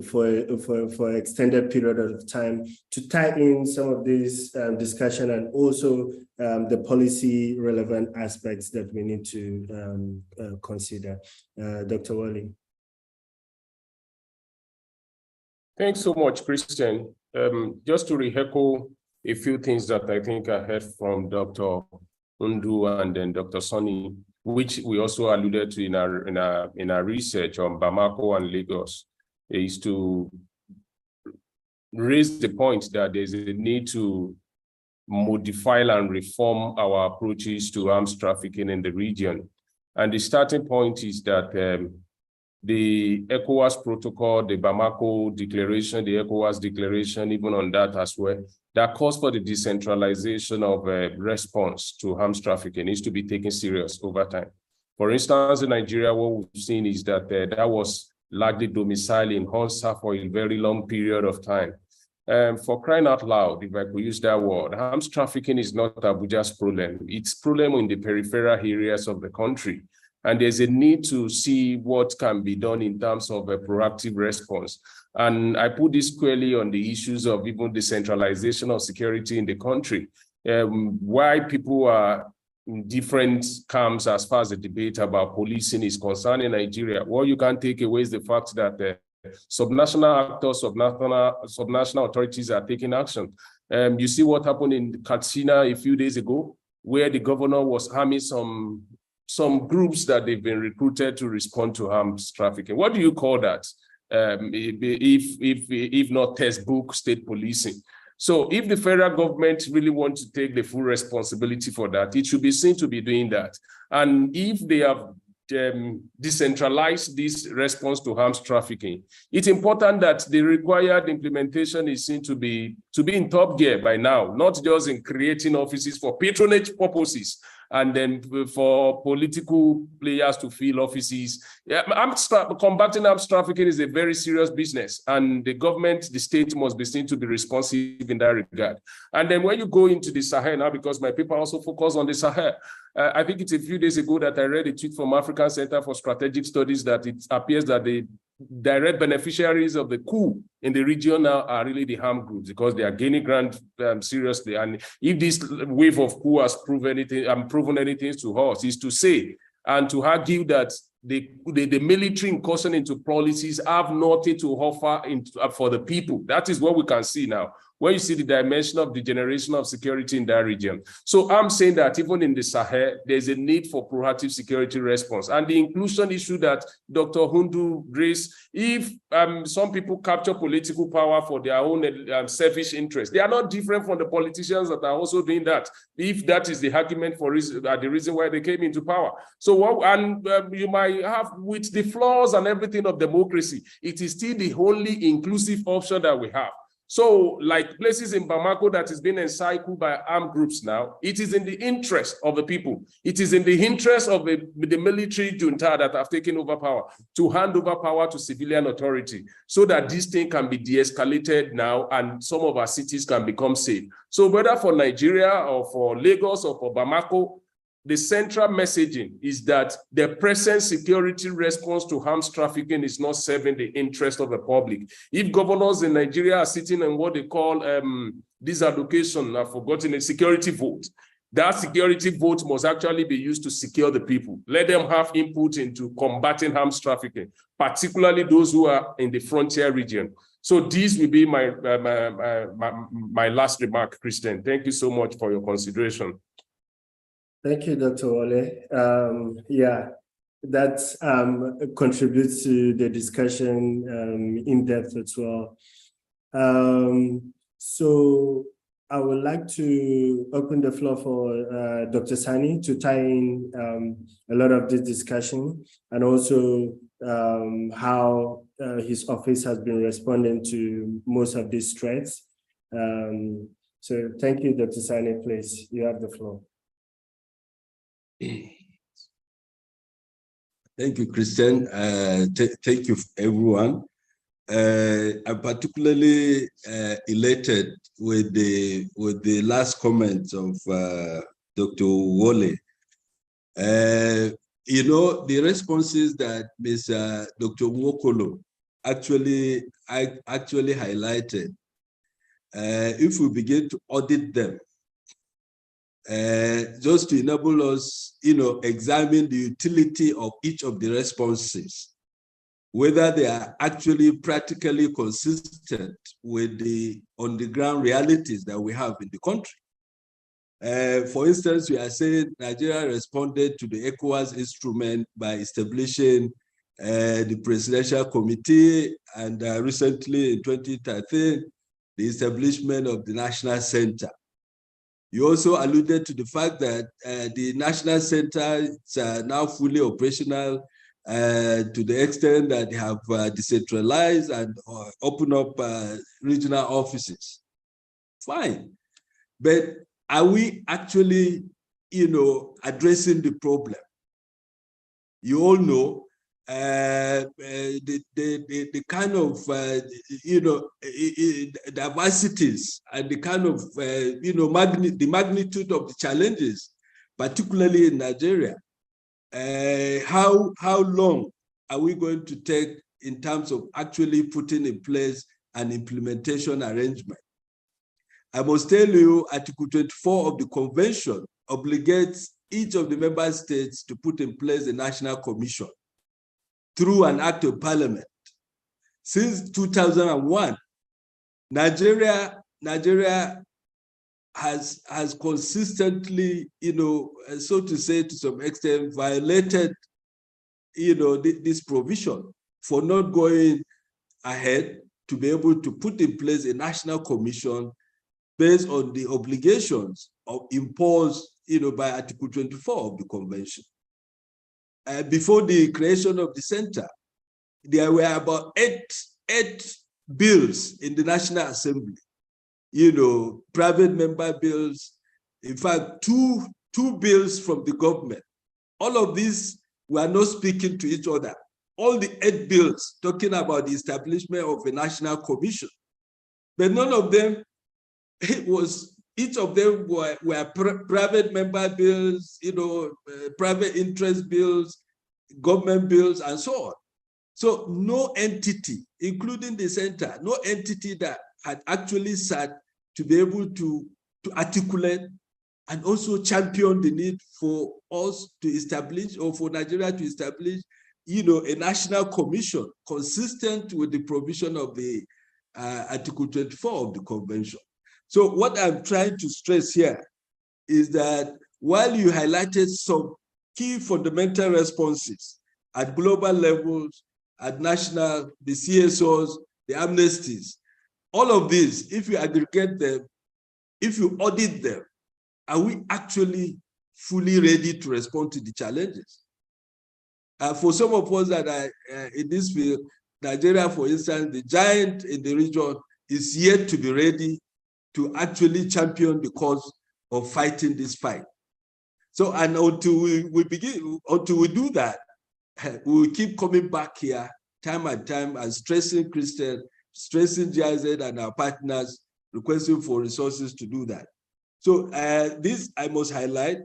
for an extended period of time, to tie in some of this discussion and also the policy relevant aspects that we need to consider. Dr. Oluwole. Thanks so much, Christian. Just to re-echo a few things that I think I heard from Dr. Ndu and then Dr. Sani, which we also alluded to in our research on Bamako and Lagos, is to raise the point that there's a need to modify and reform our approaches to arms trafficking in the region. And the starting point is that the ECOWAS protocol, the Bamako declaration, the ECOWAS declaration, even on that as well, that calls for the decentralization of response to arms trafficking needs to be taken serious over time. For instance, in Nigeria, what we've seen is that that was largely domiciled in Honsa for a very long period of time. For crying out loud, if I could use that word, arms trafficking is not Abuja's problem. It's problem in the peripheral areas of the country. And there's a need to see what can be done in terms of a proactive response. And I put this squarely on the issues of even the centralization of security in the country. Why people are in different camps as far as the debate about policing is concerned in Nigeria. What you can't take away is the fact that subnational actors, subnational authorities are taking action. You see what happened in Katsina a few days ago, where the governor was harming some groups that they've been recruited to respond to arms trafficking. What do you call that? If not textbook state policing? So if the federal government really wants to take the full responsibility for that, it should be seen to be doing that. And if they have decentralized this response to arms trafficking, it's important that the required implementation is seen to be in top gear by now, not just in creating offices for patronage purposes and then for political players to fill offices. Combating arms trafficking is a very serious business, and the government, the state must be seen to be responsive in that regard. And then when you go into the Sahel now, because my paper also focus on the Sahel, I think it's a few days ago that I read a tweet from African Center for Strategic Studies that it appears that the direct beneficiaries of the coup in the region now are really the armed groups, because they are gaining ground seriously. And if this wave of coup has proven anything to us, is to say and to argue that the military incursion into policies have nothing to offer for the people. That is what we can see now, when you see the dimension of the generation of security in that region. So I'm saying that even in the Sahel, there's a need for proactive security response. And the inclusion issue that Dr. Hundu raised, if some people capture political power for their own selfish interests, they are not different from the politicians that are also doing that, if that is the argument for the reason why they came into power. So you might have, with the flaws and everything of democracy, it is still the only inclusive option that we have. So, like places in Bamako that is being encircled by armed groups now, it is in the interest of the people. It is in the interest of the military junta that have taken over power to hand over power to civilian authority, so that this thing can be de-escalated now and some of our cities can become safe. So whether for Nigeria or for Lagos or for Bamako, the central messaging is that the present security response to arms trafficking is not serving the interest of the public. If governors in Nigeria are sitting in what they call this allocation, I've forgotten, a security vote, that security vote must actually be used to secure the people. Let them have input into combating arms trafficking, particularly those who are in the frontier region. So this will be my last remark, Christian. Thank you so much for your consideration. Thank you, Dr. Wole. Yeah, that contributes to the discussion in depth as well. So I would like to open the floor for Dr. Sani to tie in a lot of this discussion, and also how his office has been responding to most of these threats. So thank you, Dr. Sani, please, you have the floor. Thank you, Christian. Thank you, everyone. I'm particularly elated with the last comments of Dr. Wole. You know, the responses that Dr. Nwokolo actually highlighted, if we begin to audit them, just to enable us, examine the utility of each of the responses, whether they are actually practically consistent with the on-the-ground realities that we have in the country. For instance, we are saying Nigeria responded to the ECOWAS instrument by establishing the Presidential Committee, and recently in 2013, the establishment of the National Center. You also alluded to the fact that the National Center is now fully operational to the extent that they have decentralized and open up regional offices. Fine. But are we actually, addressing the problem? You all know the kind of, diversities and the kind of, the magnitude of the challenges, particularly in Nigeria. How long are we going to take in terms of actually putting in place an implementation arrangement? I must tell you, Article 24 of the Convention obligates each of the member states to put in place a national commission through an act of parliament. Since 2001, Nigeria has consistently, so to say, to some extent, violated, this provision for not going ahead to be able to put in place a national commission based on the obligations imposed, by Article 24 of the Convention. Before the creation of the center, there were about eight bills in the National Assembly, private member bills, in fact, two bills from the government. All of these were not speaking to each other. All the 8 bills talking about the establishment of a national commission, but none of them, each of them were private member bills, private interest bills, government bills, and so on. So no entity, including the center, no entity that had actually sat to be able to articulate and also champion the need for us to establish, or for Nigeria to establish, a national commission consistent with the provision of the Article 24 of the Convention. So what I'm trying to stress here is that while you highlighted some key fundamental responses at global levels, at national, the CSOs, the amnesties, all of these, if you aggregate them, if you audit them, are we actually fully ready to respond to the challenges? For some of us that are in this field, Nigeria, for instance, the giant in the region, is yet to be ready to actually champion the cause of fighting this fight. So, and until we do that, we will keep coming back here time and time and stressing Christian, stressing GIZ and our partners, requesting for resources to do that. So this I must highlight,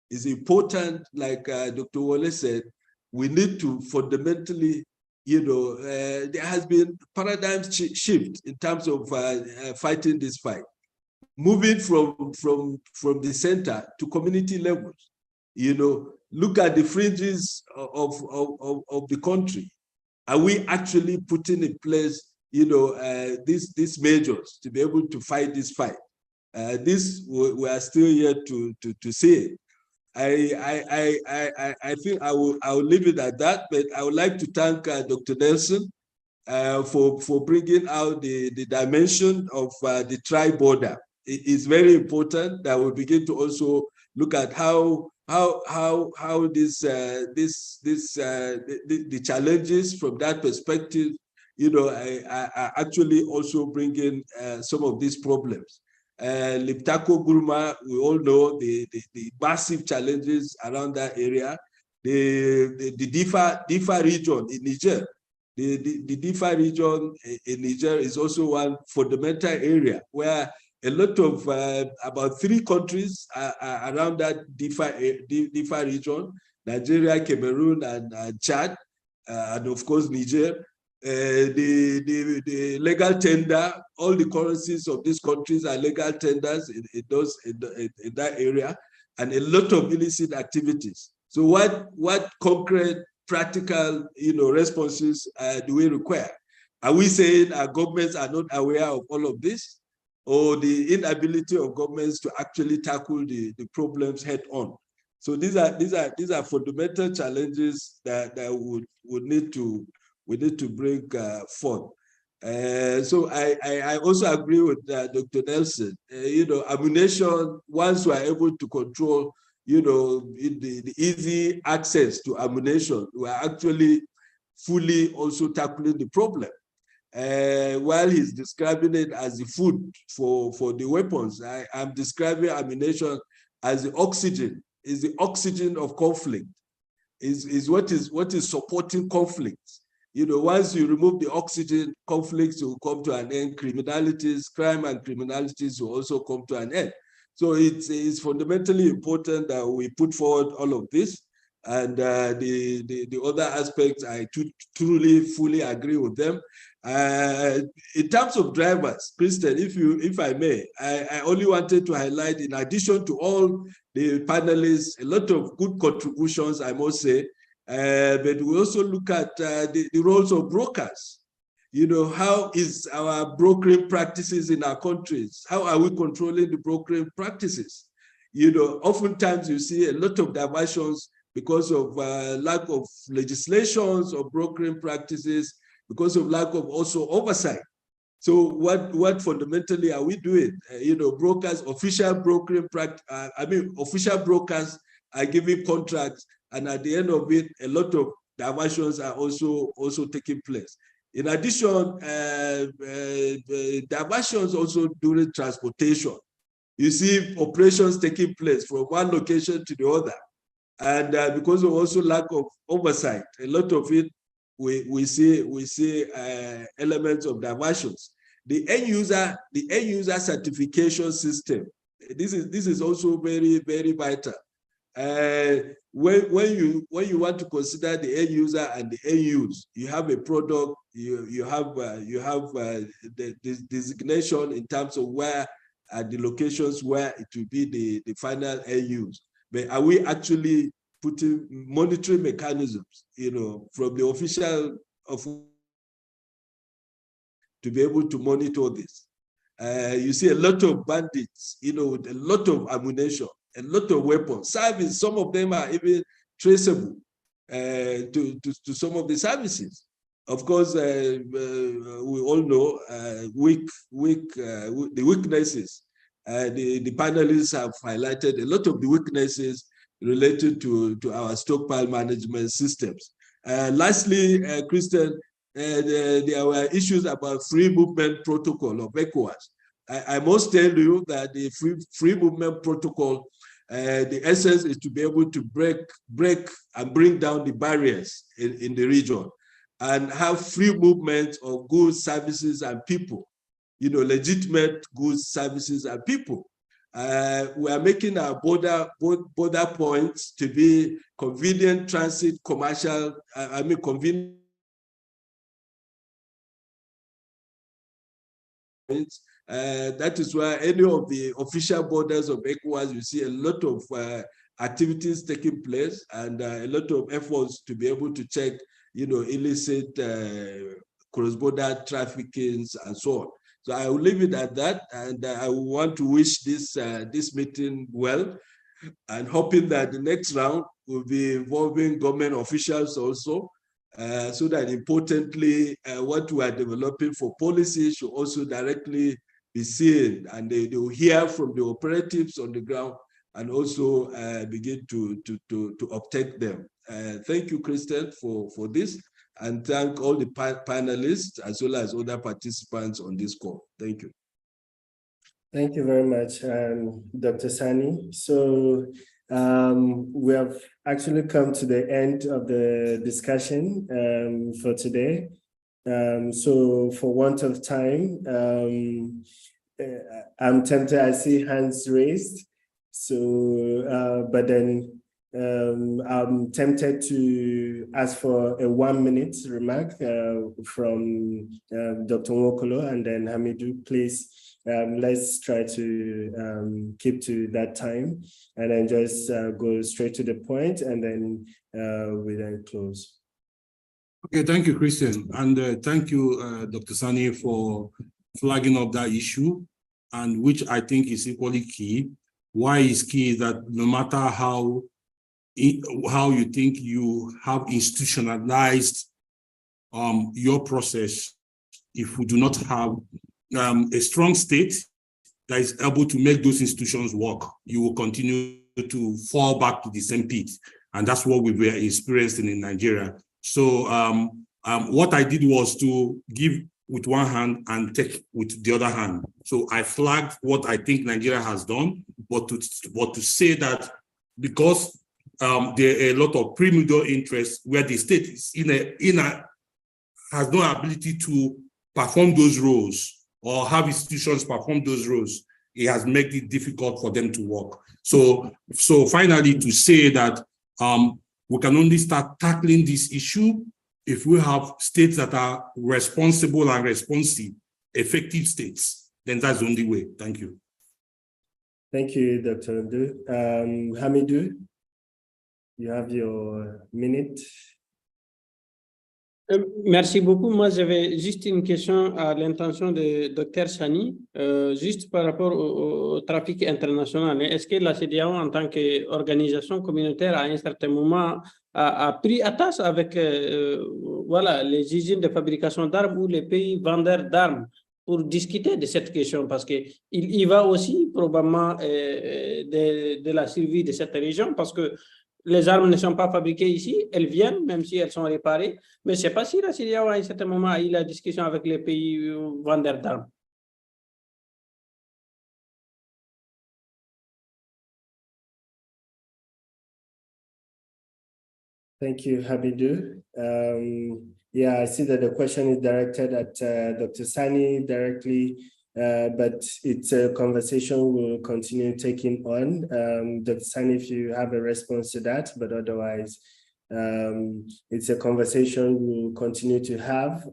It's important, like Dr. Wole said, we need to fundamentally, there has been paradigm shift in terms of fighting this fight, moving from the center to community levels. Look at the fringes of the country. Are we actually putting in place, these measures to be able to fight this fight? This we are still yet to see. I think I will leave it at that, but I would like to thank Dr. Nelson for bringing out the dimension of the tri-border. It is very important that we begin to also look at how the challenges from that perspective, are actually also bringing some of these problems. Liptako Gurma, we all know the massive challenges around that area. The Difa region in Niger, the Difa region in Niger is also one fundamental area where a lot of about 3 countries are around that Difa region: Nigeria, Cameroon, and Chad, and of course Niger. The legal tender, all the currencies of these countries are legal tenders in that area, and a lot of illicit activities. So what concrete, practical, responses do we require? Are we saying our governments are not aware of all of this, or the inability of governments to actually tackle the problems head on? So these are fundamental challenges that we need to bring forth. So I also agree with Dr. Nelson. Ammunition, once we are able to control, the easy access to ammunition, we are actually fully also tackling the problem. While he's describing it as the food for the weapons, I'm describing ammunition as the oxygen. Is the oxygen of conflict. Is what is supporting conflict. Once you remove the oxygen, conflicts will come to an end. Crime and criminalities will also come to an end. So it's fundamentally important that we put forward all of this. And the other aspects, I truly, fully agree with them. In terms of drivers, Kristen, if I may, I only wanted to highlight, in addition to all the panelists, a lot of good contributions, I must say, but we also look at the roles of brokers. How is our brokering practices in our countries? How are we controlling the brokering practices? Oftentimes you see a lot of diversions because of lack of legislations or brokering practices, because of lack of also oversight. So what fundamentally are we doing? Brokers, official brokering practice, official brokers are giving contracts, and at the end of it, a lot of diversions are also taking place. In addition, diversions also during transportation. You see operations taking place from one location to the other. And because of also lack of oversight, a lot of it, we see elements of diversions. The end user certification system. This is also very, very vital. When you want to consider the end user and the end use, you have a product, you have the designation in terms of where the locations where it will be the final end use. But are we actually putting monitoring mechanisms, from the official to be able to monitor this? You see a lot of bandits, with a lot of ammunition, a lot of weapons. Service, some of them are even traceable to some of the services. Of course, we all know the weaknesses. The panelists have highlighted a lot of the weaknesses related to our stockpile management systems. Lastly, Kristen, there were issues about free movement protocol of ECOWAS. I must tell you that the free movement protocol, the essence is to be able to break and bring down the barriers in the region and have free movement of goods, services, and people, legitimate goods, services, and people. We are making our border points to be convenient transit, commercial, convenient. That is why any of the official borders of ECOWAS, you see a lot of activities taking place and a lot of efforts to be able to check, illicit cross-border trafficking and so on. So I will leave it at that, and I want to wish this meeting well, and hoping that the next round will be involving government officials also, so that importantly, what we are developing for policy should also directly be seen, and they will hear from the operatives on the ground and also begin to uptake them. Thank you, Christian, for this, and thank all the panelists as well as other participants on this call. Thank you. Thank you very much, Dr. Sani. So we have actually come to the end of the discussion for today. So for want of time, I'm tempted, I see hands raised. So, but then I'm tempted to ask for a 1-minute remark from Dr. Nwokolo and then Hamidou, please. Let's try to keep to that time and then just go straight to the point, and then we then close. Okay, thank you, Christian. And thank you, Dr. Sani, for flagging up that issue, and which I think is equally key. Why is key is that no matter how you think you have institutionalized your process, if we do not have a strong state that is able to make those institutions work, you will continue to fall back to the same pit. And that's what we were experiencing in Nigeria. So what I did was to give with one hand and take with the other hand. So I flagged what I think Nigeria has done, but to say that because there are a lot of primordial interests where the state is has no ability to perform those roles or have institutions perform those roles, it has made it difficult for them to work. So finally, to say that we can only start tackling this issue if we have states that are responsible and responsive, effective states, then that's the only way. Thank you. Thank you, Dr. Ndu. Hamidou, you have your minute. Merci beaucoup. Moi, j'avais juste une question à l'intention de Dr. Sani, juste par rapport au trafic international. Est-ce que la CEDEAO, en tant qu'organisation communautaire, à un certain moment, a pris attache avec voilà, les usines de fabrication d'armes ou les pays vendeurs d'armes pour discuter de cette question? Parce qu'il y va aussi probablement de la survie de cette région, parce que les armes ne sont pas fabriquées ici, elles viennent, même si elles sont réparées. Mais je ne sais pas si la CEDEAO, à un certain moment, a eu la discussion avec les pays vendeurs d'armes. Thank you, Hamidou. Yeah, I see that the question is directed at Dr. Sani directly, but it's a conversation we'll continue taking on. Dr. Sani, if you have a response to that, but otherwise, it's a conversation we'll continue to have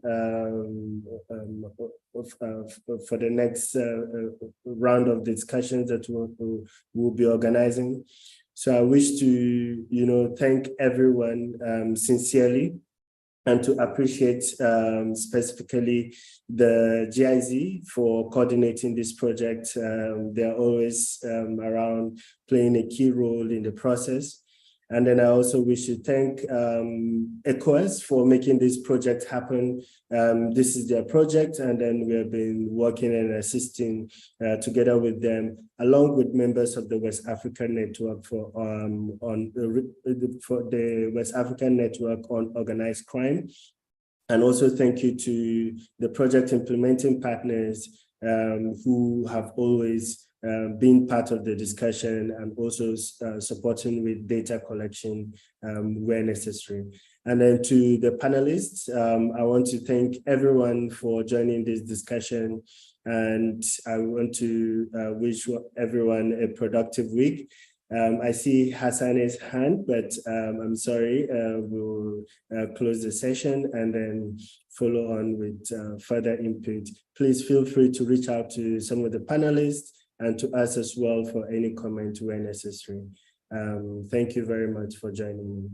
for the next round of discussions that we'll be organizing. So I wish to, thank everyone sincerely, and to appreciate specifically the GIZ for coordinating this project. They're always around, playing a key role in the process. And then I also wish to thank ECOWAS for making this project happen. This is their project, and then we have been working and assisting together with them, along with members of the West African Network for the West African Network on Organized Crime. And also thank you to the project implementing partners who have always being part of the discussion and also supporting with data collection where necessary. And then to the panelists, I want to thank everyone for joining this discussion. And I want to wish everyone a productive week. I see Hassane's hand, but I'm sorry, we'll close the session and then follow on with further input. Please feel free to reach out to some of the panelists and to us as well for any comment where necessary. Thank you very much for joining me.